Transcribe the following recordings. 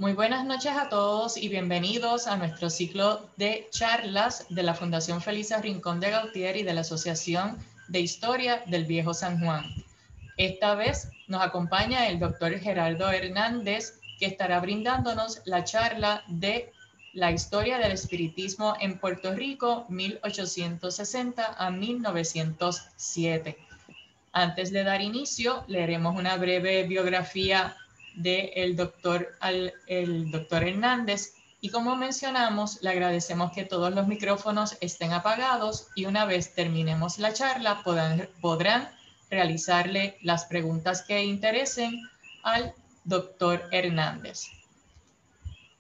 Muy buenas noches a todos y bienvenidos a nuestro ciclo de charlas de la Fundación Felisa Rincón de Gautier y de la Asociación de Historia del Viejo San Juan. Esta vez nos acompaña el doctor Gerardo Hernández, que estará brindándonos la charla de la historia del espiritismo en Puerto Rico, 1860 a 1907. Antes de dar inicio, leeremos una breve biografía del doctor Hernández y como mencionamos, le agradecemos que todos los micrófonos estén apagados y una vez terminemos la charla podrán realizarle las preguntas que interesen al doctor Hernández.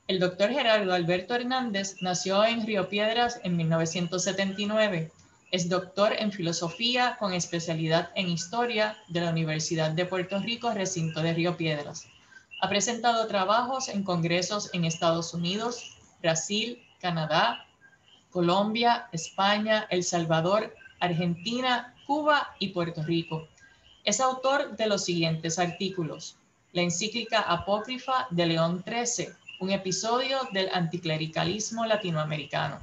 El doctor Gerardo Alberto Hernández nació en Río Piedras en 1979. Es doctor en filosofía con especialidad en historia de la Universidad de Puerto Rico, recinto de Río Piedras. Ha presentado trabajos en congresos en Estados Unidos, Brasil, Canadá, Colombia, España, El Salvador, Argentina, Cuba y Puerto Rico. Es autor de los siguientes artículos: la encíclica apócrifa de León XIII, un episodio del anticlericalismo latinoamericano;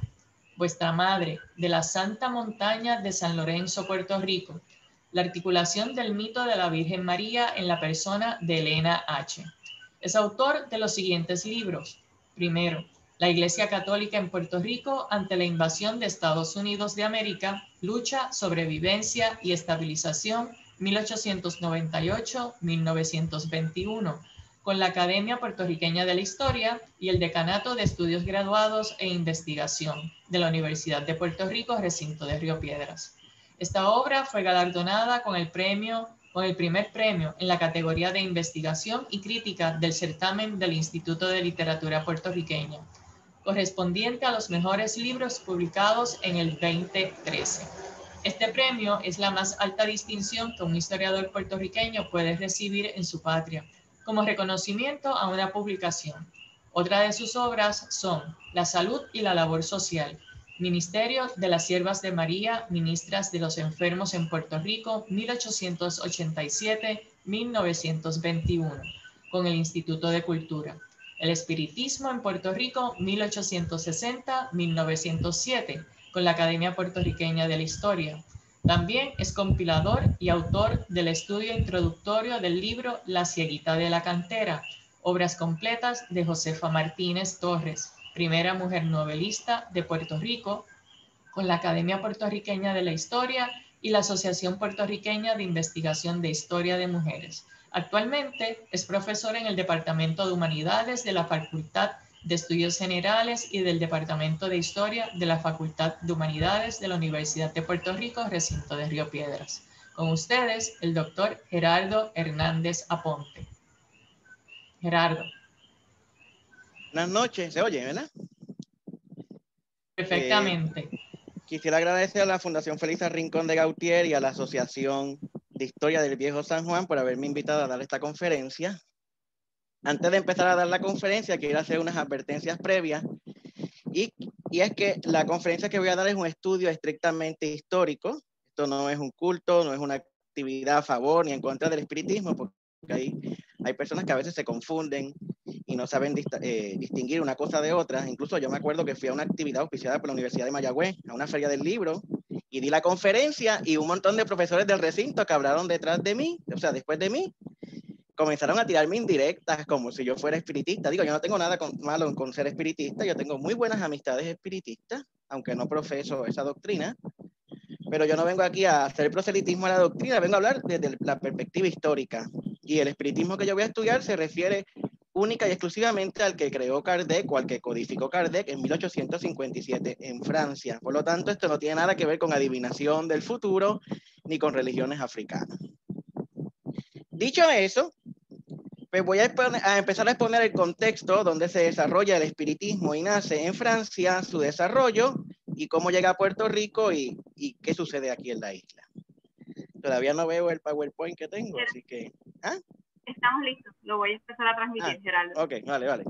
Vuestra Madre, de la Santa Montaña de San Lorenzo, Puerto Rico; la articulación del mito de la Virgen María en la persona de Elena H. Es autor de los siguientes libros. Primero, La Iglesia Católica en Puerto Rico ante la invasión de Estados Unidos de América, lucha, sobrevivencia y estabilización, 1898-1921, con la Academia Puertorriqueña de la Historia y el Decanato de Estudios Graduados e Investigación de la Universidad de Puerto Rico, recinto de Río Piedras. Esta obra fue galardonada con el primer premio en la categoría de investigación y crítica del certamen del Instituto de Literatura Puertorriqueña, correspondiente a los mejores libros publicados en el 2013. Este premio es la más alta distinción que un historiador puertorriqueño puede recibir en su patria, como reconocimiento a una publicación. Otra de sus obras son La Salud y la Labor Social, Ministerio de las Siervas de María, Ministras de los Enfermos en Puerto Rico, 1887-1921, con el Instituto de Cultura. El Espiritismo en Puerto Rico, 1860-1907, con la Academia Puertorriqueña de la Historia. También es compilador y autor del estudio introductorio del libro La Cieguita de la Cantera, obras completas de Josefa Martínez Torres, primera mujer novelista de Puerto Rico, con la Academia Puertorriqueña de la Historia y la Asociación Puertorriqueña de Investigación de Historia de Mujeres. Actualmente es profesor en el Departamento de Humanidades de la Facultad de Estudios Generales y del Departamento de Historia de la Facultad de Humanidades de la Universidad de Puerto Rico, recinto de Río Piedras. Con ustedes, el doctor Gerardo Hernández Aponte. Gerardo. Buenas noches, ¿se oye, verdad? Perfectamente. Quisiera agradecer a la Fundación Felisa Rincón de Gautier y a la Asociación de Historia del Viejo San Juan por haberme invitado a dar esta conferencia. Antes de empezar a dar la conferencia, quiero hacer unas advertencias previas. Y es que la conferencia que voy a dar es un estudio estrictamente histórico. Esto no es un culto, no es una actividad a favor ni en contra del espiritismo, porque hay personas que a veces se confunden y no saben distinguir una cosa de otra. Incluso yo me acuerdo que fui a una actividad auspiciada por la Universidad de Mayagüez, a una feria del libro, y di la conferencia y un montón de profesores del recinto que hablaron detrás de mí, o sea, después de mí, comenzaron a tirarme indirectas como si yo fuera espiritista. Digo, yo no tengo nada malo con ser espiritista, yo tengo muy buenas amistades espiritistas, aunque no profeso esa doctrina, pero yo no vengo aquí a hacer proselitismo a la doctrina, vengo a hablar desde la perspectiva histórica. Y el espiritismo que yo voy a estudiar se refiere única y exclusivamente al que creó Kardec o al que codificó Kardec en 1857 en Francia. Por lo tanto, esto no tiene nada que ver con adivinación del futuro ni con religiones africanas. Dicho eso, pues voy a empezar a exponer el contexto donde se desarrolla el espiritismo y nace en Francia, su desarrollo y cómo llega a Puerto Rico y qué sucede aquí en la isla. Todavía no veo el PowerPoint que tengo, así que... ¿Ah? Estamos listos, lo voy a empezar a transmitir, Gerardo. Ok, vale.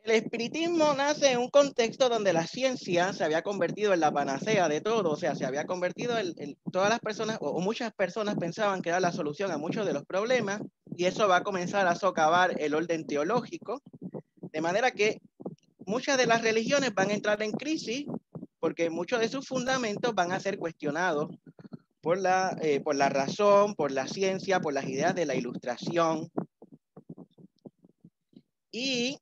El espiritismo nace en un contexto donde la ciencia se había convertido en la panacea de todo, o sea, se había convertido en todas las personas, o muchas personas pensaban que era la solución a muchos de los problemas, y eso va a comenzar a socavar el orden teológico, de manera que muchas de las religiones van a entrar en crisis porque muchos de sus fundamentos van a ser cuestionados por la razón, por la ciencia, por las ideas de la Ilustración. Y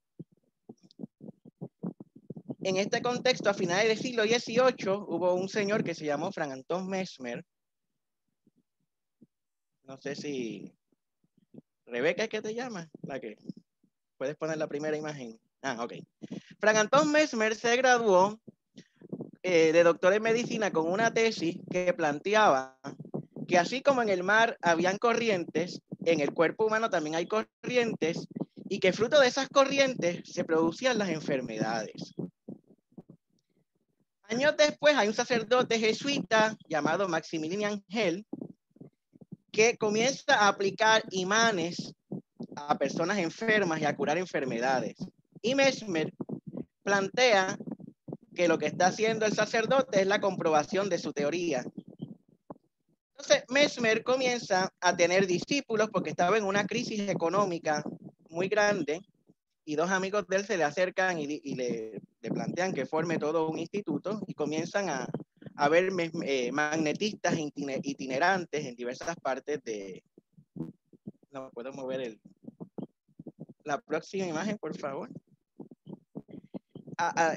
en este contexto, a finales del siglo XVIII, hubo un señor que se llamó Franz Anton Mesmer. No sé si Rebeca es que te llama, la que puedes poner la primera imagen. Ah, ok. Franz Anton Mesmer se graduó de doctor en medicina con una tesis que planteaba que así como en el mar habían corrientes, en el cuerpo humano también hay corrientes y que fruto de esas corrientes se producían las enfermedades. Años después hay un sacerdote jesuita llamado Maximilian Hell que comienza a aplicar imanes a personas enfermas y a curar enfermedades. Y Mesmer plantea que lo que está haciendo el sacerdote es la comprobación de su teoría. Entonces Mesmer comienza a tener discípulos porque estaba en una crisis económica muy grande y dos amigos de él se le acercan y le plantean que forme todo un instituto y comienzan a ver magnetistas itinerantes en diversas partes de... No puedo mover la próxima imagen, por favor.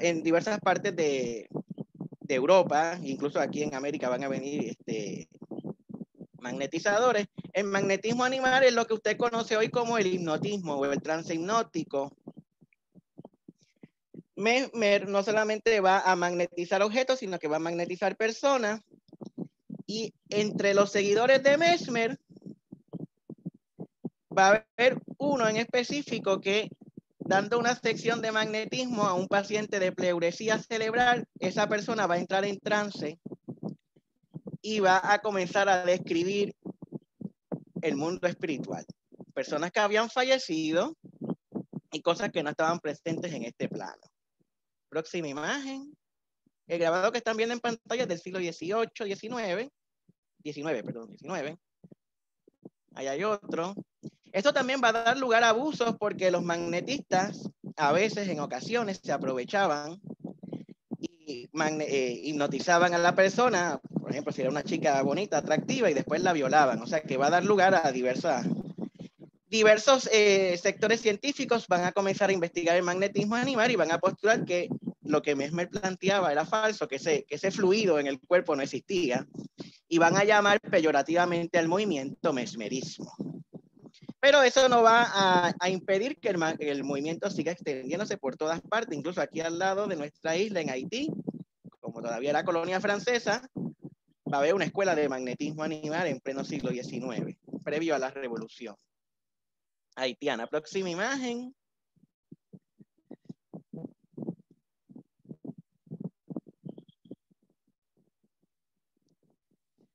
En diversas partes de Europa, incluso aquí en América van a venir magnetizadores. El magnetismo animal es lo que usted conoce hoy como el hipnotismo o el trance hipnótico. Mesmer no solamente va a magnetizar objetos, sino que va a magnetizar personas. Y entre los seguidores de Mesmer va a haber uno en específico que, dando una sección de magnetismo a un paciente de pleuresía cerebral, esa persona va a entrar en trance y va a comenzar a describir el mundo espiritual. Personas que habían fallecido y cosas que no estaban presentes en este plano. Próxima imagen. El grabado que están viendo en pantalla es del siglo XVIII, XIX. Ahí hay otro. Esto también va a dar lugar a abusos porque los magnetistas a veces, en ocasiones, se aprovechaban y hipnotizaban a la persona, por ejemplo, si era una chica bonita, atractiva, y después la violaban. O sea que va a dar lugar a diversos sectores científicos van a comenzar a investigar el magnetismo animal y van a postular que lo que Mesmer planteaba era falso, que ese fluido en el cuerpo no existía, y van a llamar peyorativamente al movimiento mesmerismo. Pero eso no va a impedir que el movimiento siga extendiéndose por todas partes, incluso aquí al lado de nuestra isla, en Haití, como todavía era colonia francesa, va a haber una escuela de magnetismo animal en pleno siglo XIX, previo a la revolución haitiana. Próxima imagen.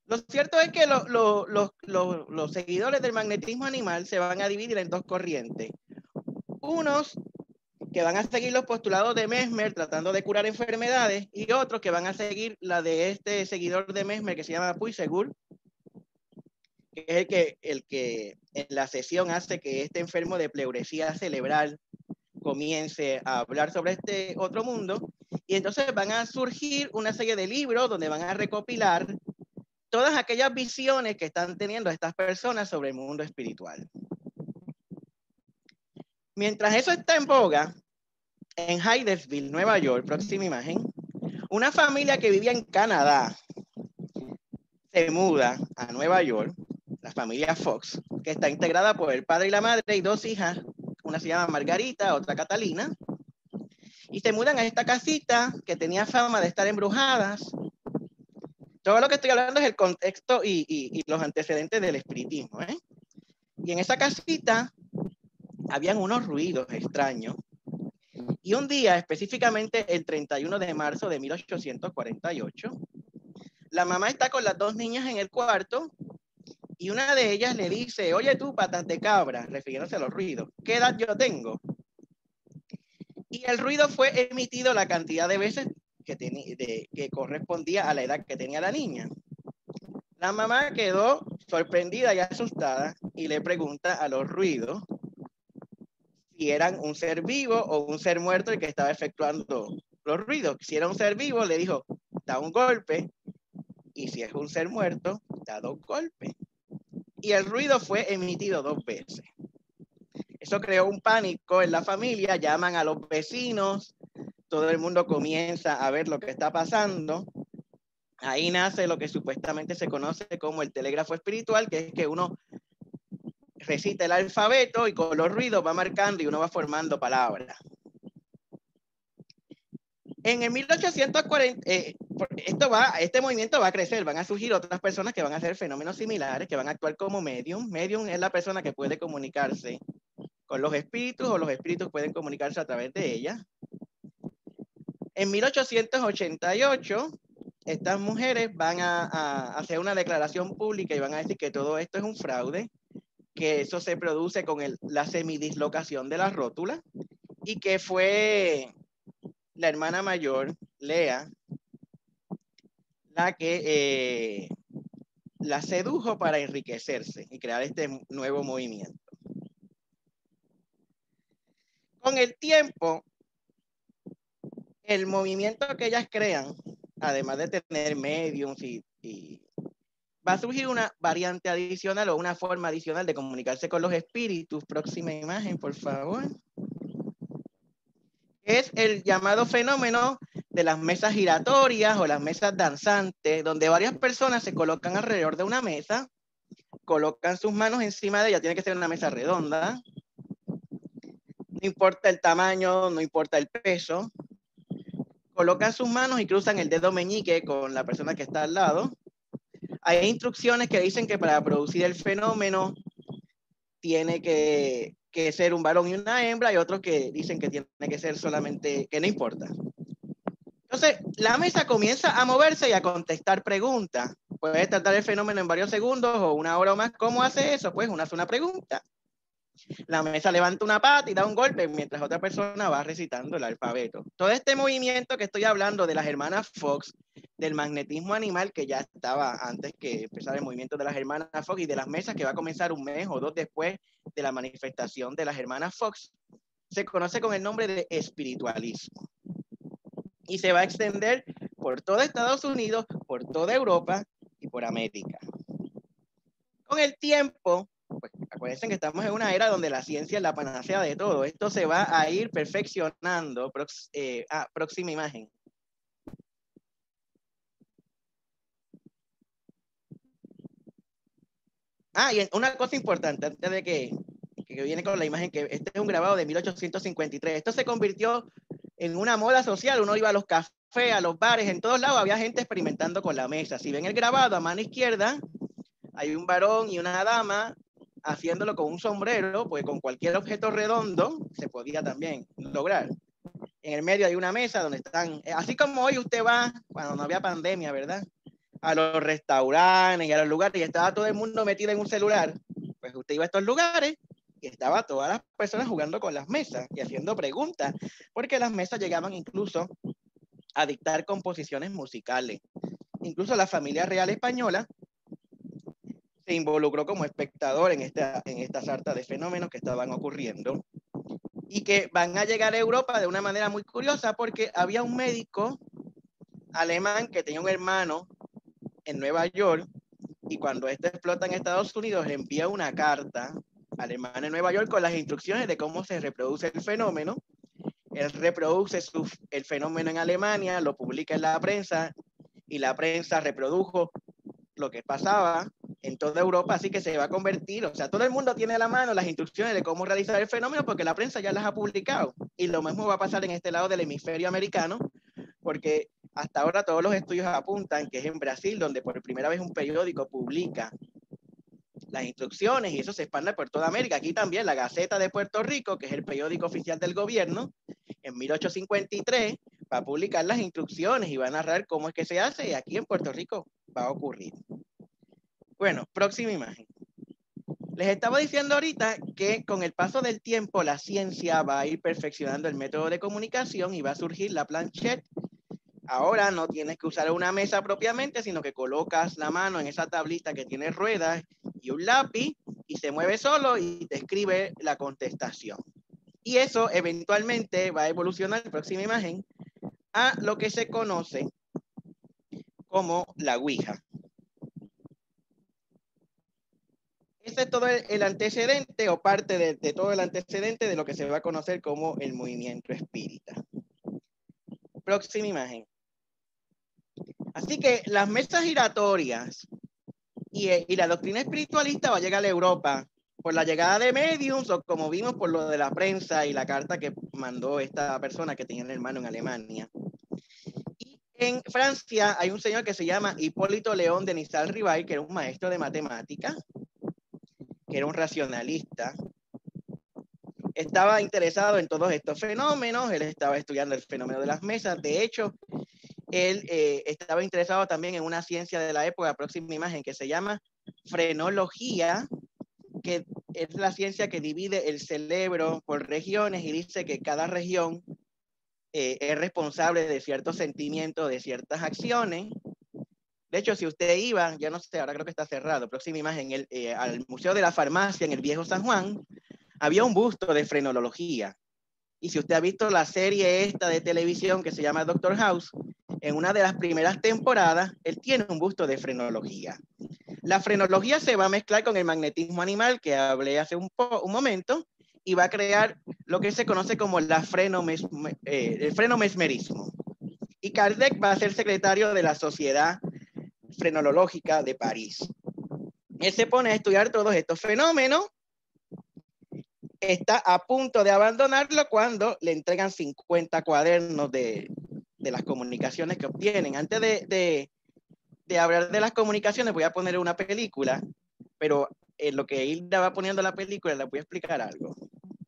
Lo cierto es que los seguidores del magnetismo animal se van a dividir en dos corrientes. Unos que van a seguir los postulados de Mesmer tratando de curar enfermedades y otros que van a seguir la de este seguidor de Mesmer que se llama Puysegur, que es el que en la sesión hace que este enfermo de pleuresía cerebral comience a hablar sobre este otro mundo. Y entonces van a surgir una serie de libros donde van a recopilar todas aquellas visiones que están teniendo estas personas sobre el mundo espiritual. Mientras eso está en boga, en Hydesville, Nueva York, próxima imagen, una familia que vivía en Canadá se muda a Nueva York, la familia Fox, que está integrada por el padre y la madre y dos hijas, una se llama Margarita, otra Catalina, y se mudan a esta casita que tenía fama de estar embrujadas. Todo lo que estoy hablando es el contexto y los antecedentes del espiritismo, ¿eh? Y en esa casita habían unos ruidos extraños. Y un día, específicamente el 31 de marzo de 1848, la mamá está con las dos niñas en el cuarto y una de ellas le dice: oye tú, patas de cabra, refiriéndose a los ruidos, ¿qué edad yo tengo? Y el ruido fue emitido la cantidad de veces que correspondía a la edad que tenía la niña. La mamá quedó sorprendida y asustada y le pregunta a los ruidos si eran un ser vivo o un ser muerto el que estaba efectuando los ruidos. Si era un ser vivo, le dijo, da un golpe, y si es un ser muerto, da 2 golpes. Y el ruido fue emitido 2 veces. Eso creó un pánico en la familia, llaman a los vecinos, todo el mundo comienza a ver lo que está pasando. Ahí nace lo que supuestamente se conoce como el telégrafo espiritual, que es que uno recita el alfabeto y con los ruidos va marcando y uno va formando palabras. En el 1840, este movimiento va a crecer, van a surgir otras personas que van a hacer fenómenos similares, que van a actuar como medium. Medium es la persona que puede comunicarse con los espíritus o los espíritus pueden comunicarse a través de ella. En 1888, estas mujeres van a hacer una declaración pública y van a decir que todo esto es un fraude, que eso se produce con la semidislocación de la rótula y que fue la hermana mayor, Lea, la que la sedujo para enriquecerse y crear este nuevo movimiento. Con el tiempo, el movimiento que ellas crean, además de tener mediums y va a surgir una variante adicional o una forma adicional de comunicarse con los espíritus. Próxima imagen, por favor. Es el llamado fenómeno de las mesas giratorias o las mesas danzantes, donde varias personas se colocan alrededor de una mesa, colocan sus manos encima de ella, tiene que ser una mesa redonda, no importa el tamaño, no importa el peso, colocan sus manos y cruzan el dedo meñique con la persona que está al lado. Hay instrucciones que dicen que para producir el fenómeno tiene que ser un varón y una hembra, y otros que dicen que tiene que ser solamente, que no importa. Entonces, la mesa comienza a moverse y a contestar preguntas. Puede tratar el fenómeno en varios segundos o una hora o más. ¿Cómo hace eso? Pues uno hace una pregunta. La mesa levanta una pata y da un golpe mientras otra persona va recitando el alfabeto. Todo este movimiento que estoy hablando de las hermanas Fox, del magnetismo animal que ya estaba antes que empezara el movimiento de las hermanas Fox y de las mesas que va a comenzar 1 mes o 2 después de la manifestación de las hermanas Fox, se conoce con el nombre de espiritualismo. Y se va a extender por todo Estados Unidos, por toda Europa y por América. Con el tiempo, pues acuérdense que estamos en una era donde la ciencia es la panacea de todo. Esto se va a ir perfeccionando. Próxima imagen. Y una cosa importante, antes de que viene con la imagen, que este es un grabado de 1853. Esto se convirtió en una moda social. Uno iba a los cafés, a los bares, en todos lados había gente experimentando con la mesa. Si ven el grabado a mano izquierda, hay un varón y una dama haciéndolo con un sombrero, pues con cualquier objeto redondo se podía también lograr. En el medio hay una mesa donde están, así como hoy usted va, cuando no había pandemia, ¿verdad?, a los restaurantes y a los lugares y estaba todo el mundo metido en un celular, pues usted iba a estos lugares y estaba todas las personas jugando con las mesas y haciendo preguntas, porque las mesas llegaban incluso a dictar composiciones musicales. Incluso la familia real española se involucró como espectador en esta sarta de fenómenos que estaban ocurriendo y que van a llegar a Europa de una manera muy curiosa, porque había un médico alemán que tenía un hermano en Nueva York, y cuando este explota en Estados Unidos, le envía una carta al hermano en Nueva York con las instrucciones de cómo se reproduce el fenómeno. Él reproduce el fenómeno en Alemania, lo publica en la prensa, y la prensa reprodujo lo que pasaba en toda Europa, así que se va a convertir, o sea, todo el mundo tiene a la mano las instrucciones de cómo realizar el fenómeno porque la prensa ya las ha publicado, y lo mismo va a pasar en este lado del hemisferio americano, porque hasta ahora todos los estudios apuntan que es en Brasil donde por primera vez un periódico publica las instrucciones, y eso se expande por toda América. Aquí también la Gaceta de Puerto Rico, que es el periódico oficial del gobierno, en 1853 va a publicar las instrucciones y va a narrar cómo es que se hace, y aquí en Puerto Rico va a ocurrir. Bueno, próxima imagen. Les estaba diciendo ahorita que con el paso del tiempo la ciencia va a ir perfeccionando el método de comunicación y va a surgir la planchette. Ahora no tienes que usar una mesa propiamente, sino que colocas la mano en esa tablita que tiene ruedas y un lápiz y se mueve solo y te escribe la contestación. Y eso eventualmente va a evolucionar, la próxima imagen, a lo que se conoce como la Ouija. Este es todo el antecedente o parte de todo el antecedente de lo que se va a conocer como el movimiento espírita. Próxima imagen. Así que las mesas giratorias y la doctrina espiritualista va a llegar a Europa por la llegada de mediums o como vimos por lo de la prensa y la carta que mandó esta persona que tenía un hermano en Alemania. Y en Francia hay un señor que se llama Hipólito León de Nizal-Rivail, que era un maestro de matemáticas, que era un racionalista. Estaba interesado en todos estos fenómenos, él estaba estudiando el fenómeno de las mesas. De hecho, él estaba interesado también en una ciencia de la época, próxima imagen, que se llama frenología, que es la ciencia que divide el cerebro por regiones y dice que cada región es responsable de ciertos sentimientos, de ciertas acciones. De hecho, si usted iba, ya no sé, ahora creo que está cerrado, próxima imagen, al Museo de la Farmacia en el Viejo San Juan, había un busto de frenología. Y si usted ha visto la serie esta de televisión que se llama Doctor House, en una de las primeras temporadas, él tiene un busto de frenología. La frenología se va a mezclar con el magnetismo animal, que hablé hace un momento, y va a crear lo que se conoce como el frenomesmerismo. Y Kardec va a ser secretario de la Sociedad Frenológica de París. Él se pone a estudiar todos estos fenómenos. Está a punto de abandonarlo cuando le entregan 50 cuadernos de las comunicaciones que obtienen. Antes de hablar de las comunicaciones, voy a poner una película, pero en lo que Hilda va poniendo la película, les voy a explicar algo.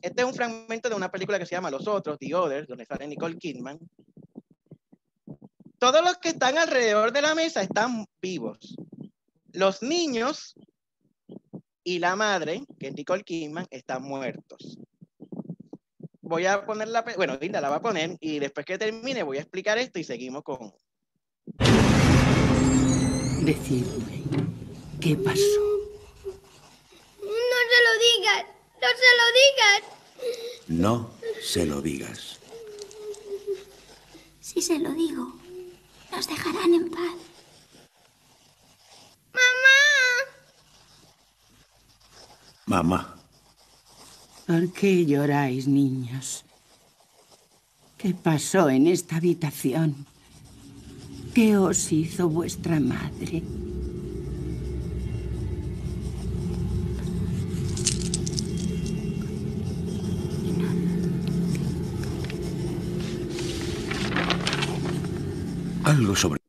Este es un fragmento de una película que se llama Los Otros, The Others, donde sale Nicole Kidman. Todos los que están alrededor de la mesa están vivos. Los niños y la madre, que es Nicole Kidman, están muertos. Voy a poner bueno, Hilda la va a poner y después que termine voy a explicar esto y seguimos con... Decidme, ¿qué pasó? No se lo digas, no se lo digas. No se lo digas. Si se lo digo, nos dejarán en paz. ¡Mamá! Mamá. ¿Por qué lloráis, niños? ¿Qué pasó en esta habitación? ¿Qué os hizo vuestra madre? Algo sobre...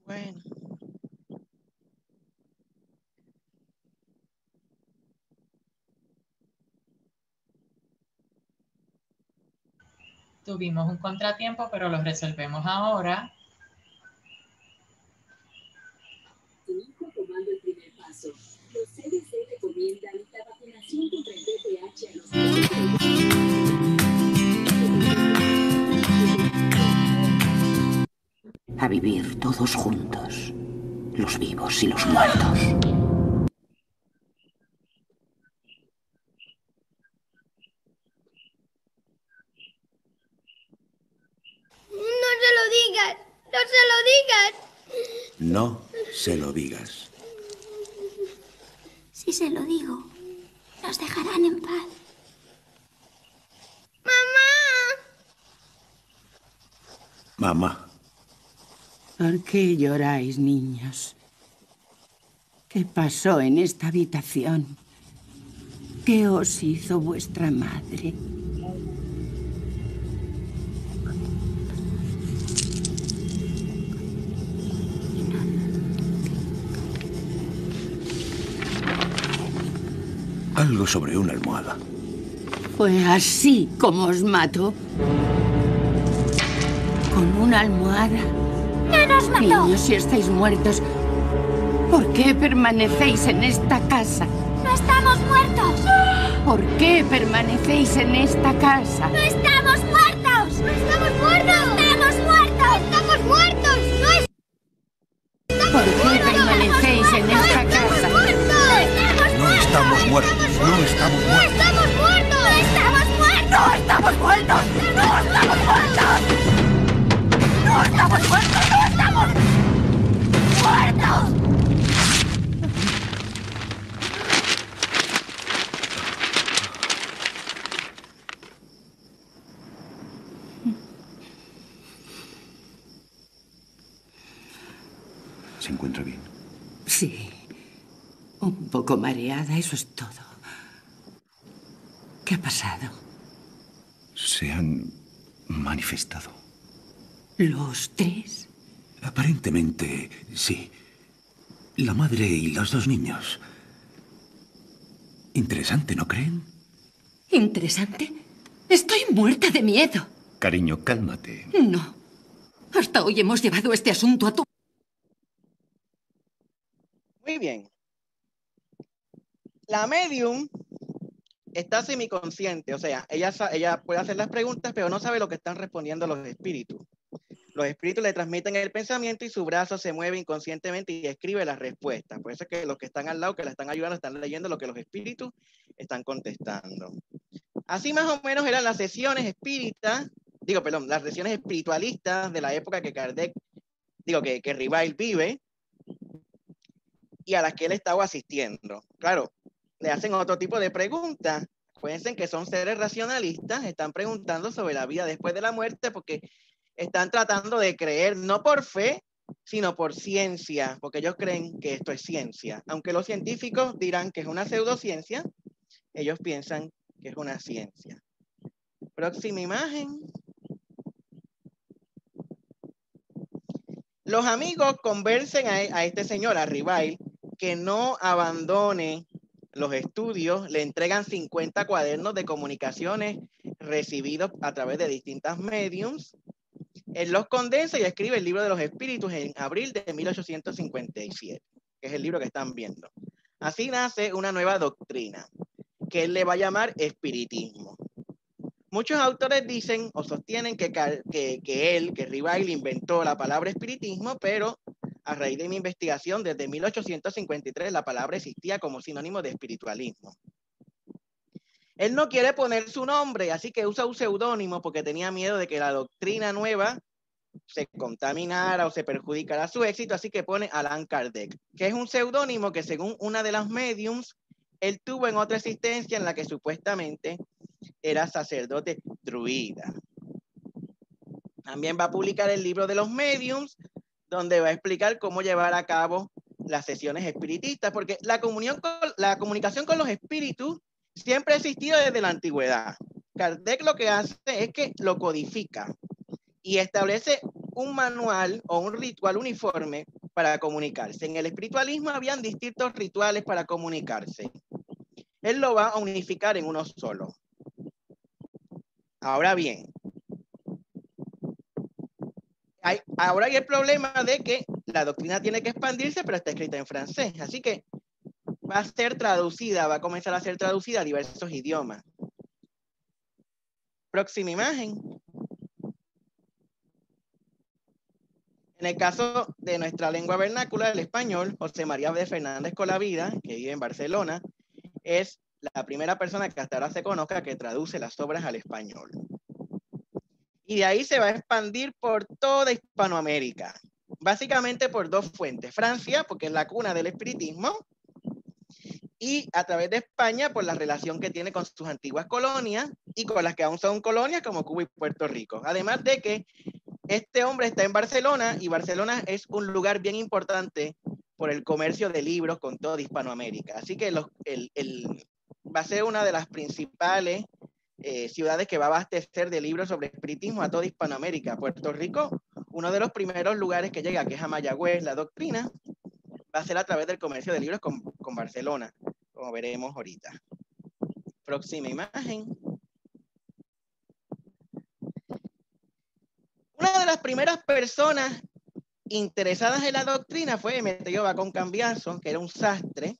Bueno. Tuvimos un contratiempo, pero lo resolvemos ahora. Tu hijo tomando el primer paso. Los CDC recomiendan la vacunación contra el VPH a los... A vivir todos juntos, los vivos y los muertos. No se lo digas, no se lo digas. No se lo digas. Si se lo digo, nos dejarán en paz. ¡Mamá! Mamá. ¿Por qué lloráis, niños? ¿Qué pasó en esta habitación? ¿Qué os hizo vuestra madre? Algo sobre una almohada. ¿Fue así como os mató? ¿Con una almohada? ¡No nos mató! Niños, si estáis muertos, ¿por qué permanecéis en esta casa? ¡No estamos muertos! ¿Por qué permanecéis en esta casa? ¡No estamos ¡Estamos muertos! ¡No estamos muertos! ¡Estamos muertos! ¡Estamos muertos! ¡No es... ¿Por qué permanecéis en esta casa? No estamos muertos. No estamos ¡No muertos. estamos muertos! ¡No estamos muertos! ¡No estamos muertos! ¡No estamos muertos! ¡No estamos muertos! ¡No estamos muertos! ¿Se encuentra bien? Sí. Un poco mareada, eso es todo. ¿Qué ha pasado? Se han manifestado. ¿Los tres? Aparentemente, sí. La madre y los dos niños. Interesante, ¿no creen? ¿Interesante? Estoy muerta de miedo. Cariño, cálmate. No. Hasta hoy hemos llevado este asunto a tu... Muy bien. La medium está semiconsciente, o sea, ella puede hacer las preguntas, pero no sabe lo que están respondiendo los espíritus. Los espíritus le transmiten el pensamiento y su brazo se mueve inconscientemente y escribe las respuestas. Por eso es que los que están al lado, que la están ayudando, están leyendo lo que los espíritus están contestando. Así más o menos eran las sesiones espíritas, las sesiones espiritualistas de la época que Kardec, que Rivail vive, y a las que él estaba asistiendo. Claro, le hacen otro tipo de preguntas. Acuérdense que son seres racionalistas, están preguntando sobre la vida después de la muerte porque están tratando de creer, no por fe, sino por ciencia, porque ellos creen que esto es ciencia. Aunque los científicos dirán que es una pseudociencia, ellos piensan que es una ciencia. Próxima imagen. Los amigos convencen a este señor, a Rivail, que no abandone los estudios, le entregan 50 cuadernos de comunicaciones recibidos a través de distintas mediums. Él los condensa y escribe el libro de los espíritus en abril de 1857, que es el libro que están viendo. Así nace una nueva doctrina, que él le va a llamar espiritismo. Muchos autores dicen o sostienen que Rivail inventó la palabra espiritismo, pero a raíz de mi investigación, desde 1853 la palabra existía como sinónimo de espiritualismo. Él no quiere poner su nombre, así que usa un seudónimo porque tenía miedo de que la doctrina nueva se contaminara o se perjudicara su éxito, así que pone Allan Kardec, que es un seudónimo que según una de las mediums, él tuvo en otra existencia en la que supuestamente era sacerdote druida. También va a publicar el libro de los mediums, donde va a explicar cómo llevar a cabo las sesiones espiritistas, porque la comunicación con los espíritus siempre ha existido desde la antigüedad. Kardec lo que hace es que lo codifica y establece un manual o un ritual uniforme para comunicarse. En el espiritualismo habían distintos rituales para comunicarse. Él lo va a unificar en uno solo. Ahora bien, ahora hay el problema de que la doctrina tiene que expandirse, pero está escrita en francés. Así que va a ser traducida, va a comenzar a ser traducida a diversos idiomas. Próxima imagen. En el caso de nuestra lengua vernácula, el español, José María de Fernández Colavida, que vive en Barcelona, es la primera persona que hasta ahora se conozca que traduce las obras al español. Y de ahí se va a expandir por toda Hispanoamérica, básicamente por dos fuentes. Francia, porque es la cuna del espiritismo, y a través de España por la relación que tiene con sus antiguas colonias y con las que aún son colonias como Cuba y Puerto Rico. Además de que este hombre está en Barcelona y Barcelona es un lugar bien importante por el comercio de libros con toda Hispanoamérica. Así que va a ser una de las principales ciudades que va a abastecer de libros sobre espiritismo a toda Hispanoamérica. Puerto Rico, uno de los primeros lugares que llega, que es a Mayagüez, la doctrina, va a ser a través del comercio de libros con Barcelona, como veremos ahorita. Próxima imagen. Una de las primeras personas interesadas en la doctrina fue Emeterio Bacón Cambiaso, que era un sastre,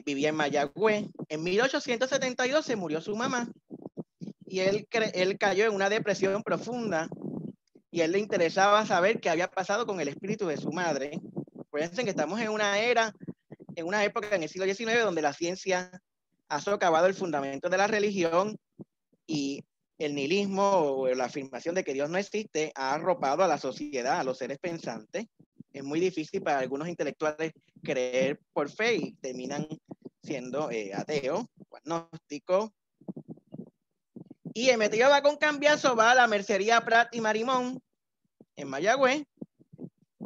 vivía en Mayagüez. En 1872 se murió su mamá y él cayó en una depresión profunda y a él le interesaba saber qué había pasado con el espíritu de su madre. Acuérdense que estamos en una época en el siglo XIX donde la ciencia ha socavado el fundamento de la religión y el nihilismo o la afirmación de que Dios no existe ha arropado a la sociedad, a los seres pensantes. Es muy difícil para algunos intelectuales creer por fe y terminan siendo ateos, agnósticos. Y Emeterio Bacón Cambiaso va a la mercería Prat y Marimón en Mayagüez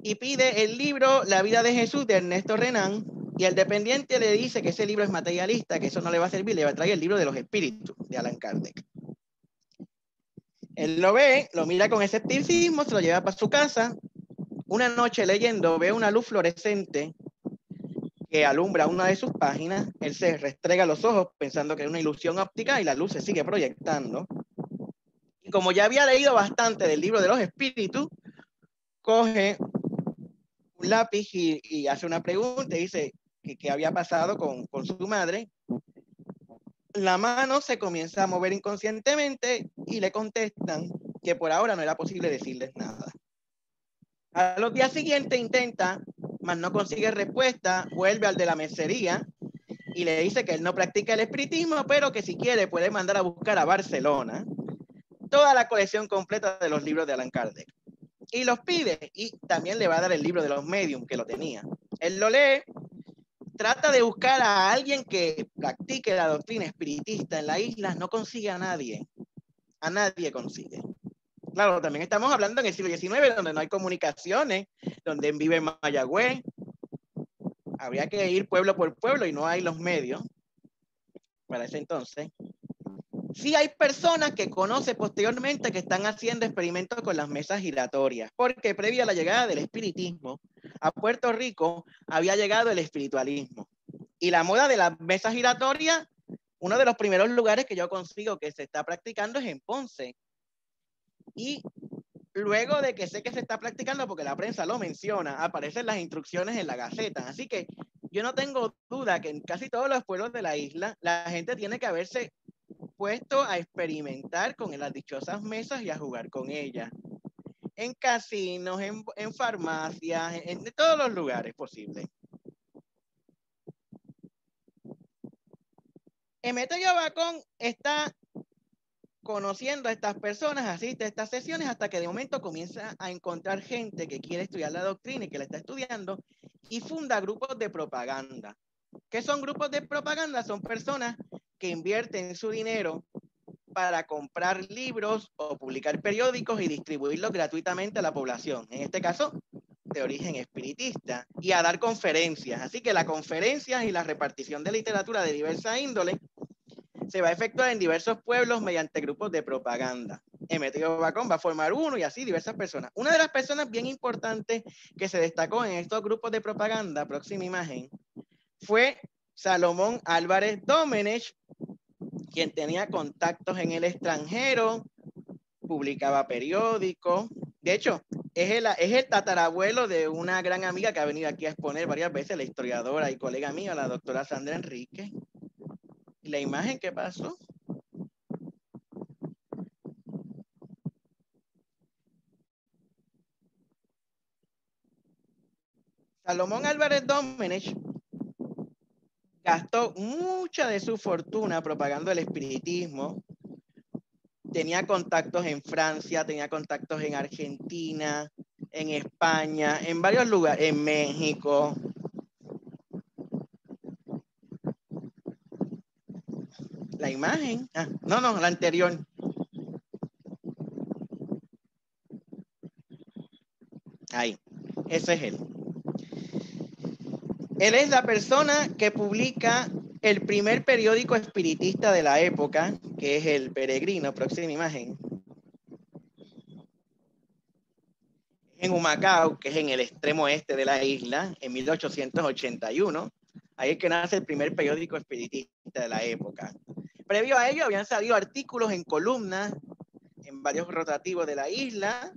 y pide el libro La vida de Jesús de Ernesto Renan, y el dependiente le dice que ese libro es materialista, que eso no le va a servir, le va a traer el libro de los espíritus de Allan Kardec. Él lo ve, lo mira con escepticismo, se lo lleva para su casa. Una noche leyendo ve una luz fluorescente que alumbra una de sus páginas. Él se restrega los ojos pensando que es una ilusión óptica y la luz se sigue proyectando. Y como ya había leído bastante del libro de los espíritus, coge un lápiz y hace una pregunta y dice que qué había pasado con su madre. La mano se comienza a mover inconscientemente y le contestan que por ahora no era posible decirles nada. A los días siguientes intenta, mas no consigue respuesta, vuelve al de la mercería y le dice que él no practica el espiritismo, pero que si quiere puede mandar a buscar a Barcelona toda la colección completa de los libros de Allan Kardec. Y los pide, y también le va a dar el libro de los medium, que lo tenía. Él lo lee, trata de buscar a alguien que practique la doctrina espiritista en la isla, no consigue a nadie consigue. Claro, también estamos hablando en el siglo XIX, donde no hay comunicaciones, donde vive en Mayagüez. Habría que ir pueblo por pueblo y no hay los medios para ese entonces. Sí hay personas que conoce posteriormente que están haciendo experimentos con las mesas giratorias, porque previo a la llegada del espiritismo a Puerto Rico había llegado el espiritualismo. Y la moda de las mesas giratorias, uno de los primeros lugares que yo consigo que se está practicando es en Ponce. Y luego de que sé que se está practicando, porque la prensa lo menciona, aparecen las instrucciones en la Gaceta. Así que yo no tengo duda que en casi todos los pueblos de la isla la gente tiene que haberse puesto a experimentar con las dichosas mesas y a jugar con ellas. En casinos, en farmacias, en todos los lugares posibles. Emeterio Bacón está conociendo a estas personas, asiste a estas sesiones hasta que de momento comienza a encontrar gente que quiere estudiar la doctrina y que la está estudiando y funda grupos de propaganda. ¿Qué son grupos de propaganda? Son personas que invierten su dinero para comprar libros o publicar periódicos y distribuirlos gratuitamente a la población, en este caso de origen espiritista, y a dar conferencias. Así que las conferencias y la repartición de literatura de diversa índole se va a efectuar en diversos pueblos mediante grupos de propaganda. Emeterio Bacón va a formar uno y así diversas personas. Una de las personas bien importantes que se destacó en estos grupos de propaganda, próxima imagen, fue Salomón Álvarez Domenech, quien tenía contactos en el extranjero, publicaba periódicos. De hecho, es el tatarabuelo de una gran amiga que ha venido aquí a exponer varias veces, la historiadora y colega mía, la doctora Sandra Enrique. ¿Y la imagen qué pasó? Salomón Álvarez Domenech gastó mucha de su fortuna propagando el espiritismo. Tenía contactos en Francia, tenía contactos en Argentina, en España, en varios lugares, en México. La imagen, no, la anterior. Ahí, ese es él. Él es la persona que publica el primer periódico espiritista de la época, que es El Peregrino, próxima imagen. En Humacao, que es en el extremo este de la isla, en 1881. Ahí es que nace el primer periódico espiritista de la época. Previo a ello habían salido artículos en columnas, en varios rotativos de la isla,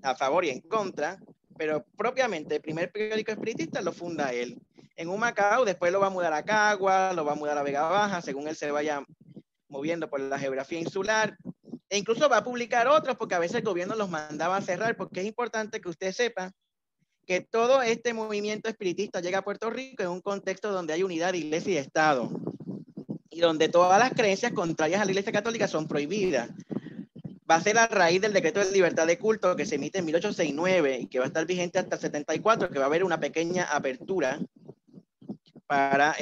a favor y en contra, pero propiamente el primer periódico espiritista lo funda él. En Humacao, después lo va a mudar a Cagua, lo va a mudar a Vega Baja, según él se vaya moviendo por la geografía insular, e incluso va a publicar otros porque a veces el gobierno los mandaba a cerrar, porque es importante que usted sepa que todo este movimiento espiritista llega a Puerto Rico en un contexto donde hay unidad de iglesia y Estado, y donde todas las creencias contrarias a la Iglesia Católica son prohibidas. Va a ser a raíz del decreto de libertad de culto que se emite en 1869 y que va a estar vigente hasta el 74, que va a haber una pequeña apertura para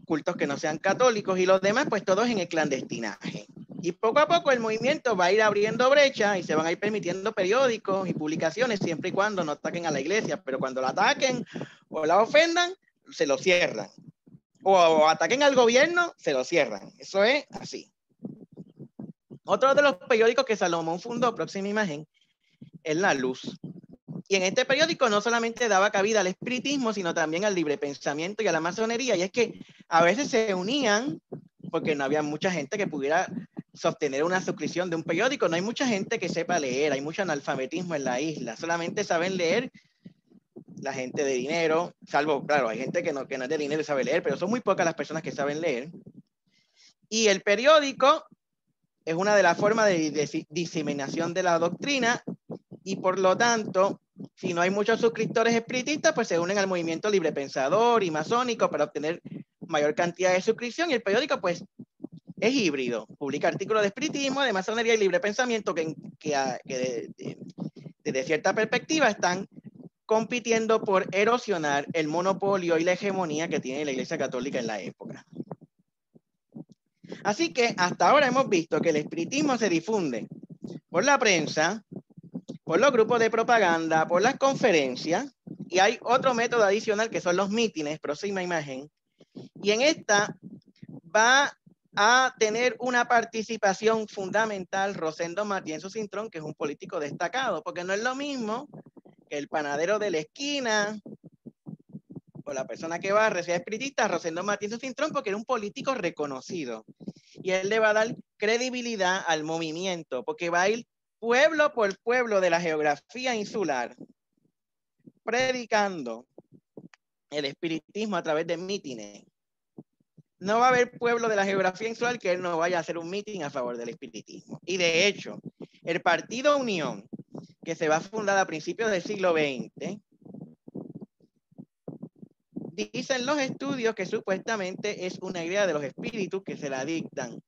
cultos que no sean católicos, y los demás pues todos en el clandestinaje. Y poco a poco el movimiento va a ir abriendo brecha y se van a ir permitiendo periódicos y publicaciones siempre y cuando no ataquen a la iglesia, pero cuando la ataquen o la ofendan, se lo cierran. O ataquen al gobierno, se lo cierran. Eso es así. Otro de los periódicos que Salomón fundó, próxima imagen, es La Luz. Y en este periódico no solamente daba cabida al espiritismo, sino también al libre pensamiento y a la masonería. Y es que a veces se unían porque no había mucha gente que pudiera sostener una suscripción de un periódico. No hay mucha gente que sepa leer, hay mucho analfabetismo en la isla. Solamente saben leer la gente de dinero, salvo, claro, hay gente que no es de dinero y sabe leer, pero son muy pocas las personas que saben leer. Y el periódico es una de las formas de diseminación de la doctrina, y por lo tanto, si no hay muchos suscriptores espiritistas, pues se unen al movimiento librepensador y masónico para obtener mayor cantidad de suscripción, y el periódico pues es híbrido, publica artículos de espiritismo, de masonería y libre pensamiento que desde cierta perspectiva están compitiendo por erosionar el monopolio y la hegemonía que tiene la Iglesia Católica en la época. Así que hasta ahora hemos visto que el espiritismo se difunde por la prensa, por los grupos de propaganda, por las conferencias, y hay otro método adicional que son los mítines, próxima imagen, y en esta va a tener una participación fundamental Rosendo Matienzo Cintrón, que es un político destacado, porque no es lo mismo que el panadero de la esquina o la persona que barre sea espiritista. Rosendo Matienzo Cintrón, porque era un político reconocido, y él le va a dar credibilidad al movimiento, porque va a ir pueblo por pueblo de la geografía insular predicando el espiritismo a través de mítines. No va a haber pueblo de la geografía insular que él no vaya a hacer un mítin a favor del espiritismo. Y de hecho, el Partido Unión, que se va a fundar a principios del siglo XX, dicen los estudios que supuestamente es una idea de los espíritus que se la dictan.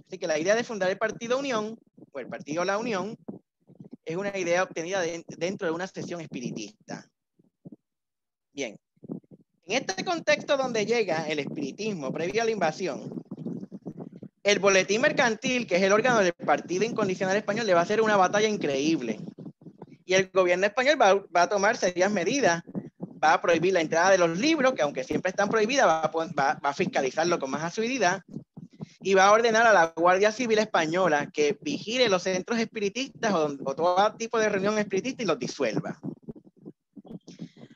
Así que la idea de fundar el Partido Unión, o el Partido La Unión, es una idea obtenida dentro de una sesión espiritista. Bien. En este contexto donde llega el espiritismo previo a la invasión, el Boletín Mercantil, que es el órgano del Partido Incondicional Español, le va a hacer una batalla increíble. Y el gobierno español va a tomar serias medidas. Va a prohibir la entrada de los libros, que aunque siempre están prohibidas, va a fiscalizarlo con más asiduidad. Y va a ordenar a la Guardia Civil Española que vigile los centros espiritistas o todo tipo de reunión espiritista y los disuelva.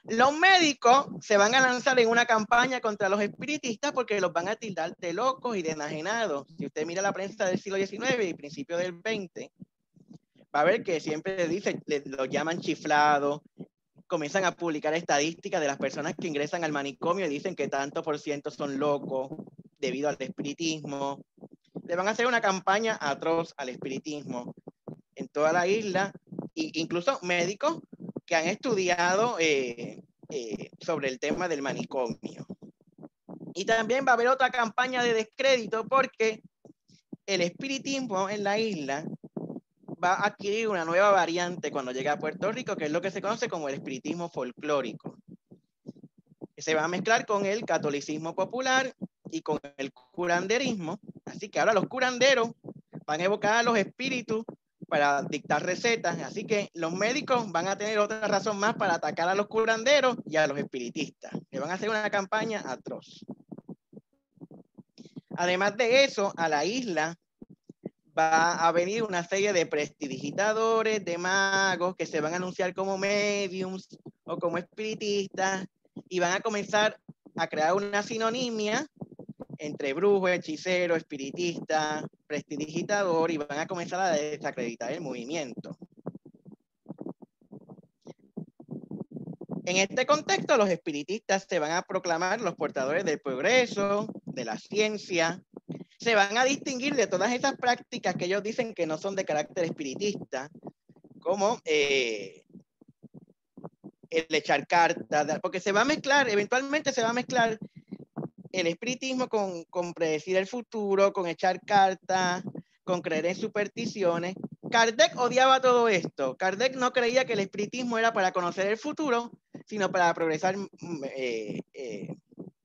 Los médicos se van a lanzar en una campaña contra los espiritistas porque los van a tildar de locos y de enajenados. Si usted mira la prensa del siglo XIX y principio del XX, va a ver que siempre lo llaman chiflados, comienzan a publicar estadísticas de las personas que ingresan al manicomio y dicen que tanto por ciento son locos debido al espiritismo. Le van a hacer una campaña atroz al espiritismo en toda la isla, e incluso médicos que han estudiado sobre el tema del manicomio. Y también va a haber otra campaña de descrédito porque el espiritismo en la isla va a adquirir una nueva variante cuando llegue a Puerto Rico, que es lo que se conoce como el espiritismo folclórico. Se va a mezclar con el catolicismo popular y con el curanderismo. Así que ahora los curanderos van a evocar a los espíritus para dictar recetas. Así que los médicos van a tener otra razón más para atacar a los curanderos y a los espiritistas. Le van a hacer una campaña atroz. Además de eso, a la isla va a venir una serie de prestidigitadores, de magos que se van a anunciar como mediums o como espiritistas y van a comenzar a crear una sinonimia entre brujo, hechicero, espiritista, prestidigitador, y van a comenzar a desacreditar el movimiento. En este contexto, los espiritistas se van a proclamar los portadores del progreso, de la ciencia, se van a distinguir de todas esas prácticas que ellos dicen que no son de carácter espiritista, como el echar cartas, porque se va a mezclar, eventualmente se va a mezclar el espiritismo con predecir el futuro, con echar cartas, con creer en supersticiones. Kardec odiaba todo esto. Kardec no creía que el espiritismo era para conocer el futuro, sino para progresar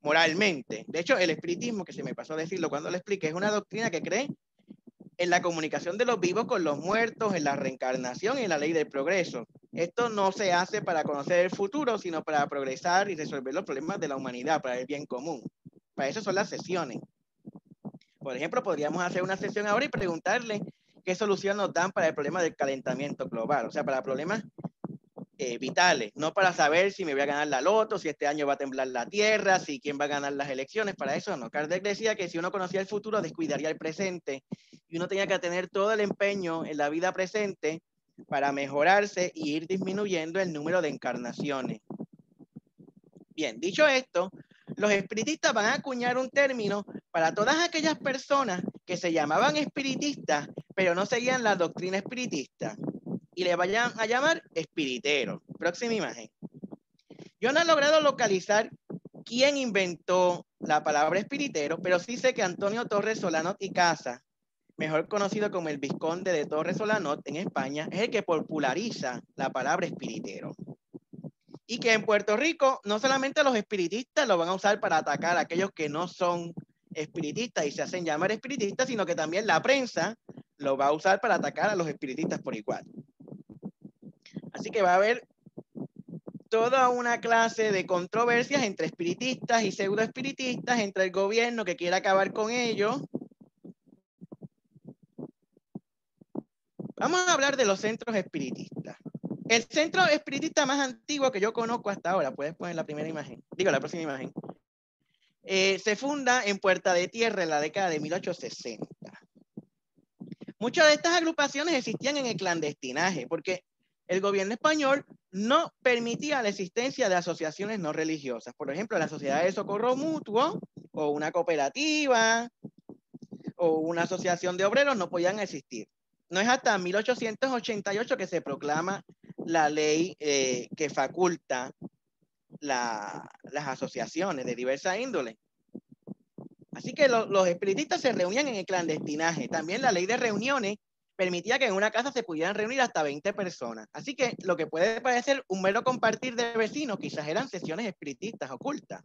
moralmente. De hecho, el espiritismo, que se me pasó a decirlo cuando lo expliqué, es una doctrina que cree en la comunicación de los vivos con los muertos, en la reencarnación y en la ley del progreso. Esto no se hace para conocer el futuro, sino para progresar y resolver los problemas de la humanidad, para el bien común. Para eso son las sesiones. Por ejemplo, podríamos hacer una sesión ahora y preguntarle qué solución nos dan para el problema del calentamiento global, o sea, para problemas vitales, no para saber si me voy a ganar la loto, si este año va a temblar la tierra, si quién va a ganar las elecciones, para eso no. Kardec decía que si uno conocía el futuro, descuidaría el presente, y uno tenía que tener todo el empeño en la vida presente para mejorarse y ir disminuyendo el número de encarnaciones. Bien, dicho esto, los espiritistas van a acuñar un término para todas aquellas personas que se llamaban espiritistas, pero no seguían la doctrina espiritista, y le vayan a llamar espiriteros. Próxima imagen. Yo no he logrado localizar quién inventó la palabra espiritero, pero sí sé que Antonio Torres Solanot y Casa, mejor conocido como el Vizconde de Torres Solanot en España, es el que populariza la palabra espiritero. Y que en Puerto Rico no solamente los espiritistas lo van a usar para atacar a aquellos que no son espiritistas y se hacen llamar espiritistas, sino que también la prensa lo va a usar para atacar a los espiritistas por igual. Así que va a haber toda una clase de controversias entre espiritistas y pseudoespiritistas, entre el gobierno que quiere acabar con ellos. Vamos a hablar de los centros espiritistas. El centro espiritista más antiguo que yo conozco hasta ahora, puedes poner la primera imagen, digo la próxima imagen, se funda en Puerta de Tierra en la década de 1860. Muchas de estas agrupaciones existían en el clandestinaje, porque el gobierno español no permitía la existencia de asociaciones no religiosas. Por ejemplo, la Sociedad de Socorro Mutuo, o una cooperativa, o una asociación de obreros no podían existir. No es hasta 1888 que se proclama la ley que faculta las asociaciones de diversa índole. Así que los espiritistas se reunían en el clandestinaje. También la ley de reuniones permitía que en una casa se pudieran reunir hasta 20 personas. Así que lo que puede parecer un mero compartir de vecinos, quizás eran sesiones espiritistas ocultas.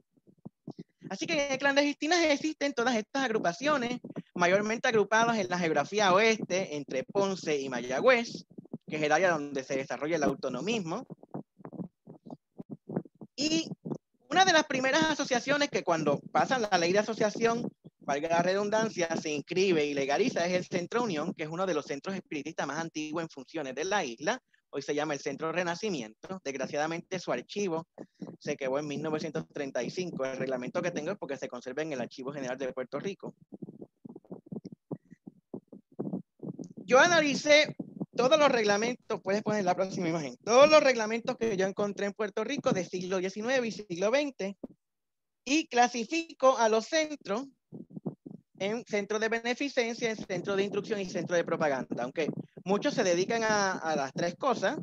Así que en el clandestinaje existen todas estas agrupaciones, mayormente agrupadas en la geografía oeste, entre Ponce y Mayagüez, que es el área donde se desarrolla el autonomismo. Y una de las primeras asociaciones que cuando pasan la ley de asociación, valga la redundancia, se inscribe y legaliza es el Centro Unión, que es uno de los centros espiritistas más antiguos en funciones de la isla. Hoy se llama el Centro Renacimiento. Desgraciadamente su archivo se quedó en 1935. El reglamento que tengo es porque se conserva en el Archivo General de Puerto Rico. Yo analicé todos los reglamentos, puedes poner la próxima imagen, todos los reglamentos que yo encontré en Puerto Rico de siglo XIX y siglo XX, y clasifico a los centros en centro de beneficencia, en centro de instrucción y centro de propaganda. Aunque muchos se dedican a las tres cosas,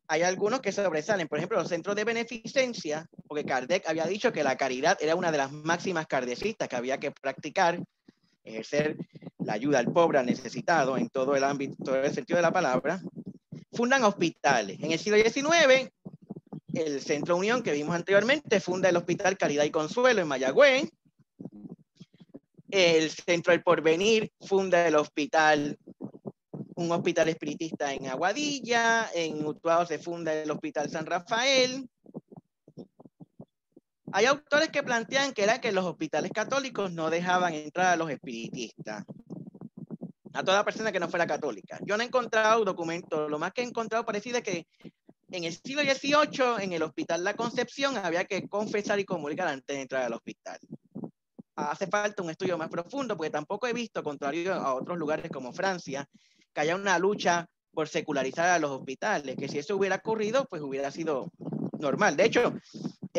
hay algunos que sobresalen. Por ejemplo, los centros de beneficencia, porque Kardec había dicho que la caridad era una de las máximas kardecistas que había que practicar, ejercer la ayuda al pobre, al necesitado, en todo el ámbito, todo el sentido de la palabra. Fundan hospitales. En el siglo XIX, el Centro Unión, que vimos anteriormente, funda el Hospital Caridad y Consuelo en Mayagüez. El Centro del Porvenir funda un hospital espiritista en Aguadilla. En Utuado se funda el Hospital San Rafael. Hay autores que plantean que era que los hospitales católicos no dejaban entrar a los espiritistas, a toda persona que no fuera católica. Yo no he encontrado documentos, lo más que he encontrado parecido es que en el siglo XVIII, en el Hospital La Concepción, había que confesar y comulgar antes de entrar al hospital. Hace falta un estudio más profundo, porque tampoco he visto, contrario a otros lugares como Francia, que haya una lucha por secularizar a los hospitales, que si eso hubiera ocurrido, pues hubiera sido normal. De hecho,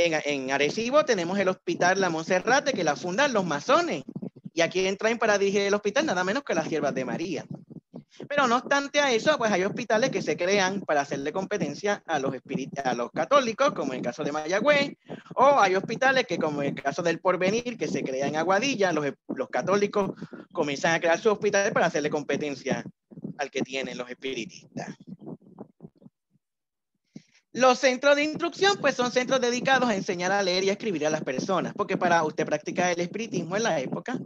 En Arecibo tenemos el Hospital La Monserrate, que la fundan los masones. Y aquí entran para dirigir el hospital nada menos que las Siervas de María. Pero no obstante a eso, pues hay hospitales que se crean para hacerle competencia a los católicos, como en el caso de Mayagüez, o hay hospitales que, como en el caso del Porvenir, que se crea en Aguadilla, los católicos comienzan a crear su hospital para hacerle competencia al que tienen los espiritistas. Los centros de instrucción, pues son centros dedicados a enseñar a leer y a escribir a las personas, porque para usted practicar el espiritismo en la época,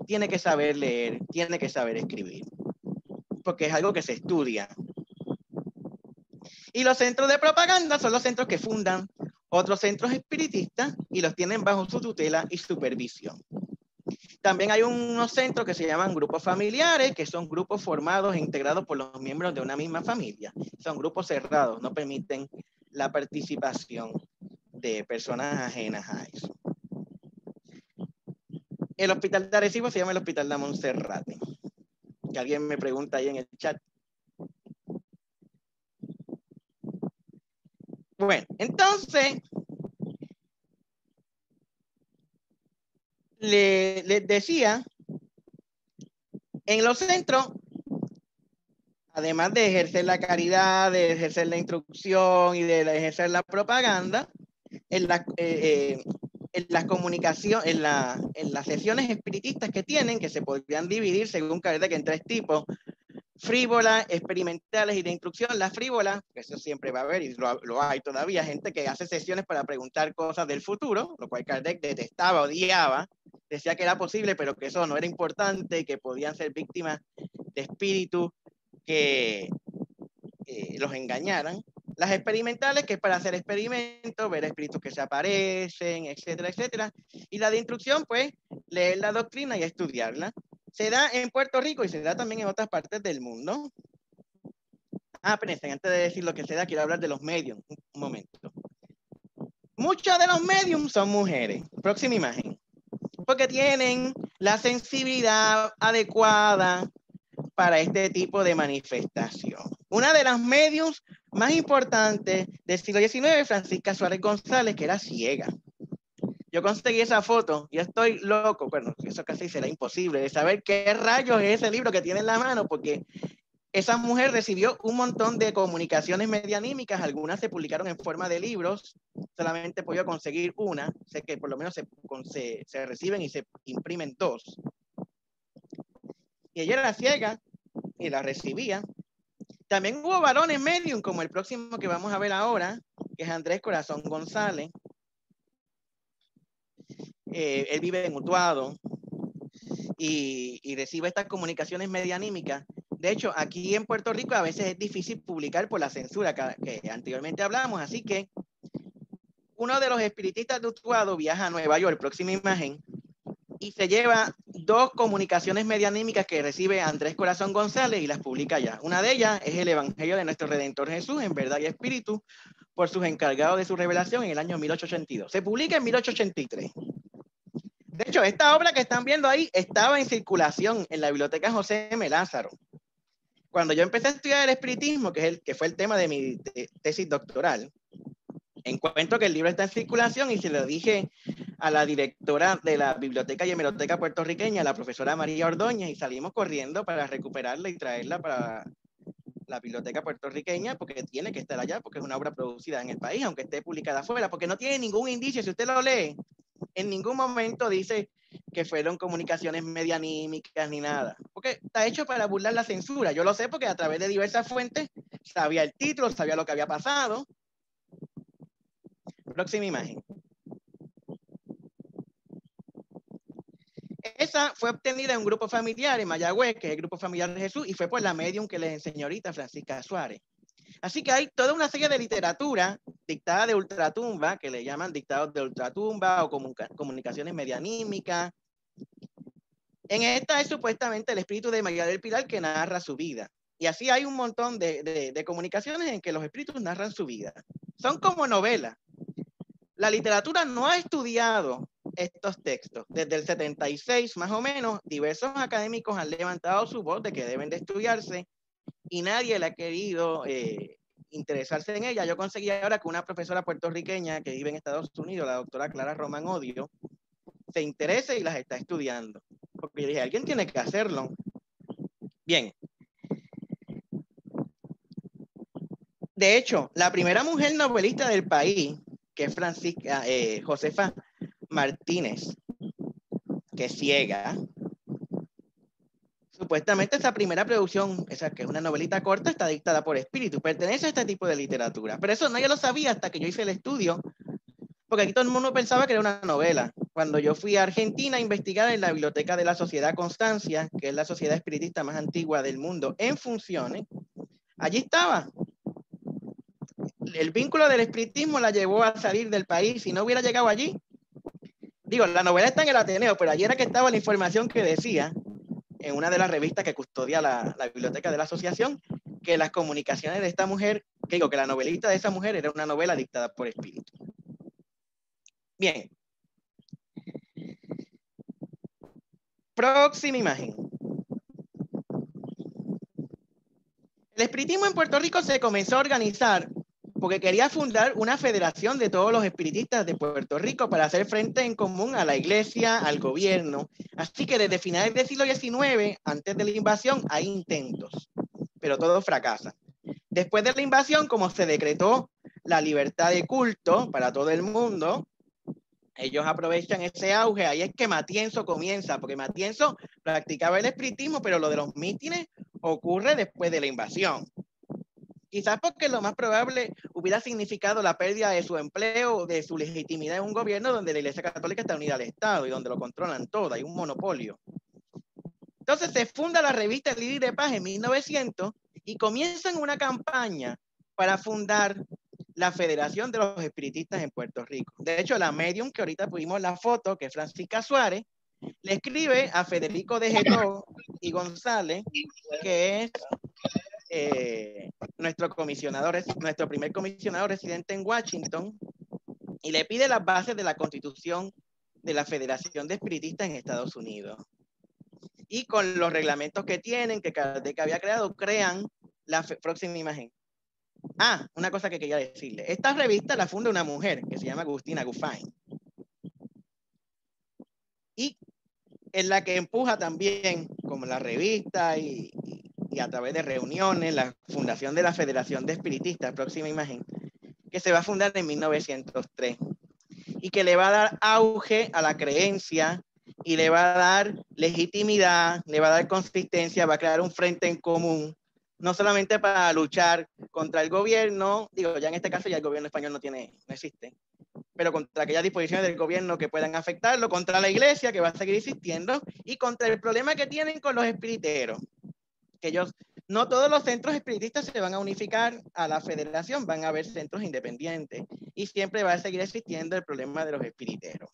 tiene que saber leer, tiene que saber escribir, porque es algo que se estudia. Y los centros de propaganda son los centros que fundan otros centros espiritistas y los tienen bajo su tutela y supervisión. También hay unos centros que se llaman grupos familiares, que son grupos formados e integrados por los miembros de una misma familia. Son grupos cerrados, no permiten la participación de personas ajenas a eso. El hospital de Arecibo se llama el Hospital La Monserrate. Que alguien me pregunta ahí en el chat. Bueno, entonces, les decía, en los centros, además de ejercer la caridad, de ejercer la instrucción y de ejercer la propaganda, en las comunicaciones, en las sesiones espiritistas que tienen, que se podrían dividir según Kardec en tres tipos: frívolas, experimentales y de instrucción. Las frívolas, que eso siempre va a haber y lo hay todavía, gente que hace sesiones para preguntar cosas del futuro, lo cual Kardec detestaba, odiaba, decía que era posible, pero que eso no era importante, que podían ser víctimas de espíritus que los engañaran. Las experimentales, que es para hacer experimentos, ver espíritus que se aparecen, etcétera, etcétera. Y la de instrucción, pues, leer la doctrina y estudiarla. Se da en Puerto Rico y se da también en otras partes del mundo. Espérense, antes de decir lo que se da, quiero hablar de los mediums. Un momento. Muchos de los mediums son mujeres. Próxima imagen. Porque tienen la sensibilidad adecuada para este tipo de manifestación. Una de las mediums más importantes del siglo XIX, Francisca Suárez González, que era ciega. Yo conseguí esa foto y estoy loco, bueno, eso casi será imposible, de saber qué rayos es ese libro que tiene en la mano, porque esa mujer recibió un montón de comunicaciones medianímicas, algunas se publicaron en forma de libros, solamente he podido conseguir una, sé que por lo menos se reciben y se imprimen dos. Y ella era ciega y la recibía. También hubo varones medium, como el próximo que vamos a ver ahora, que es Andrés Corazón González. Él vive en Utuado y recibe estas comunicaciones medianímicas. De hecho, aquí en Puerto Rico a veces es difícil publicar por la censura que anteriormente hablamos, así que uno de los espiritistas de Utuado viaja a Nueva York, próxima imagen, y se lleva dos comunicaciones medianímicas que recibe Andrés Corazón González y las publica allá. Una de ellas es el Evangelio de nuestro Redentor Jesús en verdad y espíritu, por sus encargados de su revelación en el año 1882. Se publica en 1883. De hecho, esta obra que están viendo ahí estaba en circulación en la biblioteca José M. Lázaro. Cuando yo empecé a estudiar el espiritismo, que fue el tema de mi tesis doctoral, encuentro que el libro está en circulación y se lo dije a la directora de la Biblioteca y Hemeroteca puertorriqueña, la profesora María Ordóñez, y salimos corriendo para recuperarla y traerla para la biblioteca puertorriqueña, porque tiene que estar allá, porque es una obra producida en el país, aunque esté publicada afuera, porque no tiene ningún indicio. Si usted lo lee, en ningún momento dice que fueron comunicaciones medianímicas ni nada, porque está hecho para burlar la censura. Yo lo sé porque a través de diversas fuentes sabía el título, sabía lo que había pasado. Próxima imagen. Esa fue obtenida en un grupo familiar en Mayagüez, que es el Grupo Familiar de Jesús, y fue por la medium que les enseñó ahorita Francisca Suárez. Así que hay toda una serie de literatura dictada de ultratumba, que le llaman dictados de ultratumba o comunicaciones medianímicas. En esta es supuestamente el espíritu de María del Pilar que narra su vida. Y así hay un montón de comunicaciones en que los espíritus narran su vida. Son como novelas. La literatura no ha estudiado estos textos. Desde el 76 más o menos, diversos académicos han levantado su voz de que deben de estudiarse y nadie le ha querido interesarse en ella, yo conseguí ahora que una profesora puertorriqueña que vive en Estados Unidos, la doctora Clara Román Odio, se interese y las está estudiando. Porque yo dije, alguien tiene que hacerlo. Bien. De hecho, la primera mujer novelista del país, que es Francisca Josefa Martínez, que es ciega, supuestamente esa primera producción, esa que es una novelita corta, está dictada por espíritu, pertenece a este tipo de literatura. Pero eso nadie lo sabía hasta que yo hice el estudio, porque aquí todo el mundo pensaba que era una novela. Cuando yo fui a Argentina a investigar en la biblioteca de la Sociedad Constancia, que es la sociedad espiritista más antigua del mundo en funciones, allí estaba. El vínculo del espiritismo la llevó a salir del país. Si no hubiera llegado allí, digo, la novela está en el Ateneo, pero allí era que estaba la información que decía, en una de las revistas que custodia la biblioteca de la asociación, que las comunicaciones de esta mujer, que la novelista de esa mujer era una novela dictada por espíritu. Bien. Próxima imagen. El espiritismo en Puerto Rico se comenzó a organizar porque quería fundar una federación de todos los espiritistas de Puerto Rico para hacer frente en común a la iglesia, al gobierno. Así que desde finales del siglo XIX, antes de la invasión, hay intentos, pero todos fracasan. Después de la invasión, como se decretó la libertad de culto para todo el mundo, ellos aprovechan ese auge. Ahí es que Matienzo comienza, porque Matienzo practicaba el espiritismo, pero lo de los mítines ocurre después de la invasión. Quizás porque lo más probable hubiera significado la pérdida de su empleo, de su legitimidad en un gobierno donde la Iglesia Católica está unida al Estado y donde lo controlan todo, hay un monopolio. Entonces se funda la revista El Lirio de Paz en 1900 y comienzan una campaña para fundar la Federación de los Espiritistas en Puerto Rico. De hecho, la medium que ahorita pusimos la foto, que es Francisca Suárez, le escribe a Federico de Getó y González, que es nuestro primer comisionado residente en Washington, y le pide las bases de la Constitución de la Federación de Espiritistas en Estados Unidos. Y con los reglamentos que tienen, que Kardec había creado, crean la próxima imagen. Una cosa que quería decirle. Esta revista la funda una mujer que se llama Agustina Guffain. Y es la que empuja también, como la revista y a través de reuniones, la fundación de la Federación de Espiritistas, próxima imagen, que se va a fundar en 1903 y que le va a dar auge a la creencia y le va a dar legitimidad, le va a dar consistencia, va a crear un frente en común, no solamente para luchar contra el gobierno, digo, ya en este caso ya el gobierno español no existe, pero contra aquellas disposiciones del gobierno que puedan afectarlo, contra la iglesia que va a seguir existiendo y contra el problema que tienen con los espiriteros. Que no todos los centros espiritistas se van a unificar a la federación, van a haber centros independientes y siempre va a seguir existiendo el problema de los espiriteros.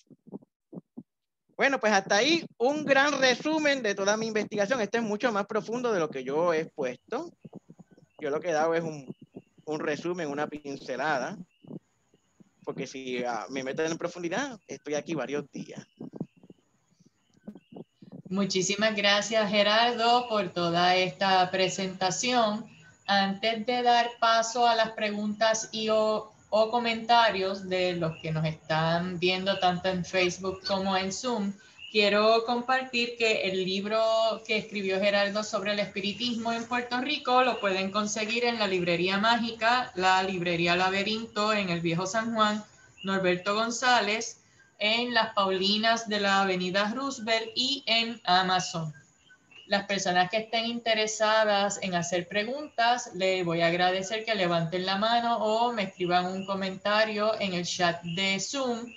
Bueno, pues hasta ahí un gran resumen de toda mi investigación. Esto es mucho más profundo de lo que yo he expuesto. Yo lo que he dado es un resumen, una pincelada, porque si me meto en profundidad, estoy aquí varios días. Muchísimas gracias, Gerardo, por toda esta presentación. Antes de dar paso a las preguntas o comentarios de los que nos están viendo tanto en Facebook como en Zoom, quiero compartir que el libro que escribió Gerardo sobre el espiritismo en Puerto Rico lo pueden conseguir en la Librería Mágica, la Librería Laberinto en el Viejo San Juan, Norberto González, en las Paulinas de la Avenida Roosevelt y en Amazon. Las personas que estén interesadas en hacer preguntas, les voy a agradecer que levanten la mano o me escriban un comentario en el chat de Zoom.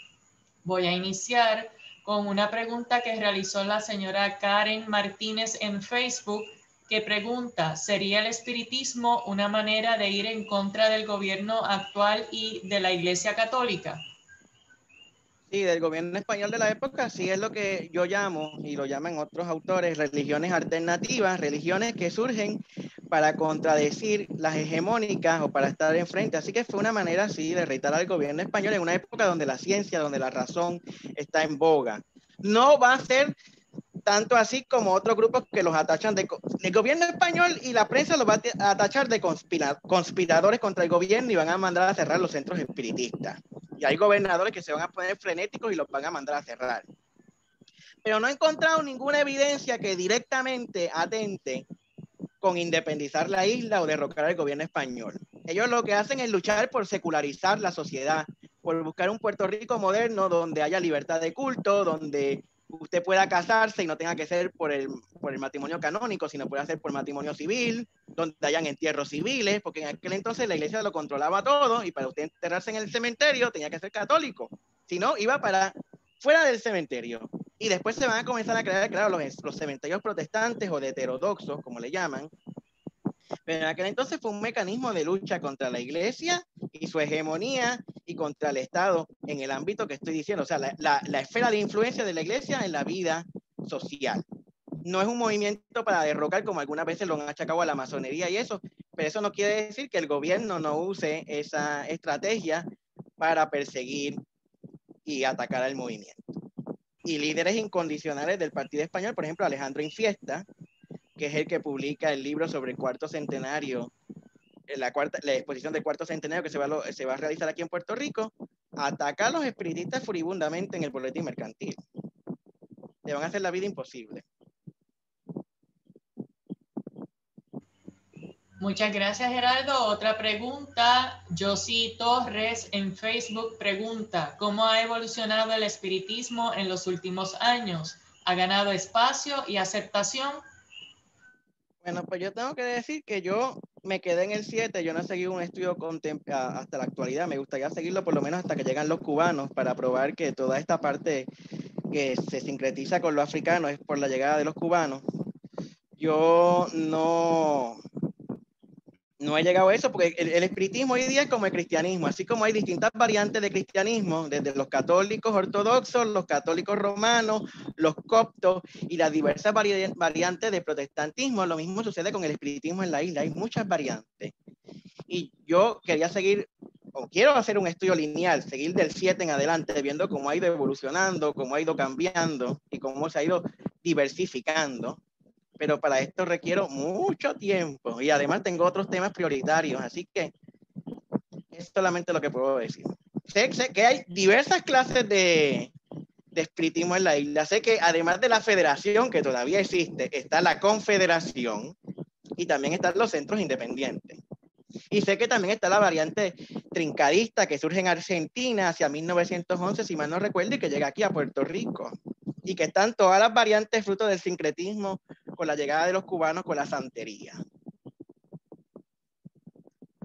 Voy a iniciar con una pregunta que realizó la señora Karen Martínez en Facebook, que pregunta: ¿sería el espiritismo una manera de ir en contra del gobierno actual y de la Iglesia Católica? Sí, del gobierno español de la época, sí es lo que yo llamo, y lo llaman otros autores, religiones alternativas, religiones que surgen para contradecir las hegemónicas o para estar enfrente. Así que fue una manera, sí, de retar al gobierno español en una época donde la ciencia, donde la razón está en boga. No va a ser tanto así como otros grupos que los atachan el gobierno español, y la prensa los va a tachar de conspiradores contra el gobierno y van a mandar a cerrar los centros espiritistas. Y hay gobernadores que se van a poner frenéticos y los van a mandar a cerrar. Pero no he encontrado ninguna evidencia que directamente atente con independizar la isla o derrocar al gobierno español. Ellos lo que hacen es luchar por secularizar la sociedad, por buscar un Puerto Rico moderno donde haya libertad de culto, donde usted pueda casarse y no tenga que ser por el matrimonio canónico, sino pueda ser por matrimonio civil, donde hayan entierros civiles, porque en aquel entonces la iglesia lo controlaba todo y para usted enterrarse en el cementerio tenía que ser católico, si no iba para fuera del cementerio. Y después se van a comenzar a crear, claro, los cementerios protestantes o de heterodoxos, como le llaman. Pero en aquel entonces fue un mecanismo de lucha contra la iglesia y su hegemonía y contra el Estado en el ámbito que estoy diciendo, o sea, la esfera de influencia de la iglesia en la vida social. No es un movimiento para derrocar, como algunas veces lo han achacado a la masonería y eso, pero eso no quiere decir que el gobierno no use esa estrategia para perseguir y atacar al movimiento. Y líderes incondicionales del Partido Español, por ejemplo, Alejandro Infiesta, que es el que publica el libro sobre el cuarto centenario, la exposición del cuarto centenario que se va a realizar aquí en Puerto Rico, ataca a los espiritistas furibundamente en el boletín mercantil. Le van a hacer la vida imposible. Muchas gracias, Gerardo. Otra pregunta. Josie Torres en Facebook pregunta, ¿cómo ha evolucionado el espiritismo en los últimos años? ¿Ha ganado espacio y aceptación? Bueno, pues yo tengo que decir que yo me quedé en el 7, yo no he seguido un estudio hasta la actualidad, me gustaría seguirlo por lo menos hasta que llegan los cubanos para probar que toda esta parte que se sincretiza con lo africano es por la llegada de los cubanos. Yo no he llegado a eso porque el espiritismo hoy día es como el cristianismo, así como hay distintas variantes de cristianismo, desde los católicos ortodoxos, los católicos romanos, los coptos y las diversas variantes de protestantismo. Lo mismo sucede con el espiritismo en la isla, hay muchas variantes. Y yo quería seguir, o quiero hacer un estudio lineal, seguir del 7 en adelante, viendo cómo ha ido evolucionando, cómo ha ido cambiando y cómo se ha ido diversificando. Pero para esto requiero mucho tiempo y además tengo otros temas prioritarios, así que es solamente lo que puedo decir. Sé que hay diversas clases de espiritismo en la isla. Sé que además de la federación, que todavía existe, está la confederación y también están los centros independientes. Y sé que también está la variante trincadista que surge en Argentina hacia 1911, si mal no recuerdo, y que llega aquí a Puerto Rico. Y que están todas las variantes fruto del sincretismo con la llegada de los cubanos con la santería.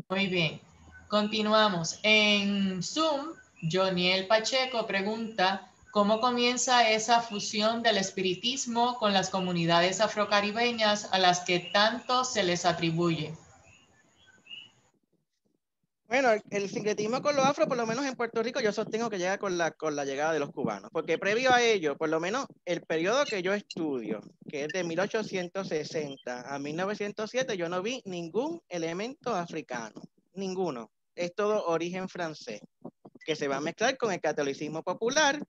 Muy bien. Continuamos. En Zoom, Joniel Pacheco pregunta, ¿cómo comienza esa fusión del espiritismo con las comunidades afrocaribeñas a las que tanto se les atribuye? Bueno, el sincretismo con los afro, por lo menos en Puerto Rico, yo sostengo que llega con la llegada de los cubanos, porque previo a ello, por lo menos el periodo que yo estudio, que es de 1860 a 1907, yo no vi ningún elemento africano, ninguno. Es todo origen francés, que se va a mezclar con el catolicismo popular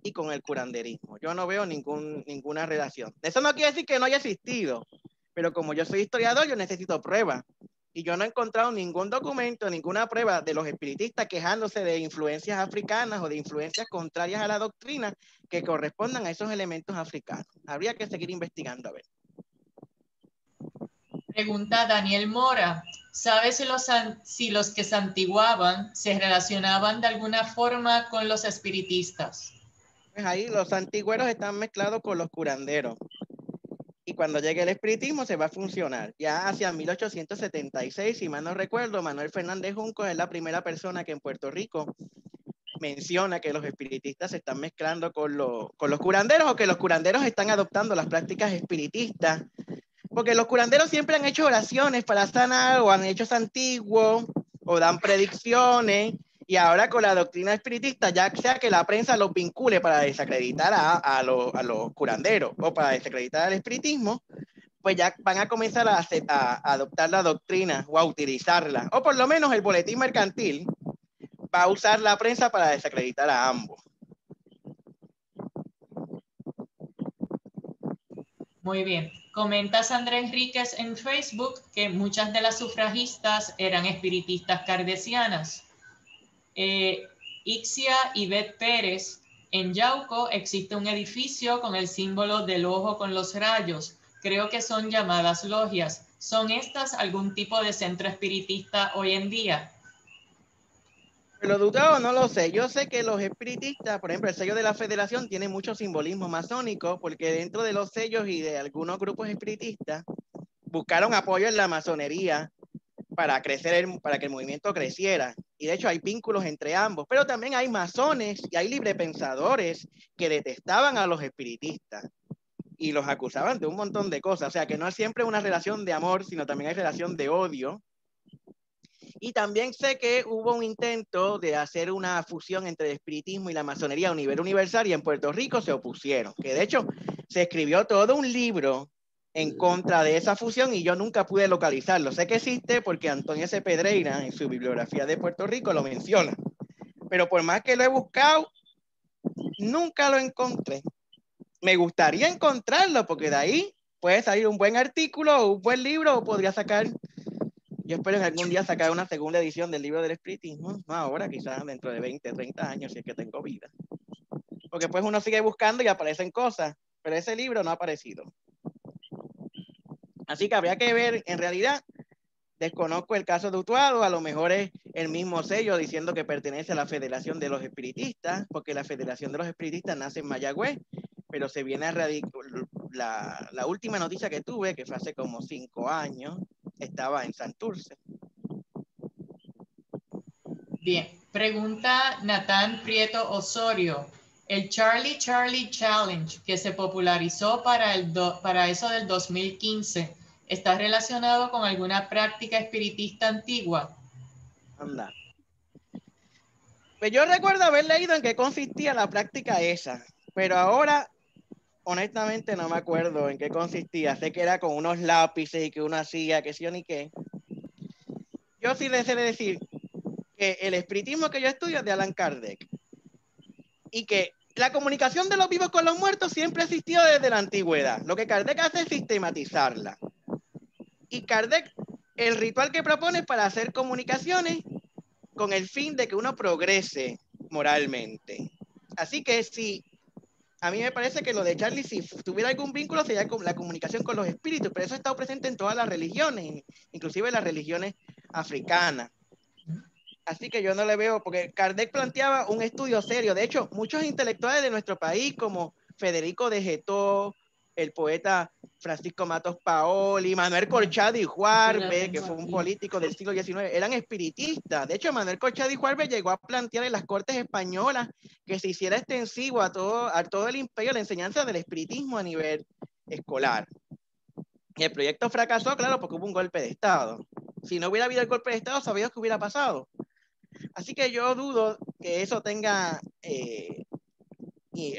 y con el curanderismo. Yo no veo ninguna relación. Eso no quiere decir que no haya existido, pero como yo soy historiador, yo necesito pruebas. Y yo no he encontrado ningún documento, ninguna prueba de los espiritistas quejándose de influencias africanas o de influencias contrarias a la doctrina que correspondan a esos elementos africanos. Habría que seguir investigando a ver. Pregunta Daniel Mora. ¿Sabes si los que santiguaban se relacionaban de alguna forma con los espiritistas? Pues ahí los santigüeros están mezclados con los curanderos. Y cuando llegue el espiritismo se va a funcionar. Ya hacia 1876, si mal no recuerdo, Manuel Fernández Junco es la primera persona que en Puerto Rico menciona que los espiritistas se están mezclando con los curanderos, o que los curanderos están adoptando las prácticas espiritistas. Porque los curanderos siempre han hecho oraciones para sanar, o han hecho santiguo, o dan predicciones. Y ahora con la doctrina espiritista, ya sea que la prensa los vincule para desacreditar a los curanderos o para desacreditar al espiritismo, pues ya van a comenzar a adoptar la doctrina o a utilizarla. O por lo menos el boletín mercantil va a usar la prensa para desacreditar a ambos. Muy bien. Comenta Sandra Enríquez en Facebook que muchas de las sufragistas eran espiritistas kardecianas. Ixia Ivette Pérez, en Yauco existe un edificio con el símbolo del ojo con los rayos. Creo que son llamadas logias. ¿Son estas algún tipo de centro espiritista hoy en día? Lo dudado no lo sé. Yo sé que los espiritistas, por ejemplo, el sello de la Federación tiene mucho simbolismo masónico, porque dentro de los sellos y de algunos grupos espiritistas buscaron apoyo en la masonería para crecer, para que el movimiento creciera. Y de hecho hay vínculos entre ambos, pero también hay masones y hay librepensadores que detestaban a los espiritistas y los acusaban de un montón de cosas. O sea que no es siempre una relación de amor, sino también hay relación de odio. Y también sé que hubo un intento de hacer una fusión entre el espiritismo y la masonería a un nivel universal, y en Puerto Rico se opusieron, que de hecho se escribió todo un libro en contra de esa fusión y yo nunca pude localizarlo. Sé que existe porque Antonio S. Pedreira en su bibliografía de Puerto Rico lo menciona, pero por más que lo he buscado, nunca lo encontré. Me gustaría encontrarlo porque de ahí puede salir un buen artículo o un buen libro, o podría sacar... Yo espero en algún día sacar una segunda edición del libro del espiritismo, no ahora, quizás dentro de 20, 30 años, si es que tengo vida. Porque pues uno sigue buscando y aparecen cosas, pero ese libro no ha aparecido. Así que habría que ver, en realidad, desconozco el caso de Utuado, a lo mejor es el mismo sello diciendo que pertenece a la Federación de los Espiritistas, porque la Federación de los Espiritistas nace en Mayagüez, pero se viene a radicar, la última noticia que tuve, que fue hace como 5 años, estaba en Santurce. Bien, pregunta Natán Prieto Osorio. El Charlie Charlie Challenge, que se popularizó para eso del 2015, ¿está relacionado con alguna práctica espiritista antigua? Anda. Pues yo recuerdo haber leído en qué consistía la práctica esa, pero ahora honestamente no me acuerdo en qué consistía. Sé que era con unos lápices y que uno hacía qué sé yo ni qué. Yo sí les he de decir que el espiritismo que yo estudio es de Allan Kardec y que la comunicación de los vivos con los muertos siempre ha existido desde la antigüedad. Lo que Kardec hace es sistematizarla. Y Kardec, el ritual que propone es para hacer comunicaciones con el fin de que uno progrese moralmente. Así que si a mí me parece que lo de Charlie, si tuviera algún vínculo, sería con la comunicación con los espíritus, pero eso ha estado presente en todas las religiones, inclusive las religiones africanas. Así que yo no le veo, porque Kardec planteaba un estudio serio. De hecho, muchos intelectuales de nuestro país, como Federico de Getó, el poeta Francisco Matos Paoli, Manuel Corchado y Juarbe, que fue un político del siglo XIX, eran espiritistas. De hecho, Manuel Corchado y Juarbe llegó a plantear en las Cortes Españolas que se hiciera extensivo a todo el imperio la enseñanza del espiritismo a nivel escolar. Y el proyecto fracasó, claro, porque hubo un golpe de Estado. Si no hubiera habido el golpe de Estado, ¿sabías qué hubiera pasado? Así que yo dudo que eso tenga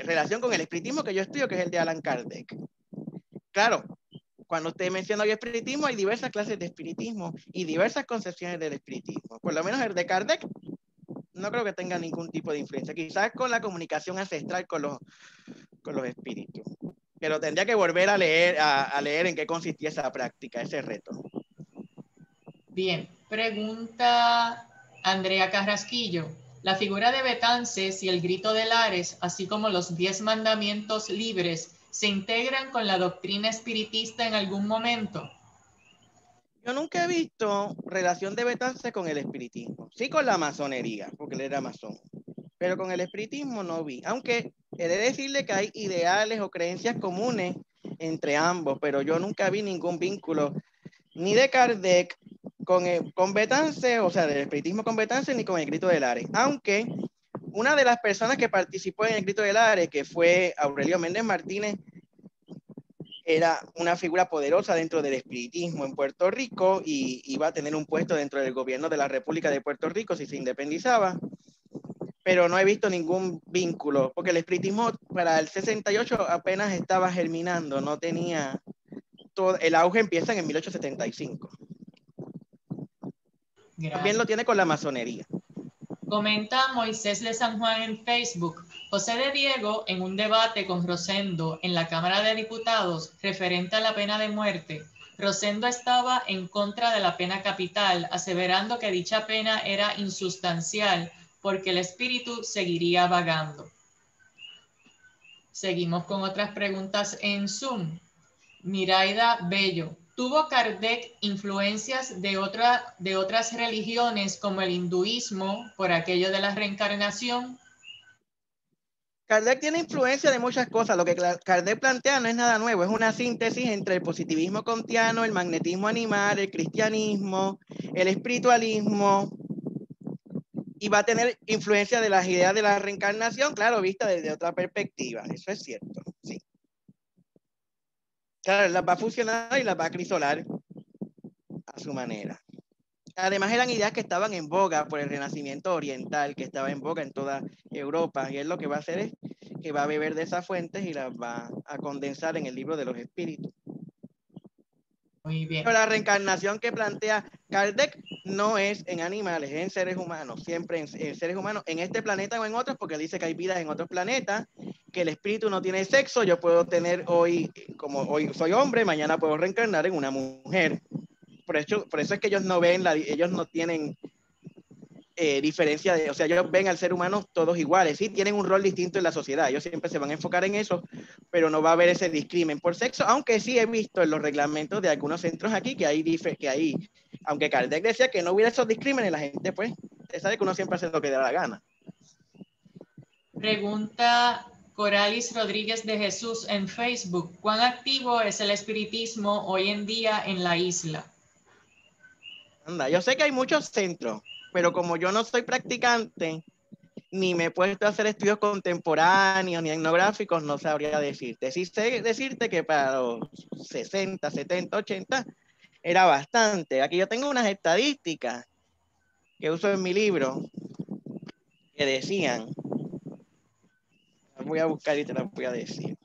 relación con el espiritismo que yo estudio, que es el de Allan Kardec. Claro, cuando usted menciona el espiritismo, hay diversas clases de espiritismo y diversas concepciones del espiritismo. Por lo menos el de Kardec no creo que tenga ningún tipo de influencia. Quizás con la comunicación ancestral con los espíritus. Pero tendría que volver a leer en qué consistía esa práctica, ese reto. Bien, pregunta Andrea Carrasquillo. La figura de Betances y el grito de Lares, así como los 10 mandamientos libres, ¿se integran con la doctrina espiritista en algún momento? Yo nunca he visto relación de Betances con el espiritismo. Sí con la masonería, porque él era masón. Pero con el espiritismo no vi. Aunque he de decirle que hay ideales o creencias comunes entre ambos, pero yo nunca vi ningún vínculo ni de Kardec con Betances, o sea, del espiritismo con Betances, ni con el grito de Lares. Aunque una de las personas que participó en el grito de Lares, que fue Aurelio Méndez Martínez, era una figura poderosa dentro del espiritismo en Puerto Rico y iba a tener un puesto dentro del gobierno de la República de Puerto Rico si se independizaba. Pero no he visto ningún vínculo, porque el espiritismo para el 68 apenas estaba germinando, no tenía todo, el auge empieza en 1875. Gracias. También lo tiene con la masonería. Comenta Moisés de San Juan en Facebook. José de Diego, en un debate con Rosendo en la Cámara de Diputados referente a la pena de muerte, Rosendo estaba en contra de la pena capital, aseverando que dicha pena era insustancial porque el espíritu seguiría vagando. Seguimos con otras preguntas en Zoom. Miraida Bello. ¿Tuvo Kardec influencias de otras religiones como el hinduismo por aquello de la reencarnación? Kardec tiene influencia de muchas cosas. Lo que Kardec plantea no es nada nuevo, es una síntesis entre el positivismo kantiano, el magnetismo animal, el cristianismo, el espiritualismo, y va a tener influencia de las ideas de la reencarnación, claro, vista desde otra perspectiva. Eso es cierto, sí. Claro, las va a fusionar y las va a crisolar a su manera. Además eran ideas que estaban en boga por el Renacimiento oriental, que estaba en boga en toda Europa, y él lo que va a hacer es que va a beber de esas fuentes y las va a condensar en el libro de los espíritus. Muy bien. Pero la reencarnación que plantea Kardec no es en animales, es en seres humanos, siempre en seres humanos, en este planeta o en otros, porque dice que hay vidas en otros planetas, que el espíritu no tiene sexo. Yo puedo tener hoy, como hoy soy hombre, mañana puedo reencarnar en una mujer. Por eso es que ellos no ven, ellos no tienen diferencia o sea, ellos ven al ser humano todos iguales, sí tienen un rol distinto en la sociedad, ellos siempre se van a enfocar en eso, pero no va a haber ese discrimen por sexo, aunque sí he visto en los reglamentos de algunos centros aquí que hay, aunque Kardec decía que no hubiera esos discrímenes, la gente pues, usted sabe que uno siempre hace lo que da la gana. Pregunta Coralis Rodríguez de Jesús en Facebook: ¿cuán activo es el espiritismo hoy en día en la isla? Anda, yo sé que hay muchos centros, pero como yo no soy practicante, ni me he puesto a hacer estudios contemporáneos ni etnográficos, no sabría decirte. Sí sé decirte que para los 60, 70, 80 era bastante. Aquí yo tengo unas estadísticas que uso en mi libro que decían, las voy a buscar y te las voy a decir.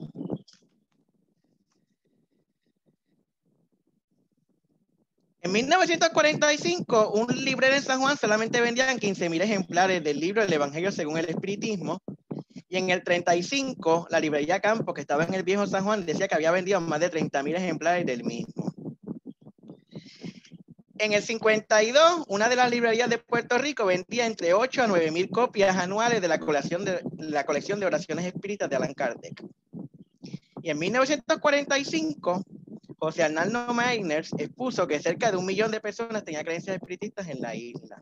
En 1945, un librero en San Juan solamente vendían 15,000 ejemplares del libro El Evangelio según el Espiritismo. Y en el 35, la librería Campo, que estaba en el viejo San Juan, decía que había vendido más de 30,000 ejemplares del mismo. En el 52, una de las librerías de Puerto Rico vendía entre 8 a 9,000 copias anuales de la colección de oraciones espíritas de Allan Kardec. Y en 1945, José Arnaldo Mayners expuso que cerca de 1 millón de personas tenían creencias espiritistas en la isla.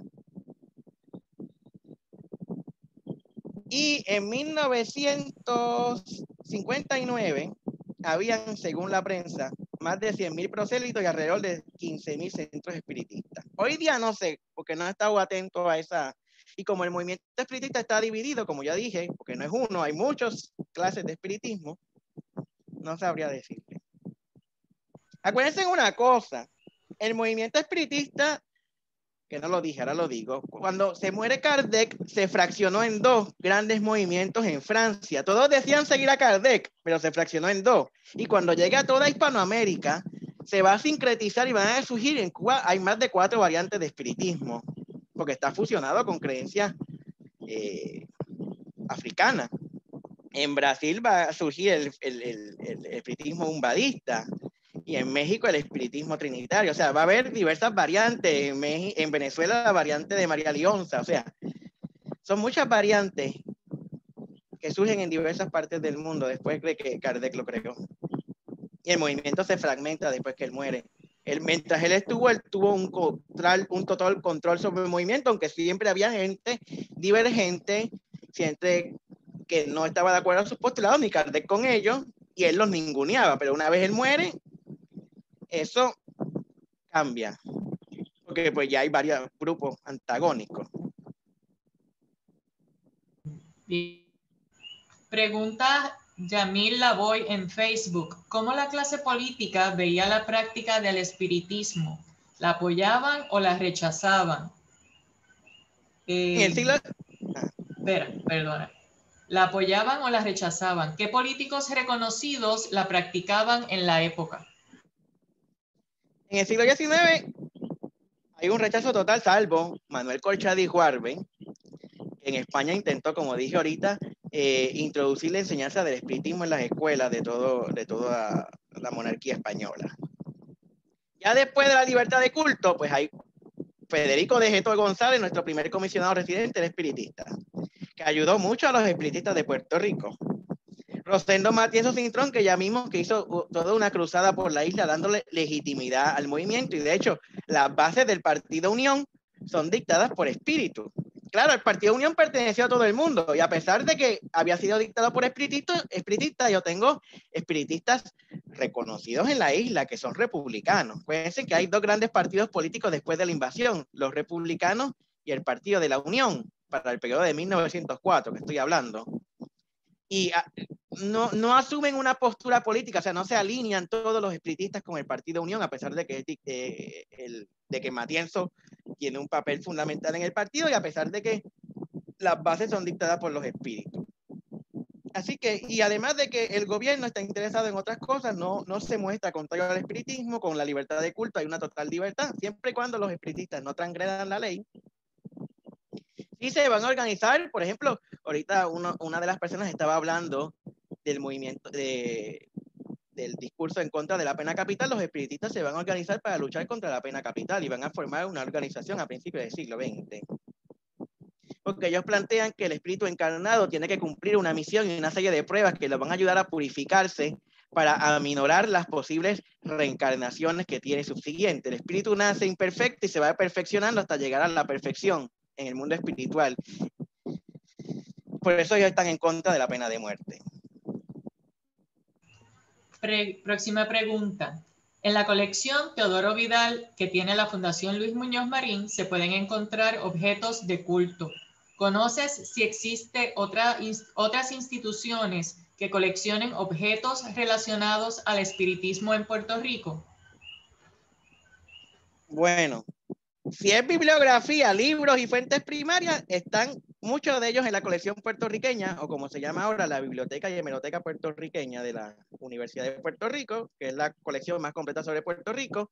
Y en 1959 habían, según la prensa, más de 100,000 prosélitos y alrededor de 15,000 centros espiritistas. Hoy día no sé, porque no he estado atento a esa. Y como el movimiento espiritista está dividido, como ya dije, porque no es uno, hay muchas clases de espiritismo, no sabría decirle. Acuérdense una cosa, el movimiento espiritista, que no lo dije, ahora lo digo, cuando se muere Kardec, se fraccionó en 2 grandes movimientos en Francia. Todos decían seguir a Kardec, pero se fraccionó en 2. Y cuando llegue a toda Hispanoamérica, se va a sincretizar y van a surgir en Cuba, hay más de 4 variantes de espiritismo, porque está fusionado con creencias africanas. En Brasil va a surgir el espiritismo umbadista. Y en México el espiritismo trinitario. O sea, va a haber diversas variantes. En Venezuela la variante de María Lionza. O sea, son muchas variantes que surgen en diversas partes del mundo después de que Kardec lo creó. Y el movimiento se fragmenta después que él muere. Mientras él tuvo un total control sobre el movimiento, aunque siempre había gente divergente, gente que no estaba de acuerdo a sus postulados, ni Kardec con ellos, y él los ninguneaba. Pero una vez él muere, eso cambia, porque pues ya hay varios grupos antagónicos. Pregunta Yamil Lavoy en Facebook: ¿cómo la clase política veía la práctica del espiritismo? ¿La apoyaban o la rechazaban? En el siglo... Perdona. ¿La apoyaban o la rechazaban? ¿Qué políticos reconocidos la practicaban en la época? En el siglo XIX hay un rechazo total, salvo Manuel Corchada y Juarbe. En España intentó, como dije ahorita, introducir la enseñanza del espiritismo en las escuelas de toda la monarquía española. Ya después de la libertad de culto, pues hay Federico de Geto González, nuestro primer comisionado residente, era espiritista, que ayudó mucho a los espiritistas de Puerto Rico. Rosendo Matienzo Cintrón, que ya mismo que hizo toda una cruzada por la isla dándole legitimidad al movimiento, y de hecho las bases del Partido Unión son dictadas por espíritu. Claro, el Partido Unión perteneció a todo el mundo, y a pesar de que había sido dictado por espiritistas, yo tengo espiritistas reconocidos en la isla que son republicanos. Fíjense que hay dos grandes partidos políticos después de la invasión, los republicanos y el Partido de la Unión, para el periodo de 1904, que estoy hablando. Y no asumen una postura política, o sea, no se alinean todos los espiritistas con el Partido Unión, a pesar de que Matienzo tiene un papel fundamental en el partido y a pesar de que las bases son dictadas por los espíritus. Así que, y además de que el gobierno está interesado en otras cosas, no se muestra contrario al espiritismo. Con la libertad de culto hay una total libertad, siempre y cuando los espiritistas no transgredan la ley. Y se van a organizar, por ejemplo, ahorita una de las personas estaba hablando del movimiento, del discurso en contra de la pena capital. Los espiritistas se van a organizar para luchar contra la pena capital y van a formar una organización a principios del siglo XX. Porque ellos plantean que el espíritu encarnado tiene que cumplir una misión y una serie de pruebas que lo van a ayudar a purificarse para aminorar las posibles reencarnaciones que tiene subsiguiente. El espíritu nace imperfecto y se va perfeccionando hasta llegar a la perfección en el mundo espiritual. Por eso ellos están en contra de la pena de muerte. Próxima pregunta. En la colección Teodoro Vidal, que tiene la Fundación Luis Muñoz Marín, se pueden encontrar objetos de culto. ¿Conoces si existe otras instituciones que coleccionen objetos relacionados al espiritismo en Puerto Rico? Bueno, si es bibliografía, libros y fuentes primarias, están muchos de ellos en la colección puertorriqueña, o como se llama ahora, la Biblioteca y Hemeroteca Puertorriqueña de la Universidad de Puerto Rico, que es la colección más completa sobre Puerto Rico,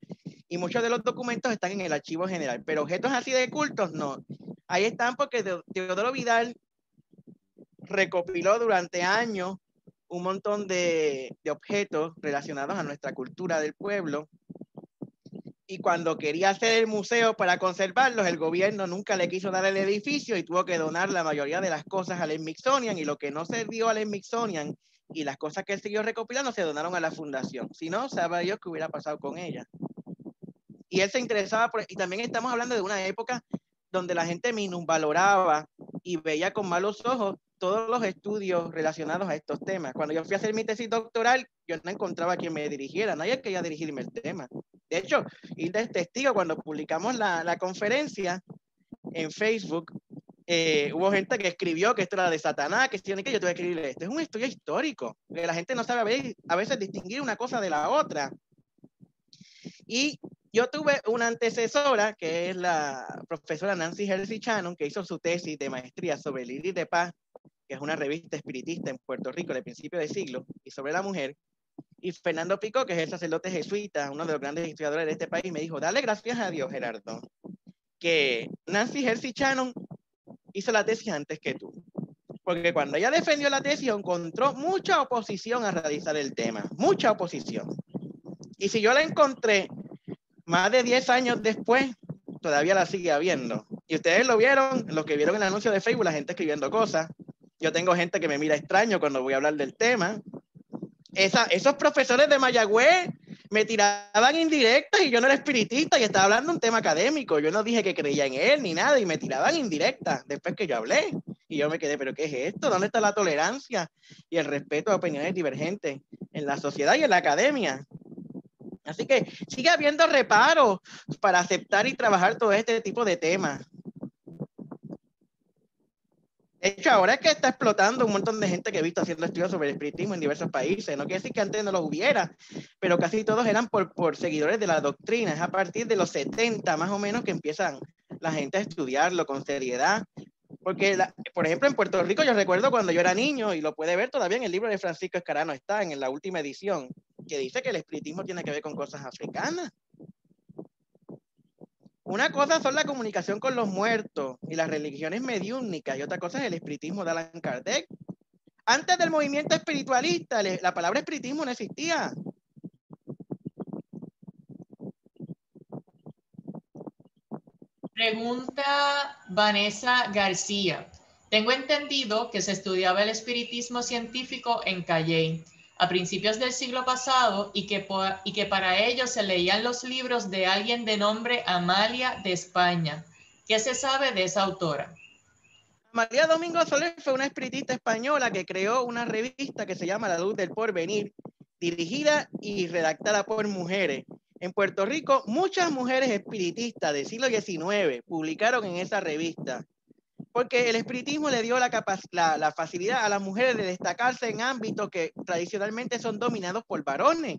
y muchos de los documentos están en el archivo general, pero objetos así de cultos no. Ahí están porque Teodoro Vidal recopiló durante años un montón de objetos relacionados a nuestra cultura del pueblo. Y cuando quería hacer el museo para conservarlos, el gobierno nunca le quiso dar el edificio y tuvo que donar la mayoría de las cosas al Smithsonian, y lo que no sirvió al Smithsonian y las cosas que él siguió recopilando se donaron a la fundación. Si no, sabe Dios qué hubiera pasado con ella. Y él se interesaba y también estamos hablando de una época donde la gente minusvaloraba y veía con malos ojos todos los estudios relacionados a estos temas. Cuando yo fui a hacer mi tesis doctoral, yo no encontraba a quien me dirigiera, nadie quería dirigirme el tema. De hecho, Hilda es testigo, cuando publicamos la conferencia en Facebook, hubo gente que escribió que esto era de Satanás, que yo tuve que escribirle, esto es un estudio histórico, que la gente no sabe a veces distinguir una cosa de la otra. Y yo tuve una antecesora, que es la profesora Nancy Hersey Shannon, que hizo su tesis de maestría sobre el Iris de Paz, que es una revista espiritista en Puerto Rico de principio de siglo, y sobre la mujer. Y Fernando Picó, que es el sacerdote jesuita, uno de los grandes historiadores de este país, me dijo, dale gracias a Dios, Gerardo, que Nancy Hersey Shannon hizo la tesis antes que tú. Porque cuando ella defendió la tesis, encontró mucha oposición a realizar el tema, mucha oposición. Y si yo la encontré más de 10 años después, todavía la sigue habiendo. Y ustedes lo vieron, los que vieron el anuncio de Facebook, la gente escribiendo cosas. Yo tengo gente que me mira extraño cuando voy a hablar del tema. Esos profesores de Mayagüez me tiraban indirectas y yo no era espiritista y estaba hablando de un tema académico. Yo no dije que creía en él ni nada y me tiraban indirectas después que yo hablé. Y yo me quedé, ¿pero qué es esto? ¿Dónde está la tolerancia y el respeto a opiniones divergentes en la sociedad y en la academia? Así que sigue habiendo reparos para aceptar y trabajar todo este tipo de temas. De hecho, ahora es que está explotando un montón de gente que he visto haciendo estudios sobre el espiritismo en diversos países. No quiere decir que antes no los hubiera, pero casi todos eran por seguidores de la doctrina. Es a partir de los 70 más o menos que empiezan la gente a estudiarlo con seriedad. Porque, por ejemplo, en Puerto Rico yo recuerdo cuando yo era niño, y lo puede ver todavía en el libro de Francisco Escarano, está en la última edición, que dice que el espiritismo tiene que ver con cosas africanas. Una cosa son la comunicación con los muertos y las religiones mediúnicas, y otra cosa es el espiritismo de Allan Kardec. Antes del movimiento espiritualista, la palabra espiritismo no existía. Pregunta Vanessa García. Tengo entendido que se estudiaba el espiritismo científico en Calley a principios del siglo pasado y que para ello se leían los libros de alguien de nombre Amalia de España. ¿Qué se sabe de esa autora? María Domingo Soler fue una espiritista española que creó una revista que se llama La Luz del Porvenir, dirigida y redactada por mujeres. En Puerto Rico, muchas mujeres espiritistas del siglo XIX publicaron en esa revista, porque el espiritismo le dio la facilidad a las mujeres de destacarse en ámbitos que tradicionalmente son dominados por varones.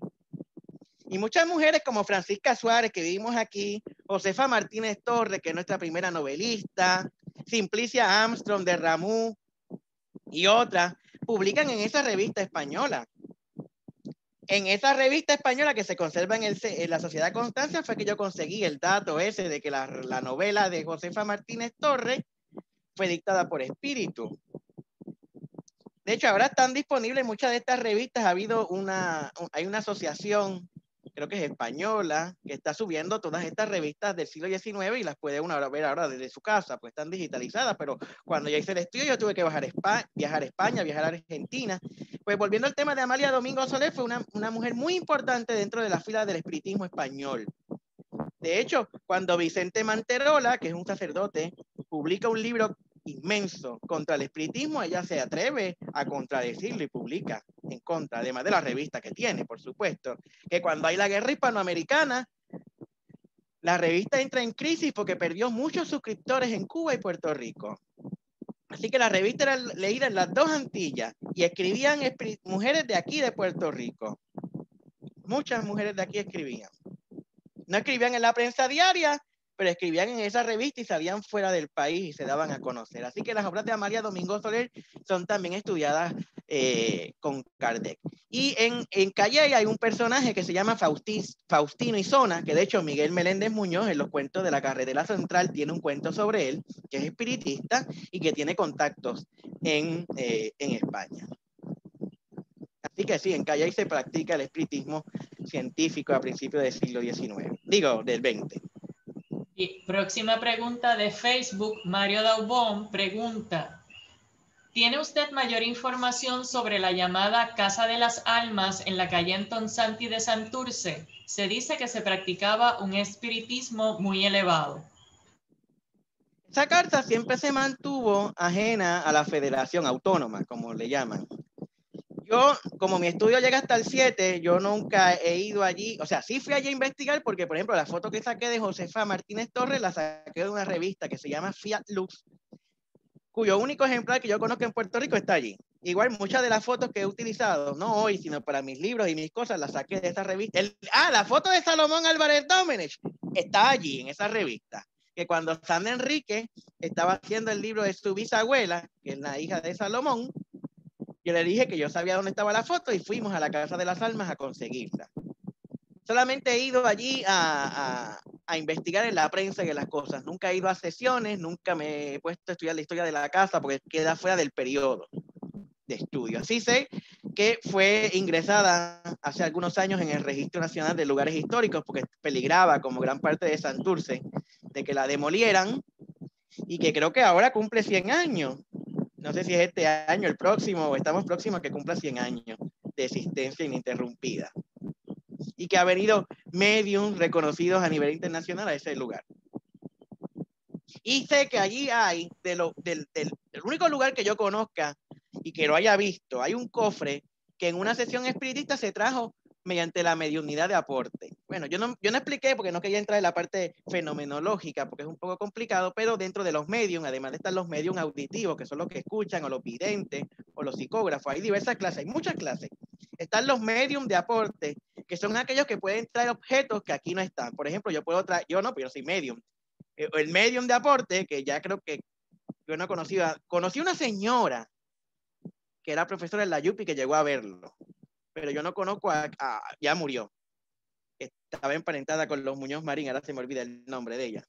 Y muchas mujeres como Francisca Suárez, que vivimos aquí, Josefa Martínez Torres, que es nuestra primera novelista, Simplicia Armstrong de Ramu y otras, publican en esa revista española. En esa revista española que se conserva en la Sociedad Constancia fue que yo conseguí el dato ese de que la novela de Josefa Martínez Torres fue dictada por espíritu. De hecho, ahora están disponibles muchas de estas revistas. Hay una asociación, creo que es española, que está subiendo todas estas revistas del siglo XIX y las puede uno ver ahora desde su casa, pues están digitalizadas, pero cuando yo hice el estudio yo tuve que viajar a España, viajar a Argentina. Pues volviendo al tema de Amalia Domingo Soler, fue una mujer muy importante dentro de la fila del espiritismo español. De hecho, cuando Vicente Manterola, que es un sacerdote, publica un libro inmenso contra el espiritismo, ella se atreve a contradecirlo y publica en contra, además de la revista que tiene, por supuesto, que cuando hay la guerra hispanoamericana, la revista entra en crisis porque perdió muchos suscriptores en Cuba y Puerto Rico. Así que la revista era leída en las dos Antillas y escribían mujeres de aquí de Puerto Rico. Muchas mujeres de aquí escribían. No escribían en la prensa diaria, pero escribían en esa revista y salían fuera del país y se daban a conocer. Así que las obras de Amalia Domingo Soler son también estudiadas con Kardec. Y en Calley hay un personaje que se llama Faustino Isona, que de hecho Miguel Meléndez Muñoz en los cuentos de la Carretera Central tiene un cuento sobre él, que es espiritista y que tiene contactos en España. Así que sí, en Calley se practica el espiritismo científico a principios del siglo XIX, digo, del XX. Y próxima pregunta de Facebook, Mario Daubón pregunta, ¿tiene usted mayor información sobre la llamada Casa de las Almas en la calle Antón Santi de Santurce? Se dice que se practicaba un espiritismo muy elevado. Esa carta siempre se mantuvo ajena a la Federación Autónoma, como le llaman. Yo, como mi estudio llega hasta el 7, yo nunca he ido allí, o sea, sí fui allí a investigar porque, por ejemplo, la foto que saqué de Josefa Martínez Torres la saqué de una revista que se llama Fiat Lux, cuyo único ejemplar que yo conozco en Puerto Rico está allí. Igual muchas de las fotos que he utilizado, no hoy, sino para mis libros y mis cosas, las saqué de esa revista. La foto de Salomón Álvarez Domenech está allí, en esa revista. Que cuando Sandra Enrique estaba haciendo el libro de su bisabuela, que es la hija de Salomón, yo le dije que yo sabía dónde estaba la foto y fuimos a la Casa de las Almas a conseguirla. Solamente he ido allí a investigar en la prensa y en las cosas. Nunca he ido a sesiones, nunca me he puesto a estudiar la historia de la casa porque queda fuera del periodo de estudio. Así sé que fue ingresada hace algunos años en el Registro Nacional de Lugares Históricos porque peligraba, como gran parte de Santurce, de que la demolieran y que creo que ahora cumple 100 años. No sé si es este año, el próximo, o estamos próximos a que cumpla 100 años de existencia ininterrumpida. Y que ha venido mediums reconocidos a nivel internacional a ese lugar. Y sé que allí hay, el único lugar que yo conozca y que lo haya visto, hay un cofre que en una sesión espiritista se trajo mediante la mediunidad de aporte. Bueno, yo no expliqué porque no quería entrar en la parte fenomenológica porque es un poco complicado, pero dentro de los mediums, además de estar los mediums auditivos, que son los que escuchan, o los videntes, o los psicógrafos, hay diversas clases, hay muchas clases. Están los mediums de aporte, que son aquellos que pueden traer objetos que aquí no están. Por ejemplo, yo puedo traer, yo no, pero yo soy medium. El medium de aporte, que ya creo que yo no conocía, conocí una señora que era profesora en la Yupi que llegó a verlo, pero yo no conozco ya murió. Estaba emparentada con los Muñoz Marín, ahora se me olvida el nombre de ella.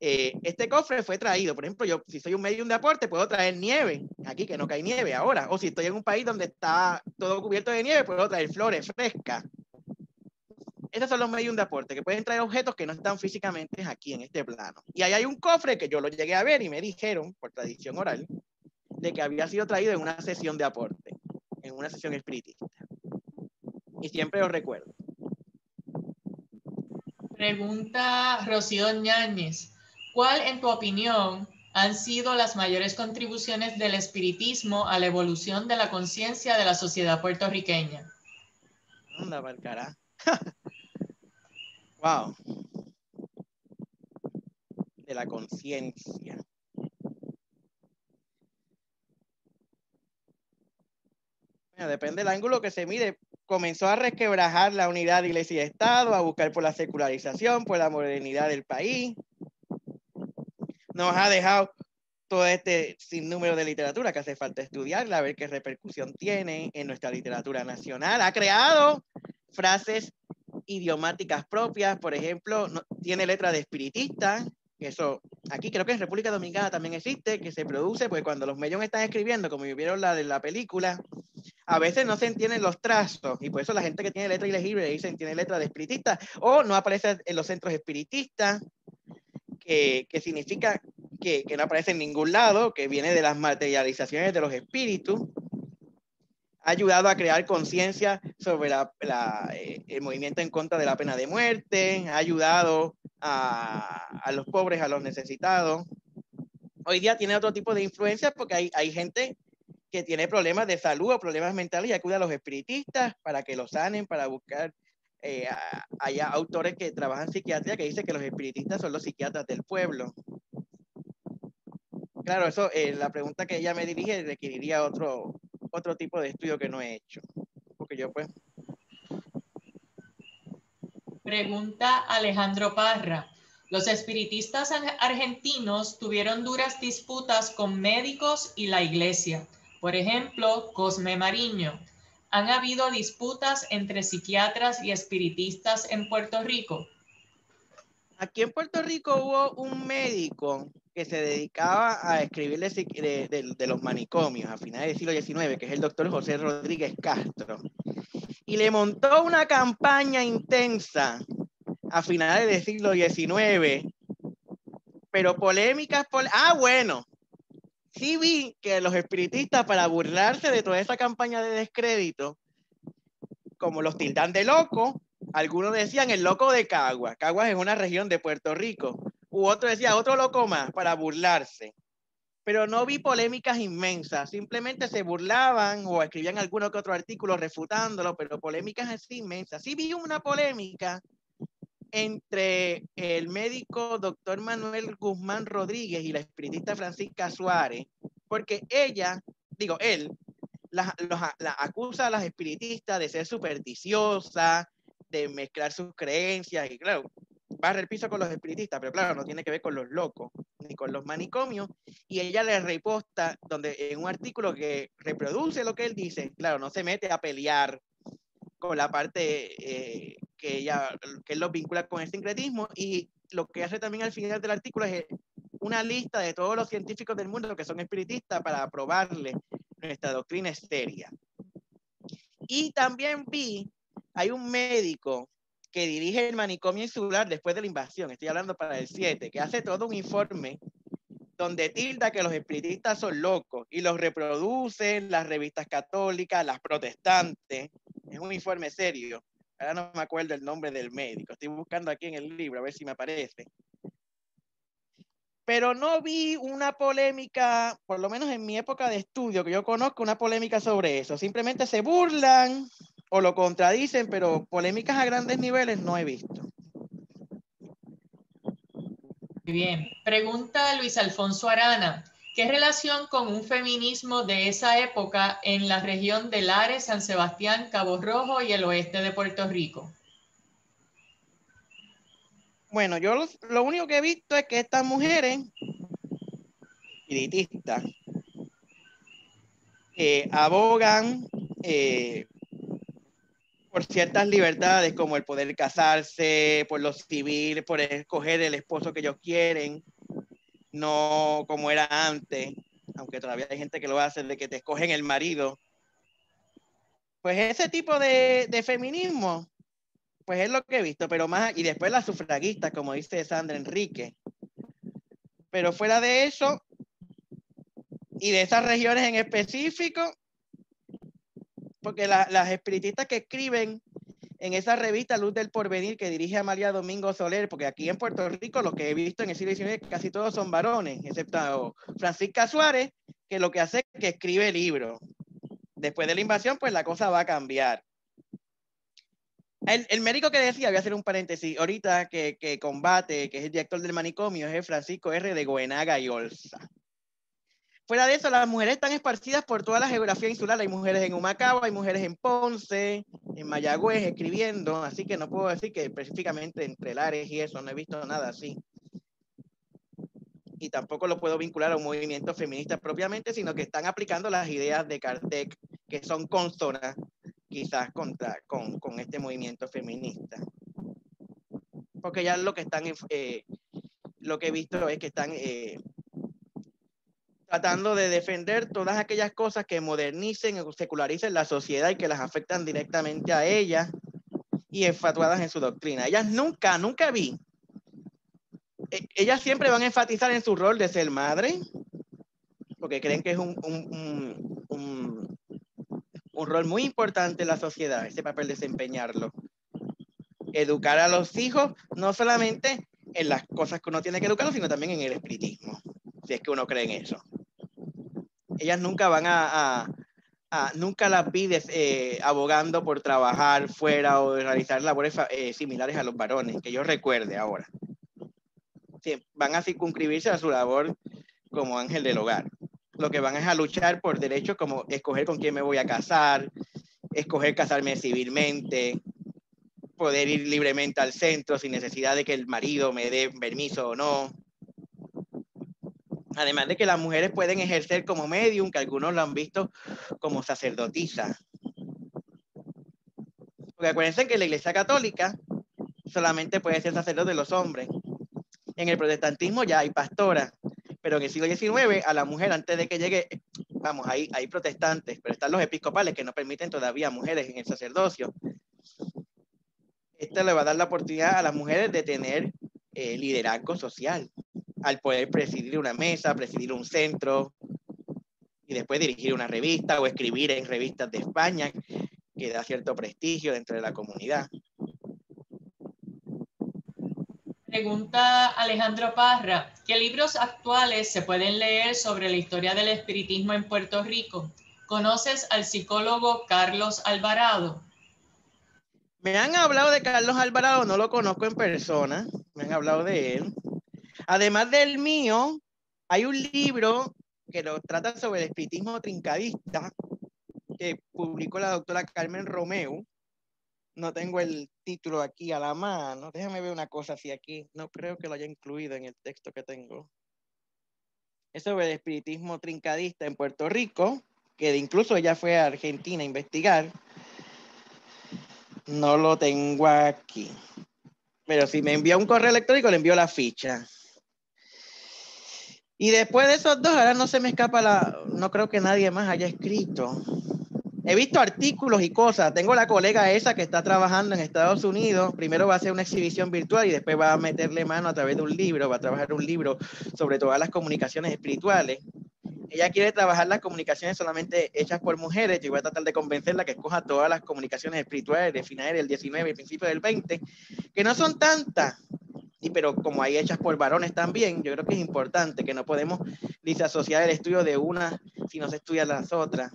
este cofre fue traído. Por ejemplo, yo si soy un medium de aporte, puedo traer nieve, aquí que no cae nieve ahora. O si estoy en un país donde está todo cubierto de nieve, puedo traer flores frescas. Estos son los medios de aporte, que pueden traer objetos que no están físicamente aquí en este plano. Y ahí hay un cofre que yo lo llegué a ver y me dijeron, por tradición oral, de que había sido traído en una sesión de aporte, en una sesión espiritista. Y siempre lo recuerdo. Pregunta Rocío Ñáñez. ¿Cuál, en tu opinión, han sido las mayores contribuciones del espiritismo a la evolución de la conciencia de la sociedad puertorriqueña? Anda, Barcará. Wow. De la conciencia. Bueno, depende del ángulo que se mire. Comenzó a resquebrajar la unidad de iglesia y Estado, a buscar por la secularización, por la modernidad del país. Nos ha dejado todo este sinnúmero de literatura que hace falta estudiarla, a ver qué repercusión tiene en nuestra literatura nacional. Ha creado frases idiomáticas propias, por ejemplo, tiene letra de espiritista, eso aquí creo que en República Dominicana también existe, que se produce, pues cuando los medios están escribiendo, como vieron la de la película, a veces no se entienden los trazos, y por eso la gente que tiene letra ilegible dicen tiene letra de espiritista, o no aparece en los centros espiritistas, que significa que no aparece en ningún lado, que viene de las materializaciones de los espíritus. Ha ayudado a crear conciencia sobre el movimiento en contra de la pena de muerte, ha ayudado a los pobres, a los necesitados. Hoy día tiene otro tipo de influencia porque hay gente que tiene problemas de salud o problemas mentales y acude a los espiritistas para que los sanen, para buscar. Hay autores que trabajan psiquiatría que dicen que los espiritistas son los psiquiatras del pueblo. Claro, eso, la pregunta que ella me dirige requeriría otro tipo de estudio que no he hecho. Porque yo pues... Pregunta Alejandro Parra. Los espiritistas argentinos tuvieron duras disputas con médicos y la iglesia. Por ejemplo, Cosme Mariño. ¿Han habido disputas entre psiquiatras y espiritistas en Puerto Rico? Aquí en Puerto Rico hubo un médico que se dedicaba a escribirle de los manicomios a finales del siglo XIX, que es el doctor José Rodríguez Castro. Y le montó una campaña intensa a finales del siglo XIX, pero polémicas. Bueno, sí vi que los espiritistas, para burlarse de toda esa campaña de descrédito, como los tildan de loco, algunos decían el loco de Caguas. Caguas es una región de Puerto Rico. U otro decía otro loco más para burlarse. Pero no vi polémicas inmensas. Simplemente se burlaban o escribían alguno que otro artículo refutándolo, pero polémicas así inmensas. Sí vi una polémica entre el médico doctor Manuel Guzmán Rodríguez y la espiritista Francisca Suárez, porque él la acusa a las espiritistas de ser supersticiosas, de mezclar sus creencias, y claro, barre el piso con los espiritistas, pero claro, no tiene que ver con los locos, ni con los manicomios, y ella le reposta en un artículo que reproduce lo que él dice, claro, no se mete a pelear con la parte que él los vincula con el sincretismo, y lo que hace también al final del artículo es una lista de todos los científicos del mundo que son espiritistas para aprobarle nuestra doctrina seria. Y también hay un médico que dirige el manicomio insular después de la invasión, estoy hablando para el 7, que hace todo un informe donde tilda que los espiritistas son locos y los reproducen las revistas católicas, las protestantes. Es un informe serio. Ahora no me acuerdo el nombre del médico. Estoy buscando aquí en el libro a ver si me aparece. Pero no vi una polémica, por lo menos en mi época de estudio, que yo conozco, una polémica sobre eso. Simplemente se burlan o lo contradicen, pero polémicas a grandes niveles no he visto. Bien. Pregunta Luis Alfonso Arana. ¿Qué relación con un feminismo de esa época en la región de Lares, San Sebastián, Cabo Rojo y el oeste de Puerto Rico? Bueno, yo lo único que he visto es que estas mujeres espiritistas abogan por ciertas libertades como el poder casarse, por lo civil, por escoger el esposo que ellos quieren, no como era antes, aunque todavía hay gente que lo hace, de que te escogen el marido. Pues ese tipo de feminismo, pues es lo que he visto, pero más, y después las sufragistas, como dice Sandra Enrique. Pero fuera de eso, y de esas regiones en específico, porque las espiritistas que escriben en esa revista Luz del Porvenir que dirige Amalia Domingo Soler, porque aquí en Puerto Rico los que he visto en el siglo XIX casi todos son varones, excepto Francisca Suárez, que lo que hace es que escribe libros. Después de la invasión, pues la cosa va a cambiar. El médico que decía, voy a hacer un paréntesis, ahorita que combate, que es el director del manicomio, es el Francisco R. de Goenaga y Olza. Fuera de eso, las mujeres están esparcidas por toda la geografía insular. Hay mujeres en Humacao, hay mujeres en Ponce, en Mayagüez, escribiendo. Así que no puedo decir que específicamente entre Lares y eso, no he visto nada así. Y tampoco lo puedo vincular a un movimiento feminista propiamente, sino que están aplicando las ideas de Kardec, que son consonas quizás con este movimiento feminista. Porque ya lo que están, lo que he visto es que están tratando de defender todas aquellas cosas que modernicen o secularicen la sociedad y que las afectan directamente a ellas y enfatuadas en su doctrina. Ellas nunca vi. Ellas siempre van a enfatizar en su rol de ser madre, porque creen que es un rol muy importante en la sociedad, ese papel desempeñarlo. Educar a los hijos, no solamente en las cosas que uno tiene que educarlos, sino también en el espiritismo, si es que uno cree en eso. Ellas nunca van nunca las vi abogando por trabajar fuera o realizar labores similares a los varones, que yo recuerde ahora. Sí, van a circunscribirse a su labor como ángel del hogar. Lo que van es a luchar por derechos como escoger con quién me voy a casar, escoger casarme civilmente, poder ir libremente al centro sin necesidad de que el marido me dé permiso o no. Además de que las mujeres pueden ejercer como medium, que algunos lo han visto como sacerdotisa. Porque acuérdense que en la Iglesia Católica solamente puede ser sacerdote los hombres. En el protestantismo ya hay pastoras, pero en el siglo XIX a la mujer antes de que llegue, vamos, hay protestantes, pero están los episcopales que no permiten todavía mujeres en el sacerdocio. Esto le va a dar la oportunidad a las mujeres de tener liderazgo social, al poder presidir una mesa, presidir un centro y después dirigir una revista o escribir en revistas de España, que da cierto prestigio dentro de la comunidad. Pregunta Alejandro Parra, ¿qué libros actuales se pueden leer sobre la historia del espiritismo en Puerto Rico? ¿Conoces al psicólogo Carlos Alvarado? Me han hablado de Carlos Alvarado, no lo conozco en persona, me han hablado de él. Además del mío, hay un libro que lo trata sobre el espiritismo trincadista que publicó la doctora Carmen Romeu. No tengo el título aquí a la mano. Déjame ver una cosa así aquí. No creo que lo haya incluido en el texto que tengo. Es sobre el espiritismo trincadista en Puerto Rico, que incluso ella fue a Argentina a investigar. No lo tengo aquí. Pero si me envía un correo electrónico, le envío la ficha. Y después de esos dos, ahora no se me escapa no creo que nadie más haya escrito. He visto artículos y cosas. Tengo la colega esa que está trabajando en Estados Unidos. Primero va a hacer una exhibición virtual y después va a meterle mano a través de un libro. Va a trabajar un libro sobre todas las comunicaciones espirituales. Ella quiere trabajar las comunicaciones solamente hechas por mujeres. Yo voy a tratar de convencerla que escoja todas las comunicaciones espirituales de finales del 19 y principios del 20, que no son tantas. Pero como hay hechas por varones también, yo creo que es importante que no podemos disasociar el estudio de una si no se estudian las otras.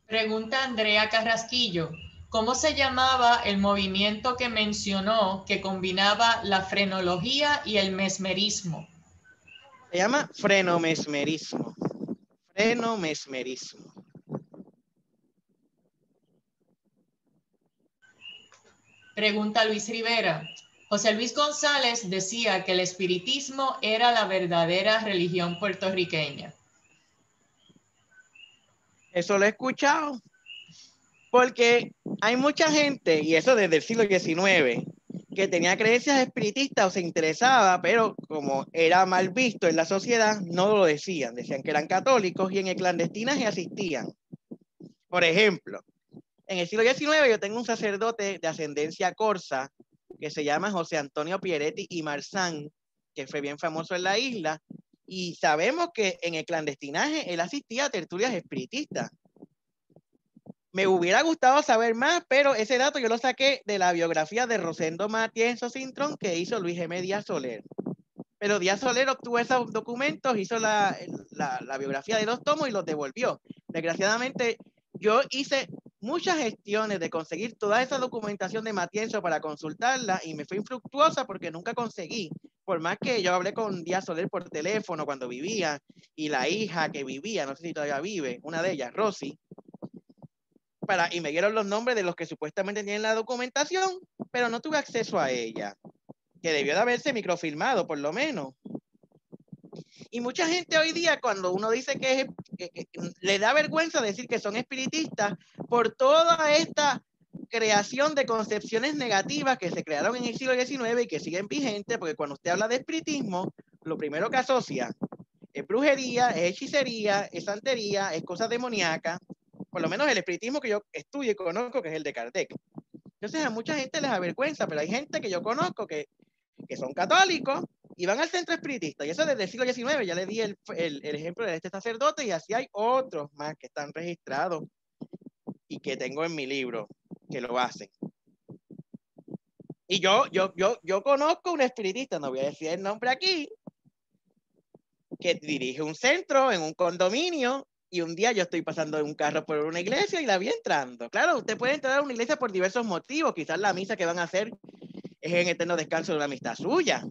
Pregunta Andrea Carrasquillo, ¿cómo se llamaba el movimiento que mencionó que combinaba la frenología y el mesmerismo? Se llama frenomesmerismo. Frenomesmerismo. Pregunta Luis Rivera. José Luis González decía que el espiritismo era la verdadera religión puertorriqueña. Eso lo he escuchado. Porque hay mucha gente, y eso desde el siglo XIX, que tenía creencias espiritistas o se interesaba, pero como era mal visto en la sociedad, no lo decían. Decían que eran católicos y en el clandestinaje asistían. Por ejemplo, en el siglo XIX yo tengo un sacerdote de ascendencia corsa que se llama José Antonio Pieretti y Marzán, que fue bien famoso en la isla, y sabemos que en el clandestinaje él asistía a tertulias espiritistas. Me hubiera gustado saber más, pero ese dato yo lo saqué de la biografía de Rosendo Matienzo Cintrón que hizo Luis M. Díaz Soler. Pero Díaz Soler obtuvo esos documentos, hizo la biografía de 2 tomos y los devolvió. Desgraciadamente, yo hice muchas gestiones de conseguir toda esa documentación de Matienzo para consultarla y me fue infructuosa porque nunca conseguí. Por más que yo hablé con Díaz Soler por teléfono cuando vivía y la hija que vivía, no sé si todavía vive, una de ellas, Rosy, y me dieron los nombres de los que supuestamente tienen la documentación, pero no tuve acceso a ella, que debió de haberse microfilmado por lo menos. Y mucha gente hoy día, cuando uno dice que le da vergüenza decir que son espiritistas por toda esta creación de concepciones negativas que se crearon en el siglo XIX y que siguen vigentes, porque cuando usted habla de espiritismo, lo primero que asocia es brujería, es hechicería, es santería, es cosa demoníaca. Por lo menos el espiritismo que yo estudio y conozco, que es el de Kardec. Entonces a mucha gente les avergüenza, pero hay gente que yo conozco que son católicos y van al centro espiritista. Y eso desde el siglo XIX, ya le di el ejemplo de este sacerdote y así hay otros más que están registrados y que tengo en mi libro que lo hacen. Y yo conozco un espiritista, no voy a decir el nombre aquí, que dirige un centro en un condominio. Y un día yo estoy pasando en un carro por una iglesia y la vi entrando. Claro, usted puede entrar a una iglesia por diversos motivos. Quizás la misa que van a hacer es en eterno descanso de la amistad suya.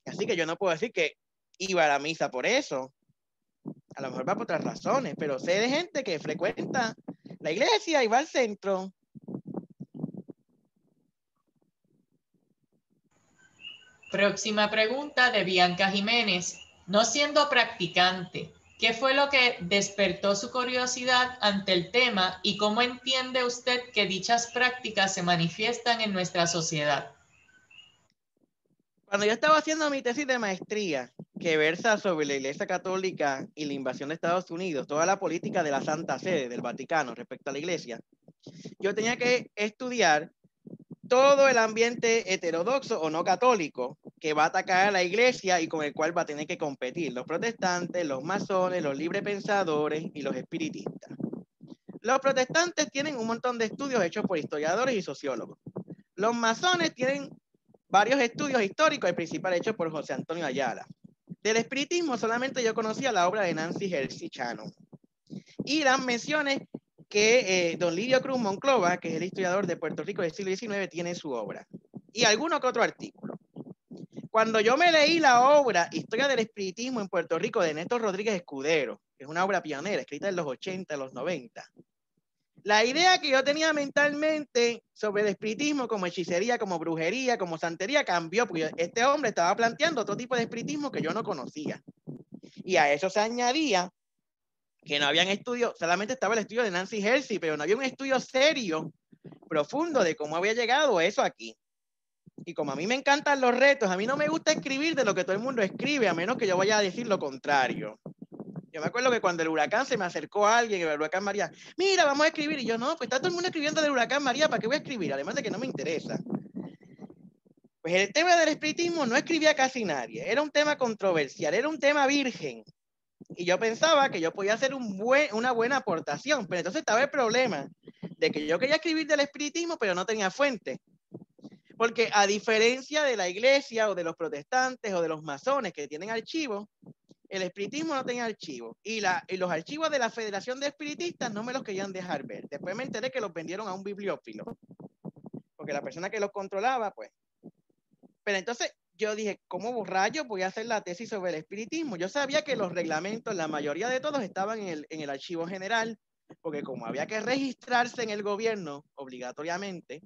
Así que yo no puedo decir que iba a la misa por eso. A lo mejor va por otras razones, pero sé de gente que frecuenta la iglesia y va al centro. Próxima pregunta de Bianca Jiménez. No siendo practicante, ¿qué fue lo que despertó su curiosidad ante el tema y cómo entiende usted que dichas prácticas se manifiestan en nuestra sociedad? Cuando yo estaba haciendo mi tesis de maestría, que versa sobre la Iglesia Católica y la invasión de Estados Unidos, toda la política de la Santa Sede, del Vaticano respecto a la Iglesia, yo tenía que estudiar todo el ambiente heterodoxo o no católico que va a atacar a la iglesia y con el cual va a tener que competir los protestantes, los masones, los librepensadores y los espiritistas. Los protestantes tienen un montón de estudios hechos por historiadores y sociólogos. Los masones tienen varios estudios históricos, el principal hecho por José Antonio Ayala. Del espiritismo solamente yo conocía la obra de Nancy Hersey Channon y las menciones que don Lidio Cruz Monclova, que es el historiador de Puerto Rico del siglo XIX, tiene en su obra. Y alguno que otro artículo. Cuando yo me leí la obra Historia del Espiritismo en Puerto Rico de Néstor Rodríguez Escudero, que es una obra pionera, escrita en los 80, los 90, la idea que yo tenía mentalmente sobre el espiritismo como hechicería, como brujería, como santería, cambió, porque este hombre estaba planteando otro tipo de espiritismo que yo no conocía. Y a eso se añadía que no habían estudios, solamente estaba el estudio de Nancy Hersey, pero no había un estudio serio, profundo de cómo había llegado eso aquí. Y como a mí me encantan los retos, a mí no me gusta escribir de lo que todo el mundo escribe, a menos que yo vaya a decir lo contrario. Yo me acuerdo que cuando el huracán se me acercó a alguien, el huracán María, mira, vamos a escribir. Y yo, no, pues está todo el mundo escribiendo del huracán María, ¿para qué voy a escribir? Además de que no me interesa. Pues el tema del espiritismo no escribía casi nadie, era un tema controversial, era un tema virgen. Y yo pensaba que yo podía hacer una buena aportación, pero entonces estaba el problema de que yo quería escribir del espiritismo, pero no tenía fuente. Porque a diferencia de la iglesia o de los protestantes o de los masones que tienen archivos, el espiritismo no tenía archivos. Y los archivos de la Federación de Espiritistas no me los querían dejar ver. Después me enteré que los vendieron a un bibliófilo. Porque la persona que los controlaba, pues. Pero entonces yo dije, ¿cómo rayos voy a hacer la tesis sobre el espiritismo? Yo sabía que los reglamentos, la mayoría de todos estaban en el archivo general, porque como había que registrarse en el gobierno obligatoriamente,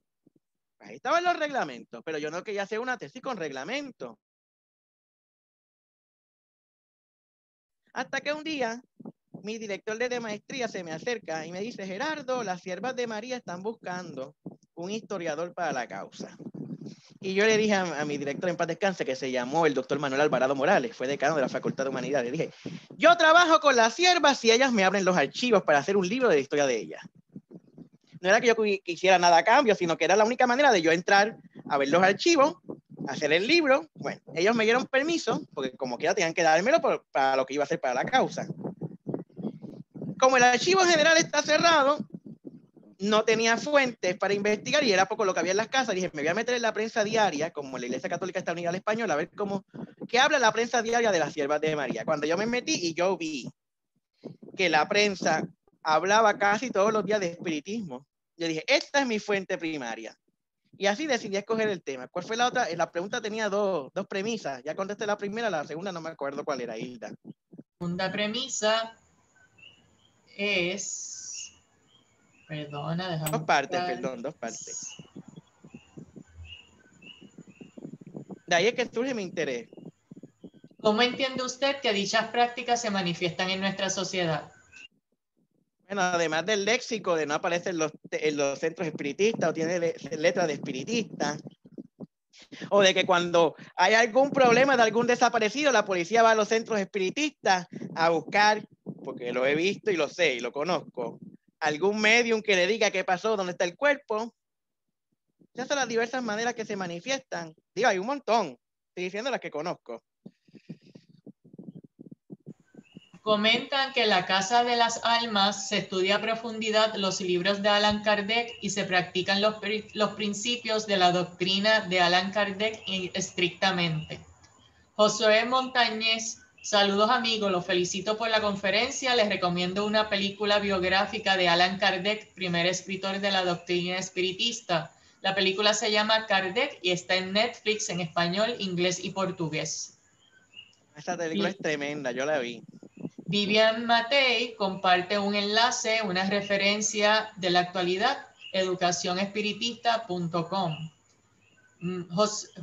ahí estaban los reglamentos, pero yo no quería hacer una tesis con reglamento. Hasta que un día mi director de maestría se me acerca y me dice, Gerardo, las siervas de María están buscando un historiador para la causa. Y yo le dije a mi director en paz descanse, que se llamó el doctor Manuel Alvarado Morales, fue decano de la Facultad de Humanidades, le dije, yo trabajo con las siervas si ellas me abren los archivos para hacer un libro de la historia de ellas. No era que yo quisiera nada a cambio, sino que era la única manera de yo entrar a ver los archivos, hacer el libro. Bueno, ellos me dieron permiso, porque como quiera tenían que dármelo para lo que iba a hacer para la causa. Como el archivo general está cerrado, no tenía fuentes para investigar y era poco lo que había en las casas. Dije, me voy a meter en la prensa diaria, como la Iglesia Católica está unida al español, a ver qué habla la prensa diaria de las siervas de María. Cuando yo me metí y yo vi que la prensa hablaba casi todos los días de espiritismo, yo dije, esta es mi fuente primaria. Y así decidí escoger el tema. ¿Cuál fue la otra? La pregunta tenía dos premisas. Ya contesté la primera, la segunda no me acuerdo cuál era, Hilda. La segunda premisa es... Perdona, déjame dos partes. De ahí es que surge mi interés. ¿Cómo entiende usted que dichas prácticas se manifiestan en nuestra sociedad? Bueno, además del léxico de no aparecer en los centros espiritistas o tiene letras de espiritista, o de que cuando hay algún problema de algún desaparecido, la policía va a los centros espiritistas a buscar, porque lo he visto y lo sé y lo conozco, algún medium que le diga qué pasó, dónde está el cuerpo. Esas son las diversas maneras que se manifiestan. Digo, hay un montón. Estoy diciendo las que conozco. Comentan que en la Casa de las Almas se estudia a profundidad los libros de Allan Kardec y se practican los principios de la doctrina de Allan Kardec estrictamente. Josué Montañez, saludos amigos, los felicito por la conferencia, les recomiendo una película biográfica de Allan Kardec, primer escritor de la doctrina espiritista. La película se llama Kardec y está en Netflix en español, inglés y portugués. Esta película es tremenda, yo la vi. Vivian Matei comparte un enlace, una referencia de la actualidad, educacionespiritista.com.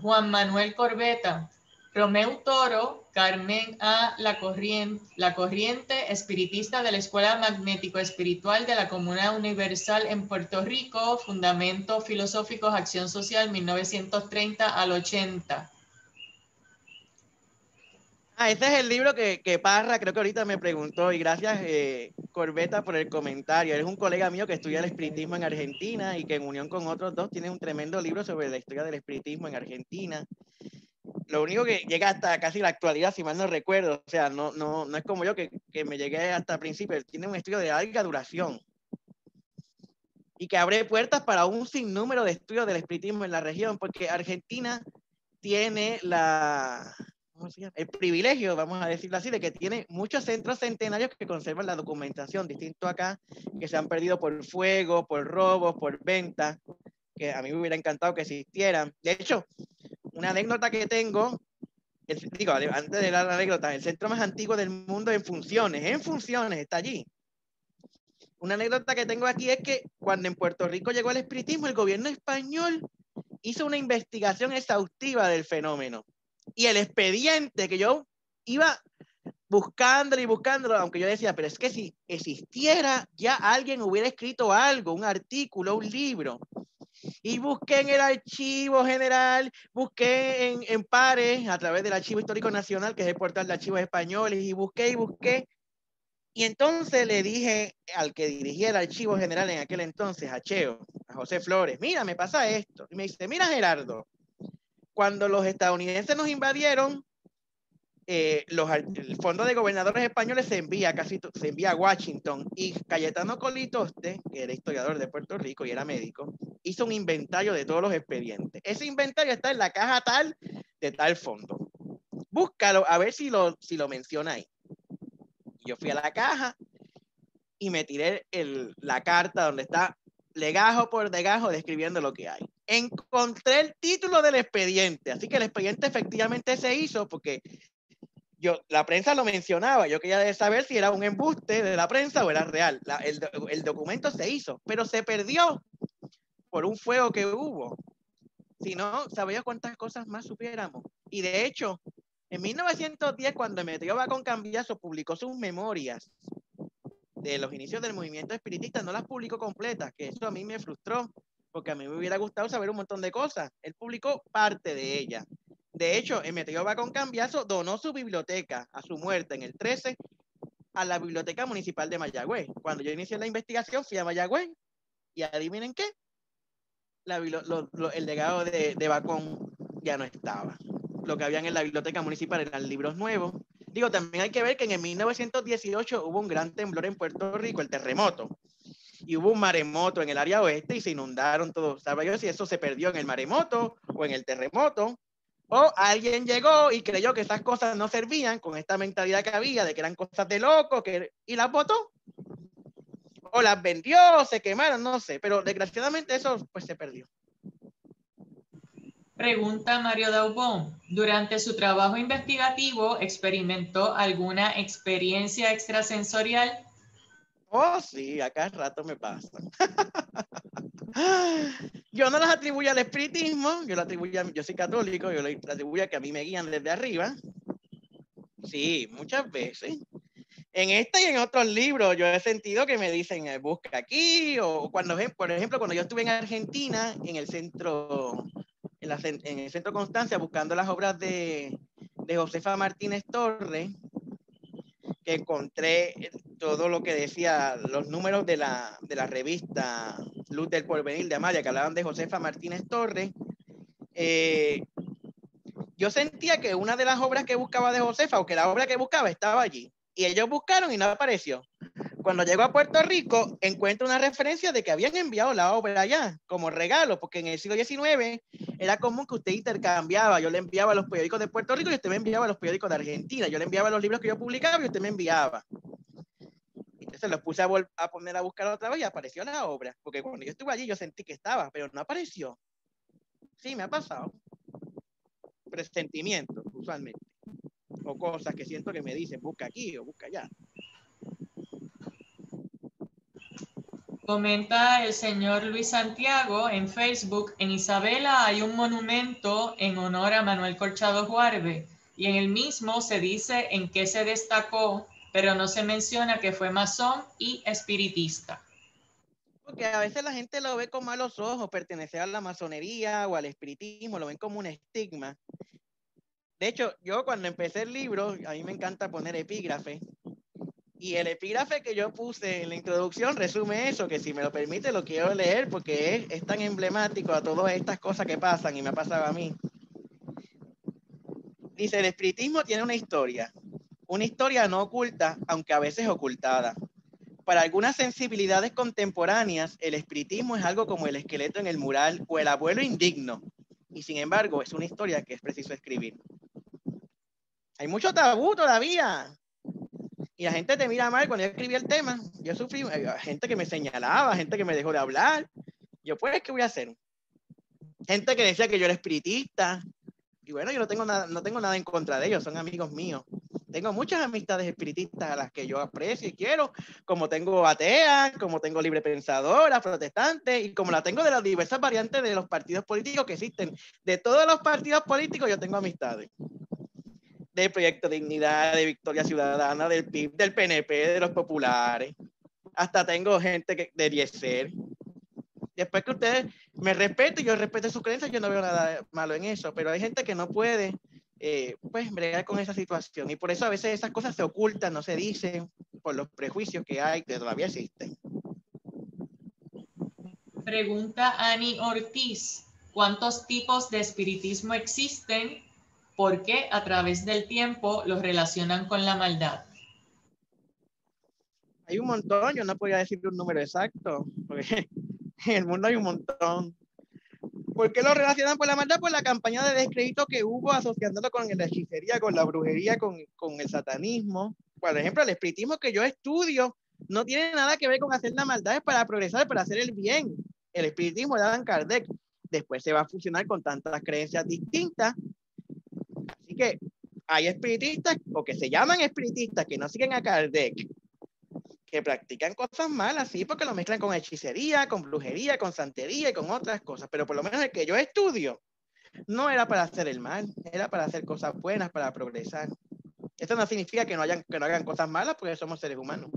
Juan Manuel Corbeta, Romeu Toro, Carmen A. La Corriente, espiritista de la Escuela Magnético Espiritual de la Comunidad Universal en Puerto Rico, Fundamentos Filosóficos, Acción Social, 1930 al 80. Ese es el libro que Parra creo que ahorita me preguntó, y gracias Corbeta por el comentario. Él es un colega mío que estudia el espiritismo en Argentina y que en unión con otros dos tiene un tremendo libro sobre la historia del espiritismo en Argentina. Lo único que llega hasta casi la actualidad, si mal no recuerdo, o sea, no es como yo que me llegué hasta el principio. Él tiene un estudio de larga duración y que abre puertas para un sinnúmero de estudios del espiritismo en la región, porque Argentina tiene el privilegio, vamos a decirlo así, de que tiene muchos centros centenarios que conservan la documentación, distinto acá, que se han perdido por fuego, por robos, por venta, que a mí me hubiera encantado que existieran. De hecho, una anécdota que tengo, antes de la anécdota, el centro más antiguo del mundo en funciones, está allí. Una anécdota que tengo aquí es que cuando en Puerto Rico llegó el espiritismo, el gobierno español hizo una investigación exhaustiva del fenómeno. Y el expediente que yo iba buscándolo y buscándolo, aunque yo decía, pero es que si existiera, ya alguien hubiera escrito algo, un artículo, un libro. Y busqué en el archivo general, busqué en pares, a través del Archivo Histórico Nacional, que es el portal de archivos españoles, y busqué. Y entonces le dije al que dirigía el Archivo General en aquel entonces, a Cheo, a José Flores, mira, me pasa esto. Y me dice, mira Gerardo, cuando los estadounidenses nos invadieron, el Fondo de Gobernadores Españoles se envía a Washington, y Cayetano Colitoste, que era historiador de Puerto Rico y era médico, hizo un inventario de todos los expedientes. Ese inventario está en la caja tal de tal fondo. Búscalo a ver si lo menciona ahí. Yo fui a la caja y me tiré la carta donde está legajo por legajo describiendo lo que hay. Encontré el título del expediente, así que el expediente efectivamente se hizo porque la prensa lo mencionaba. Yo quería saber si era un embuste de la prensa o era real. El documento se hizo, pero se perdió por un fuego que hubo. Si no, sabía cuántas cosas más supiéramos. Y de hecho, en 1910, cuando Emeterio Bacón Cambiaso publicó sus memorias, de los inicios del movimiento espiritista, no las publicó completas, que eso a mí me frustró, porque a mí me hubiera gustado saber un montón de cosas. Él publicó parte de ella. De hecho, Emeterio Bacón Cambiaso donó su biblioteca a su muerte en el 13 a la Biblioteca Municipal de Mayagüez. Cuando yo inicié la investigación, fui a Mayagüez y adivinen qué, el legado de Bacón ya no estaba. Lo que habían en la biblioteca municipal eran libros nuevos. Digo, también hay que ver que en 1918 hubo un gran temblor en Puerto Rico, el terremoto, y hubo un maremoto en el área oeste y se inundaron todos. ¿Sabe yo si eso se perdió en el maremoto o en el terremoto? O alguien llegó y creyó que esas cosas no servían con esta mentalidad que había de que eran cosas de locos y las botó. O las vendió, se quemaron, no sé. Pero desgraciadamente eso pues se perdió. Pregunta Mario Daubón. ¿Durante su trabajo investigativo experimentó alguna experiencia extrasensorial? Oh, sí, a cada rato me pasa. Yo no las atribuyo al espiritismo, yo soy católico, yo le atribuyo a que a mí me guían desde arriba. Sí, muchas veces. En esta y en otros libros yo he sentido que me dicen busca aquí, o cuando, por ejemplo, cuando yo estuve en Argentina, en el centro Constancia, buscando las obras de Josefa Martínez Torres, que encontré todo lo que decía, los números de la revista Luz del Porvenir de Amalia, que hablaban de Josefa Martínez Torres. Yo sentía que una de las obras que buscaba de Josefa, o que la obra que buscaba estaba allí, y ellos buscaron y no apareció. Cuando llego a Puerto Rico, encuentro una referencia de que habían enviado la obra allá como regalo, porque en el siglo XIX era común que usted intercambiaba. Yo le enviaba los periódicos de Puerto Rico y usted me enviaba los periódicos de Argentina. Yo le enviaba los libros que yo publicaba y usted me enviaba. Entonces los puse a poner a buscar otra vez y apareció la obra, porque cuando yo estuve allí yo sentí que estaba, pero no apareció. Sí, me ha pasado. Presentimientos, usualmente. O cosas que siento que me dicen, busca aquí o busca allá. Comenta el señor Luis Santiago en Facebook: en Isabela hay un monumento en honor a Manuel Corchado Juarbe y en el mismo se dice en qué se destacó, pero no se menciona que fue masón y espiritista. Porque a veces la gente lo ve con malos ojos, pertenecer a la masonería o al espiritismo, lo ven como un estigma. De hecho, yo cuando empecé el libro, a mí me encanta poner epígrafe. Y el epígrafe que yo puse en la introducción resume eso, que si me lo permite lo quiero leer porque es tan emblemático a todas estas cosas que pasan y me ha pasado a mí. Dice, el espiritismo tiene una historia no oculta, aunque a veces ocultada. Para algunas sensibilidades contemporáneas, el espiritismo es algo como el esqueleto en el mural o el abuelo indigno. Y sin embargo, es una historia que es preciso escribir. Hay mucho tabú todavía. Y la gente te mira mal cuando yo escribí el tema. Yo sufrí gente que me señalaba, gente que me dejó de hablar. Yo, pues, ¿qué voy a hacer? Gente que decía que yo era espiritista. Y bueno, yo no tengo nada en contra de ellos, son amigos míos. Tengo muchas amistades espiritistas a las que yo aprecio y quiero, como tengo ateas, como tengo librepensadoras, protestantes, y como la tengo de las diversas variantes de los partidos políticos que existen. De todos los partidos políticos yo tengo amistades. Del Proyecto Dignidad, de Victoria Ciudadana, del PIB, del PNP, de los populares. Hasta tengo gente de Eliezer. Después que ustedes me respeten y yo respeto sus creencias, yo no veo nada malo en eso, pero hay gente que no puede pues bregar con esa situación y por eso a veces esas cosas se ocultan, no se dicen, por los prejuicios que hay, que todavía existen. Pregunta Ani Ortiz: ¿cuántos tipos de espiritismo existen? ¿Por qué a través del tiempo los relacionan con la maldad? Hay un montón, yo no podría decir un número exacto, porque en el mundo hay un montón. ¿Por qué lo relacionan con la maldad? Por la campaña de descrédito que hubo asociándolo con la hechicería, con la brujería, con el satanismo. Por ejemplo, el espiritismo que yo estudio no tiene nada que ver con hacer la maldad, es para progresar, para hacer el bien. El espiritismo de Allan Kardec después se va a fusionar con tantas creencias distintas. Así que hay espiritistas, o que se llaman espiritistas, que no siguen a Kardec, que practican cosas malas, sí, porque lo mezclan con hechicería, con brujería, con santería y con otras cosas, pero por lo menos el que yo estudio no era para hacer el mal, era para hacer cosas buenas, para progresar. Esto no significa que no hagan cosas malas, porque somos seres humanos.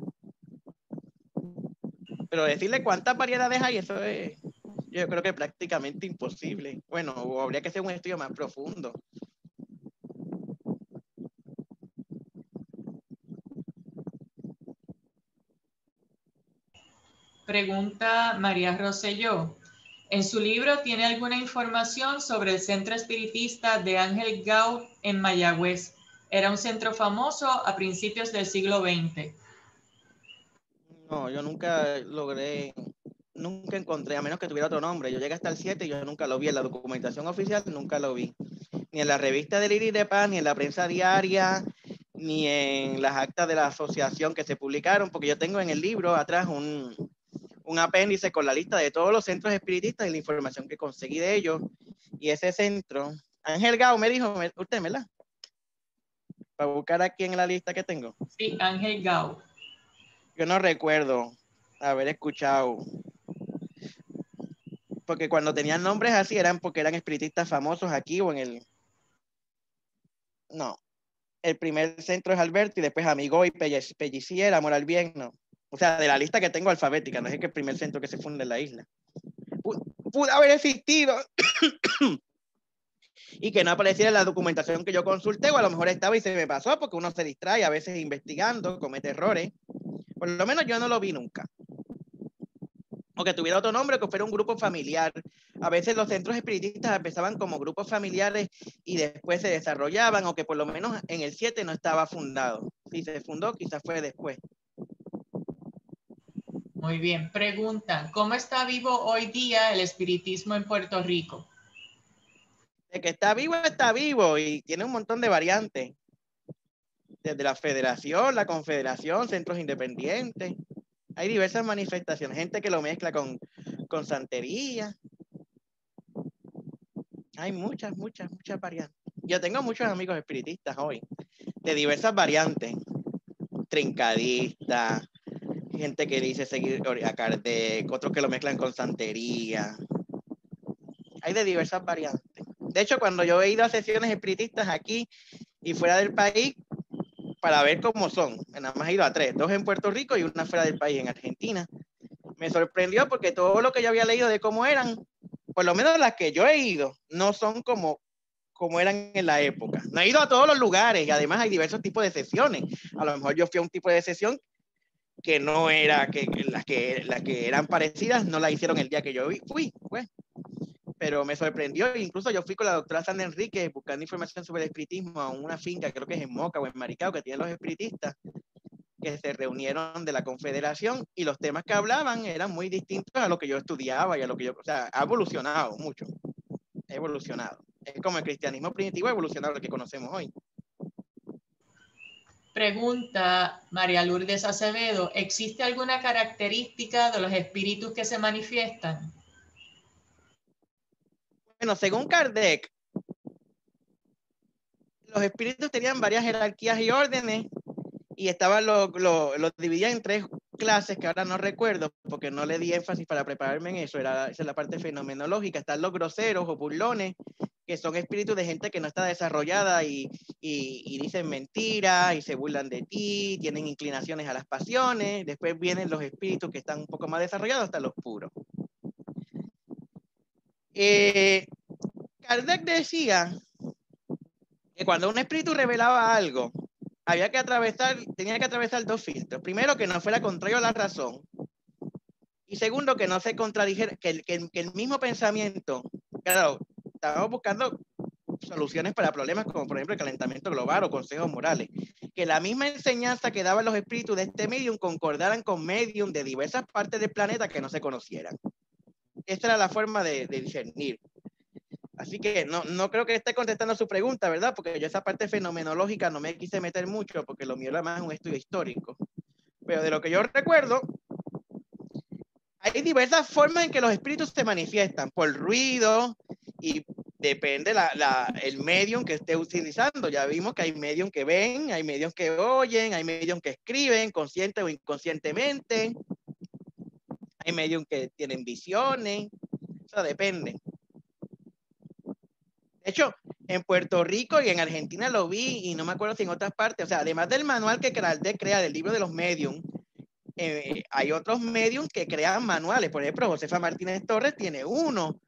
Pero decirle cuántas variedades hay, eso es, yo creo que prácticamente imposible. Bueno, o habría que hacer un estudio más profundo. Pregunta María Rosselló. En su libro tiene alguna información sobre el centro espiritista de Ángel Gau en Mayagüez. Era un centro famoso a principios del siglo XX. No, yo nunca nunca encontré, a menos que tuviera otro nombre. Yo llegué hasta el 7 y yo nunca lo vi en la documentación oficial, nunca lo vi. Ni en la revista de Lili de Paz, ni en la prensa diaria, ni en las actas de la asociación que se publicaron, porque yo tengo en el libro atrás un apéndice con la lista de todos los centros espiritistas y la información que conseguí de ellos. Y ese centro, Ángel Gau me dijo, usted, ¿verdad? Para buscar aquí en la lista que tengo. Sí, Ángel Gau. Yo no recuerdo haber escuchado, porque cuando tenían nombres así eran porque eran espiritistas famosos aquí o en el... No, el primer centro es Alberto y después Amigo y Pelliciera, Moral Bien, no. O sea, de la lista que tengo alfabética, no es el primer centro que se funda en la isla. Pudo haber existido y que no apareciera en la documentación que yo consulté, o a lo mejor estaba y se me pasó, porque uno se distrae a veces investigando, comete errores. Por lo menos yo no lo vi nunca. O que tuviera otro nombre, que fuera un grupo familiar. A veces los centros espiritistas empezaban como grupos familiares y después se desarrollaban, o que por lo menos en el 7 no estaba fundado. Si se fundó, quizás fue después. Muy bien. Pregunta, ¿cómo está vivo hoy día el espiritismo en Puerto Rico? De que está vivo y tiene un montón de variantes. Desde la federación, la confederación, centros independientes. Hay diversas manifestaciones, gente que lo mezcla con santería. Hay muchas variantes. Yo tengo muchos amigos espiritistas hoy, de diversas variantes. Trincadistas, gente que dice seguir a Kardec, otros que lo mezclan con santería. Hay de diversas variantes. De hecho, cuando yo he ido a sesiones espiritistas aquí y fuera del país, para ver cómo son, nada más he ido a 3, 2 en Puerto Rico y una fuera del país, en Argentina. Me sorprendió porque todo lo que yo había leído de cómo eran, por lo menos las que yo he ido, no son como eran en la época. No he ido a todos los lugares y además hay diversos tipos de sesiones. A lo mejor yo fui a un tipo de sesión que no era, que las que eran parecidas no la hicieron el día que yo fui, pues. Pero me sorprendió, incluso yo fui con la doctora Sandra Enrique buscando información sobre el espiritismo a una finca, creo que es en Moca o en Maricao, que tienen los espiritistas, que se reunieron de la confederación, y los temas que hablaban eran muy distintos a lo que yo estudiaba y a lo que yo, o sea, ha evolucionado mucho, ha evolucionado. Es como el cristianismo primitivo ha evolucionado lo que conocemos hoy. Pregunta María Lourdes Acevedo, ¿existe alguna característica de los espíritus que se manifiestan? Bueno, según Kardec, los espíritus tenían varias jerarquías y órdenes, y estaban los dividían en 3 clases que ahora no recuerdo porque no le di énfasis para prepararme en eso. Esa es la parte fenomenológica. Están los groseros o burlones, que son espíritus de gente que no está desarrollada y dicen mentiras y se burlan de ti, tienen inclinaciones a las pasiones. Después vienen los espíritus que están un poco más desarrollados, hasta los puros. Kardec decía que cuando un espíritu revelaba algo, tenía que atravesar 2 filtros. Primero, que no fuera contrario a la razón. Y segundo, que no se contradijera, que el mismo pensamiento, claro, estábamos buscando soluciones para problemas como por ejemplo el calentamiento global o consejos morales, que la misma enseñanza que daban los espíritus de este medium concordaran con medium de diversas partes del planeta que no se conocieran. Esta era la forma de discernir. Así que no creo que esté contestando su pregunta, ¿verdad? Porque yo esa parte fenomenológica no me quise meter mucho porque lo mío era más un estudio histórico. Pero de lo que yo recuerdo, hay diversas formas en que los espíritus se manifiestan, por ruido, y depende el medium que esté utilizando. Ya vimos que hay medium que ven, hay medium que oyen, hay medium que escriben, consciente o inconscientemente. Hay medium que tienen visiones. Eso depende. De hecho, en Puerto Rico y en Argentina lo vi, y no me acuerdo si en otras partes, o sea, además del manual que Kardec crea del libro de los medium, hay otros medios que crean manuales. Por ejemplo, Josefa Martínez Torres tiene uno.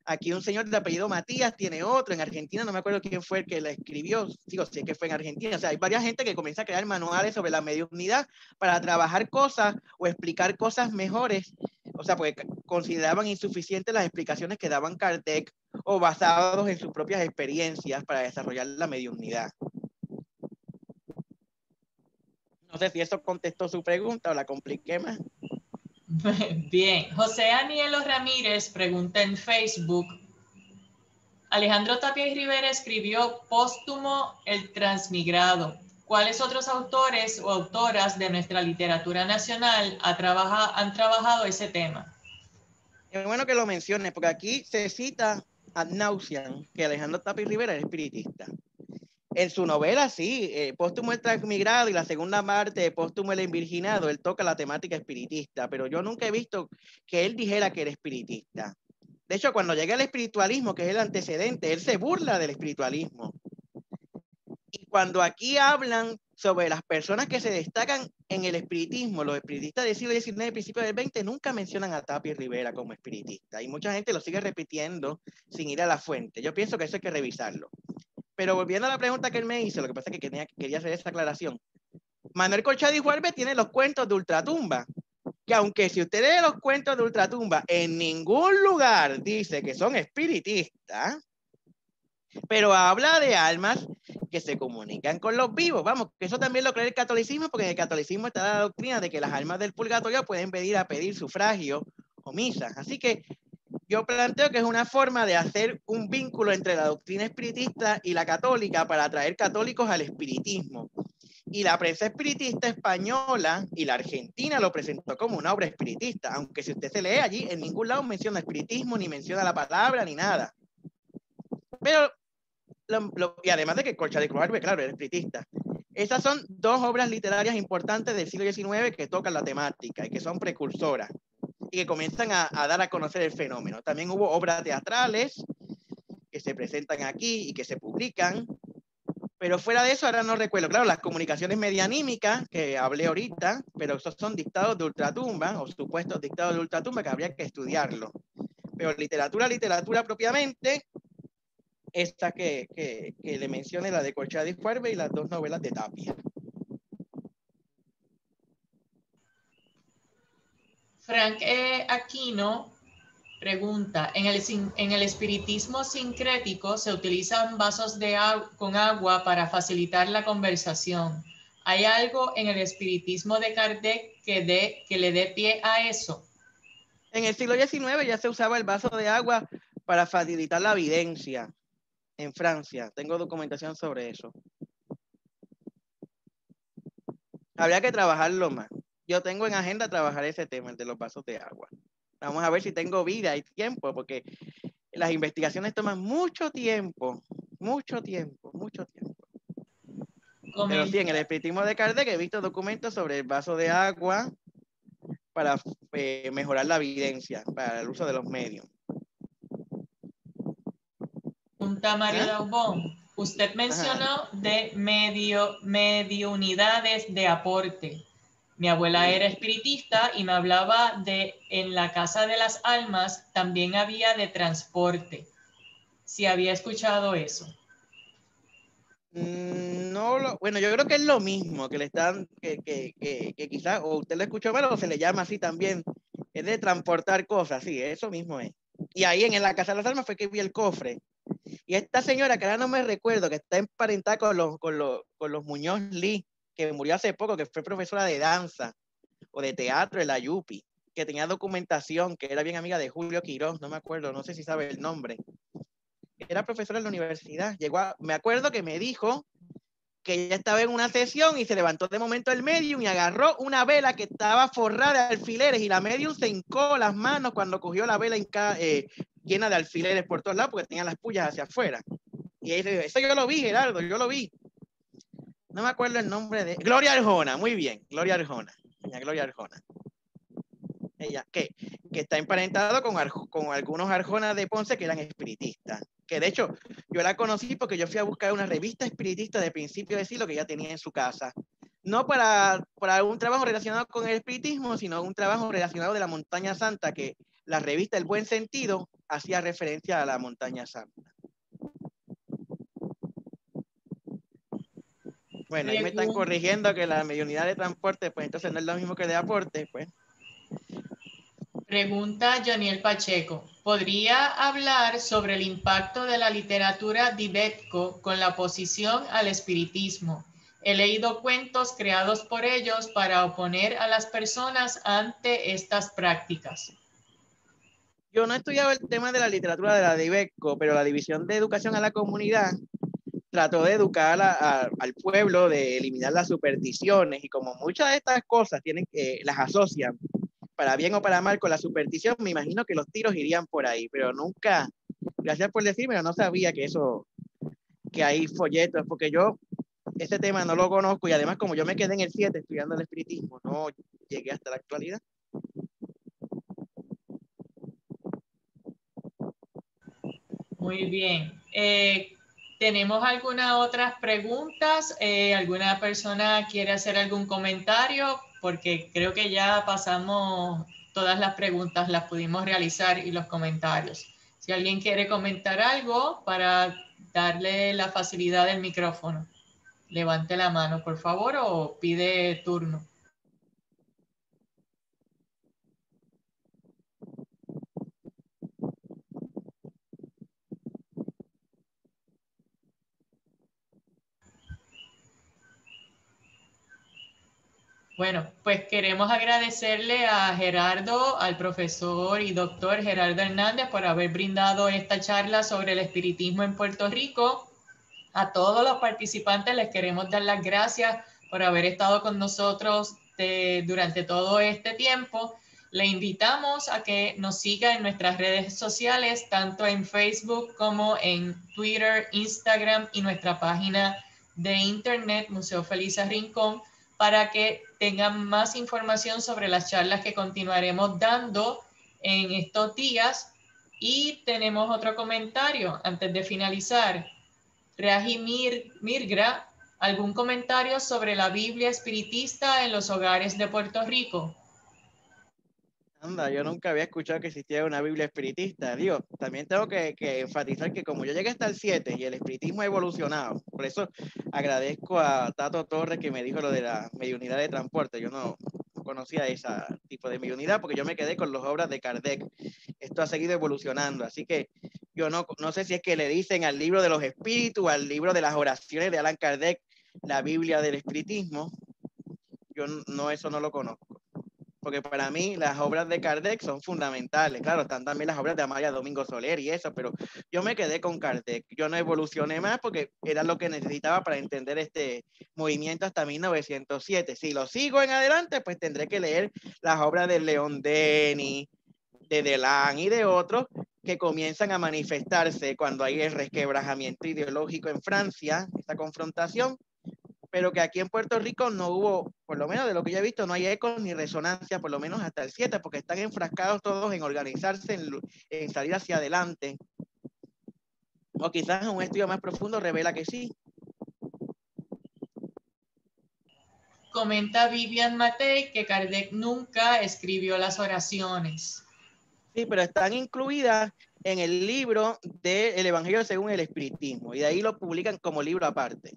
Aquí un señor de apellido Matías tiene otro. En Argentina no me acuerdo quién fue el que la escribió. Digo, sé que fue en Argentina. O sea, hay varias gente que comienza a crear manuales sobre la mediunidad para trabajar cosas o explicar cosas mejores. O sea, porque consideraban insuficientes las explicaciones que daban Kardec o basados en sus propias experiencias para desarrollar la mediunidad. No sé si eso contestó su pregunta o la compliqué más. Bien, José Anielo Ramírez pregunta en Facebook: Alejandro Tapia y Rivera escribió póstumo El Transmigrado. ¿Cuáles otros autores o autoras de nuestra literatura nacional han trabajado ese tema? Es bueno que lo menciones, porque aquí se cita ad nauseam que Alejandro Tapia y Rivera era espiritista. En su novela, sí, Póstumo el Transmigrado y la segunda parte de Póstumo el Envirginado, él toca la temática espiritista, pero yo nunca he visto que él dijera que era espiritista. De hecho, cuando llega el espiritualismo, que es el antecedente, él se burla del espiritualismo. Y cuando aquí hablan sobre las personas que se destacan en el espiritismo, los espiritistas del siglo XIX y principios del XX nunca mencionan a Tapia y Rivera como espiritista. Y mucha gente lo sigue repitiendo sin ir a la fuente. Yo pienso que eso hay que revisarlo. Pero volviendo a la pregunta que él me hizo, lo que pasa es que quería hacer esa aclaración. Manuel Colchado y Juárez tiene los cuentos de Ultratumba, que aunque si usted lee los cuentos de Ultratumba, en ningún lugar dice que son espiritistas, pero habla de almas que se comunican con los vivos. Vamos, que eso también lo cree el catolicismo, porque en el catolicismo está la doctrina de que las almas del purgatorio pueden venir a pedir sufragio o misa. Así que yo planteo que es una forma de hacer un vínculo entre la doctrina espiritista y la católica para atraer católicos al espiritismo. Y la prensa espiritista española y la argentina lo presentó como una obra espiritista, aunque si usted se lee allí, en ningún lado menciona espiritismo, ni menciona la palabra, ni nada. Pero, y además de que Colchado y Juárez, claro, era espiritista. Esas son dos obras literarias importantes del siglo XIX que tocan la temática y que son precursoras y que comienzan a dar a conocer el fenómeno. También hubo obras teatrales que se presentan aquí y que se publican, pero fuera de eso ahora no recuerdo. Claro, las comunicaciones medianímicas que hablé ahorita, pero esos son dictados de ultratumba o supuestos dictados de ultratumba que habría que estudiarlo. Pero literatura propiamente, esta que le mencioné, la de Colchado y Juárez y las dos novelas de Tapia. Frank Aquino pregunta: en el espiritismo sincrético se utilizan vasos con agua para facilitar la conversación. ¿Hay algo en el espiritismo de Kardec que le dé pie a eso? En el siglo XIX ya se usaba el vaso de agua para facilitar la evidencia en Francia. Tengo documentación sobre eso. Habría que trabajarlo más. Yo tengo en agenda trabajar ese tema, el de los vasos de agua. Vamos a ver si tengo vida y tiempo, porque las investigaciones toman mucho tiempo. Pero sí, en el espiritismo de Kardec he visto documentos sobre el vaso de agua para mejorar la evidencia, para el uso de los medios. Pregunta Mario Daubón: usted mencionó de mediunidades de aporte. Mi abuela era espiritista y me hablaba de en la casa de las almas también había de transporte. ¿Si había escuchado eso? No, bueno, yo creo que es lo mismo, que le están, que quizás, o usted lo escuchó mal o se le llama así también, es de transportar cosas, sí, eso mismo es. Y ahí en la casa de las almas fue que vi el cofre. Y esta señora, que ahora no me recuerdo, que está emparentada con los Muñoz Lee, que murió hace poco, que fue profesora de danza o de teatro en la Yupi, que tenía documentación, que era bien amiga de Julio Quirós, no me acuerdo, no sé si sabe el nombre. Era profesora en la universidad. Me acuerdo que me dijo que ella estaba en una sesión y se levantó de momento el medium y agarró una vela que estaba forrada de alfileres y la medium se hincó las manos cuando cogió la vela llena de alfileres por todos lados porque tenía las pullas hacia afuera. Y eso yo lo vi, Gerardo, yo lo vi. No me acuerdo el nombre de... Gloria Arjona, muy bien, Gloria Arjona. Doña Gloria Arjona. Ella, que está emparentado con algunos arjonas de Ponce que eran espiritistas. Que de hecho, yo la conocí porque yo fui a buscar una revista espiritista de principio de siglo que ella tenía en su casa. no para un trabajo relacionado con el espiritismo, sino un trabajo relacionado de la Montaña Santa, que la revista El Buen Sentido hacía referencia a la Montaña Santa. Bueno, ahí me están corrigiendo que la mediunidad de transporte, pues entonces no es lo mismo que de aporte, pues. Pregunta Joniel Pacheco. ¿Podría hablar sobre el impacto de la literatura Dibetco con la oposición al espiritismo? He leído cuentos creados por ellos para oponer a las personas ante estas prácticas. Yo no he estudiado el tema de la literatura de la Dibetco, pero la División de Educación a la Comunidad trató de educar al pueblo, de eliminar las supersticiones, y como muchas de estas cosas las asocian para bien o para mal con la superstición, me imagino que los tiros irían por ahí, pero nunca, gracias por decirme, no sabía que hay folletos, porque yo ese tema no lo conozco, y además como yo me quedé en el 7 estudiando el espiritismo, no llegué hasta la actualidad. Muy bien. ¿Tenemos algunas otras preguntas? ¿Alguna persona quiere hacer algún comentario? Porque creo que ya pasamos todas las preguntas, las pudimos realizar y los comentarios. Si alguien quiere comentar algo para darle la facilidad del micrófono, levante la mano, por favor, o pide turno. Bueno, pues queremos agradecerle a Gerardo, al profesor y doctor Gerardo Hernández por haber brindado esta charla sobre el espiritismo en Puerto Rico. A todos los participantes les queremos dar las gracias por haber estado con nosotros durante todo este tiempo. Le invitamos a que nos siga en nuestras redes sociales, tanto en Facebook como en Twitter, Instagram y nuestra página de internet, Museo Felisa Rincón, para que tengan más información sobre las charlas que continuaremos dando en estos días. Y tenemos otro comentario antes de finalizar. Reagi Mirgra, ¿algún comentario sobre la Biblia espiritista en los hogares de Puerto Rico? Anda, yo nunca había escuchado que existiera una Biblia espiritista. Digo, también tengo que enfatizar que como yo llegué hasta el 7 y el espiritismo ha evolucionado, por eso agradezco a Tato Torres que me dijo lo de la mediunidad de transporte. Yo no conocía ese tipo de mediunidad porque yo me quedé con las obras de Kardec. Esto ha seguido evolucionando, así que yo no sé si es que le dicen al libro de los espíritus, al libro de las oraciones de Allan Kardec, la Biblia del espiritismo. Yo eso no lo conozco. Porque para mí las obras de Kardec son fundamentales. Claro, están también las obras de Amalia Domingo Soler y eso, pero yo me quedé con Kardec. Yo no evolucioné más porque era lo que necesitaba para entender este movimiento hasta 1907. Si lo sigo en adelante, pues tendré que leer las obras de Leon Denis, de Delan y de otros que comienzan a manifestarse cuando hay el resquebrajamiento ideológico en Francia, esta confrontación, pero que aquí en Puerto Rico no hubo, por lo menos de lo que yo he visto, no hay eco ni resonancia, por lo menos hasta el 7, porque están enfrascados todos en organizarse, en salir hacia adelante. O quizás un estudio más profundo revela que sí. Comenta Vivian Matei que Kardec nunca escribió las oraciones. Sí, pero están incluidas en el libro del Evangelio según el Espiritismo, y de ahí lo publican como libro aparte.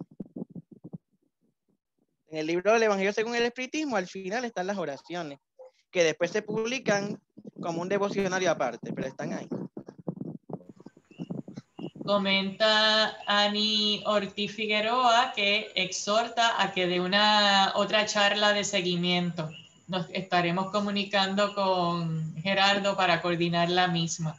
En el libro del Evangelio según el Espiritismo, al final están las oraciones, que después se publican como un devocionario aparte, pero están ahí. Comenta Ani Ortiz Figueroa que exhorta a que dé otra charla de seguimiento. Nos estaremos comunicando con Gerardo para coordinar la misma.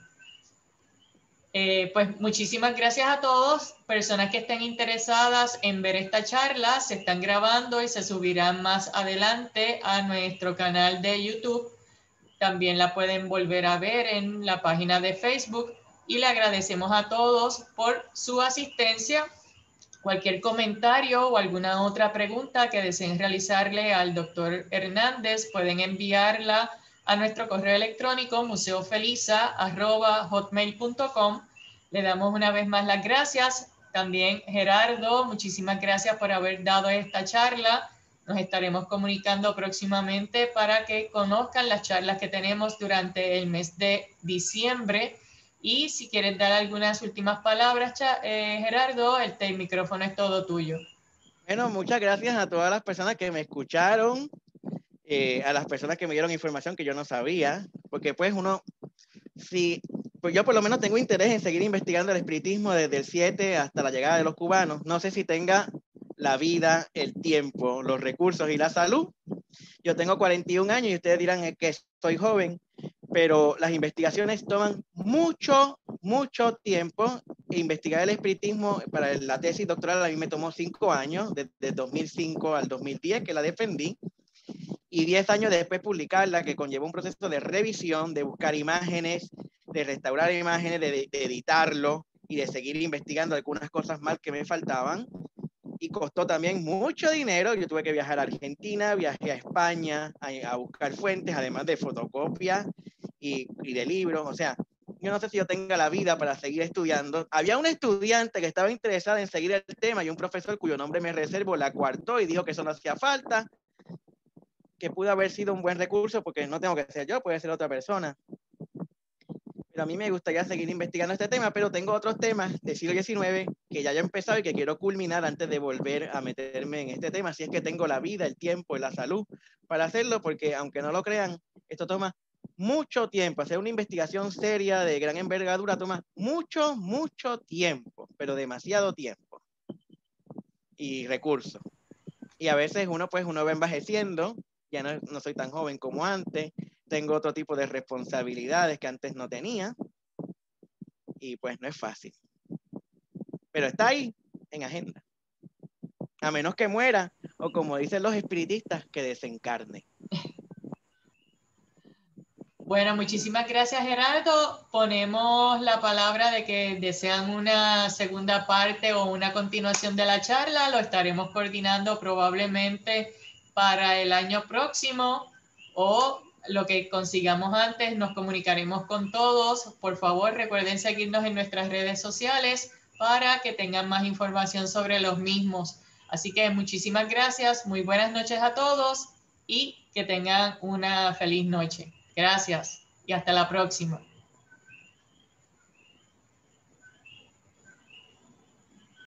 Pues muchísimas gracias a todos. Personas que estén interesadas en ver esta charla, se están grabando y se subirán más adelante a nuestro canal de YouTube. También la pueden volver a ver en la página de Facebook y le agradecemos a todos por su asistencia. Cualquier comentario o alguna otra pregunta que deseen realizarle al doctor Hernández, pueden enviarla a nuestro correo electrónico museofeliza@hotmail.com. Le damos una vez más las gracias. También Gerardo, muchísimas gracias por haber dado esta charla. Nos estaremos comunicando próximamente para que conozcan las charlas que tenemos durante el mes de diciembre. Y si quieres dar algunas últimas palabras, Gerardo, el micrófono es todo tuyo. Bueno, muchas gracias a todas las personas que me escucharon, a las personas que me dieron información que yo no sabía, porque pues pues yo por lo menos tengo interés en seguir investigando el espiritismo desde el 7 hasta la llegada de los cubanos. No sé si tenga la vida, el tiempo, los recursos y la salud. Yo tengo 41 años y ustedes dirán que soy joven, pero las investigaciones toman mucho tiempo. Investigar el espiritismo para la tesis doctoral a mí me tomó 5 años, desde 2005 al 2010 que la defendí, y 10 años después publicarla, que conllevó un proceso de revisión, de buscar imágenes, de restaurar imágenes, de editarlo y de seguir investigando algunas cosas más que me faltaban. Y costó también mucho dinero. Yo tuve que viajar a Argentina, viajé a España a buscar fuentes, además de fotocopias y de libros. O sea, yo no sé si yo tenga la vida para seguir estudiando. Había un estudiante que estaba interesado en seguir el tema y un profesor cuyo nombre me reservo la coartó y dijo que eso no hacía falta, que pudo haber sido un buen recurso porque no tengo que ser yo, puede ser otra persona. Pero a mí me gustaría seguir investigando este tema, pero tengo otros temas del siglo XIX que ya he empezado y que quiero culminar antes de volver a meterme en este tema, si es que tengo la vida, el tiempo y la salud para hacerlo, porque aunque no lo crean, esto toma mucho tiempo. Hacer una investigación seria de gran envergadura toma mucho tiempo, pero demasiado tiempo y recursos. Y a veces uno va envejeciendo, ya no soy tan joven como antes, tengo otro tipo de responsabilidades que antes no tenía y pues no es fácil. Pero está ahí en agenda. A menos que muera o como dicen los espiritistas, que desencarne. Bueno, muchísimas gracias, Gerardo. Ponemos la palabra de que desean una segunda parte o una continuación de la charla. Lo estaremos coordinando probablemente para el año próximo o lo que consigamos antes. Nos comunicaremos con todos. Por favor, recuerden seguirnos en nuestras redes sociales para que tengan más información sobre los mismos. Así que muchísimas gracias. Muy buenas noches a todos y que tengan una feliz noche. Gracias y hasta la próxima.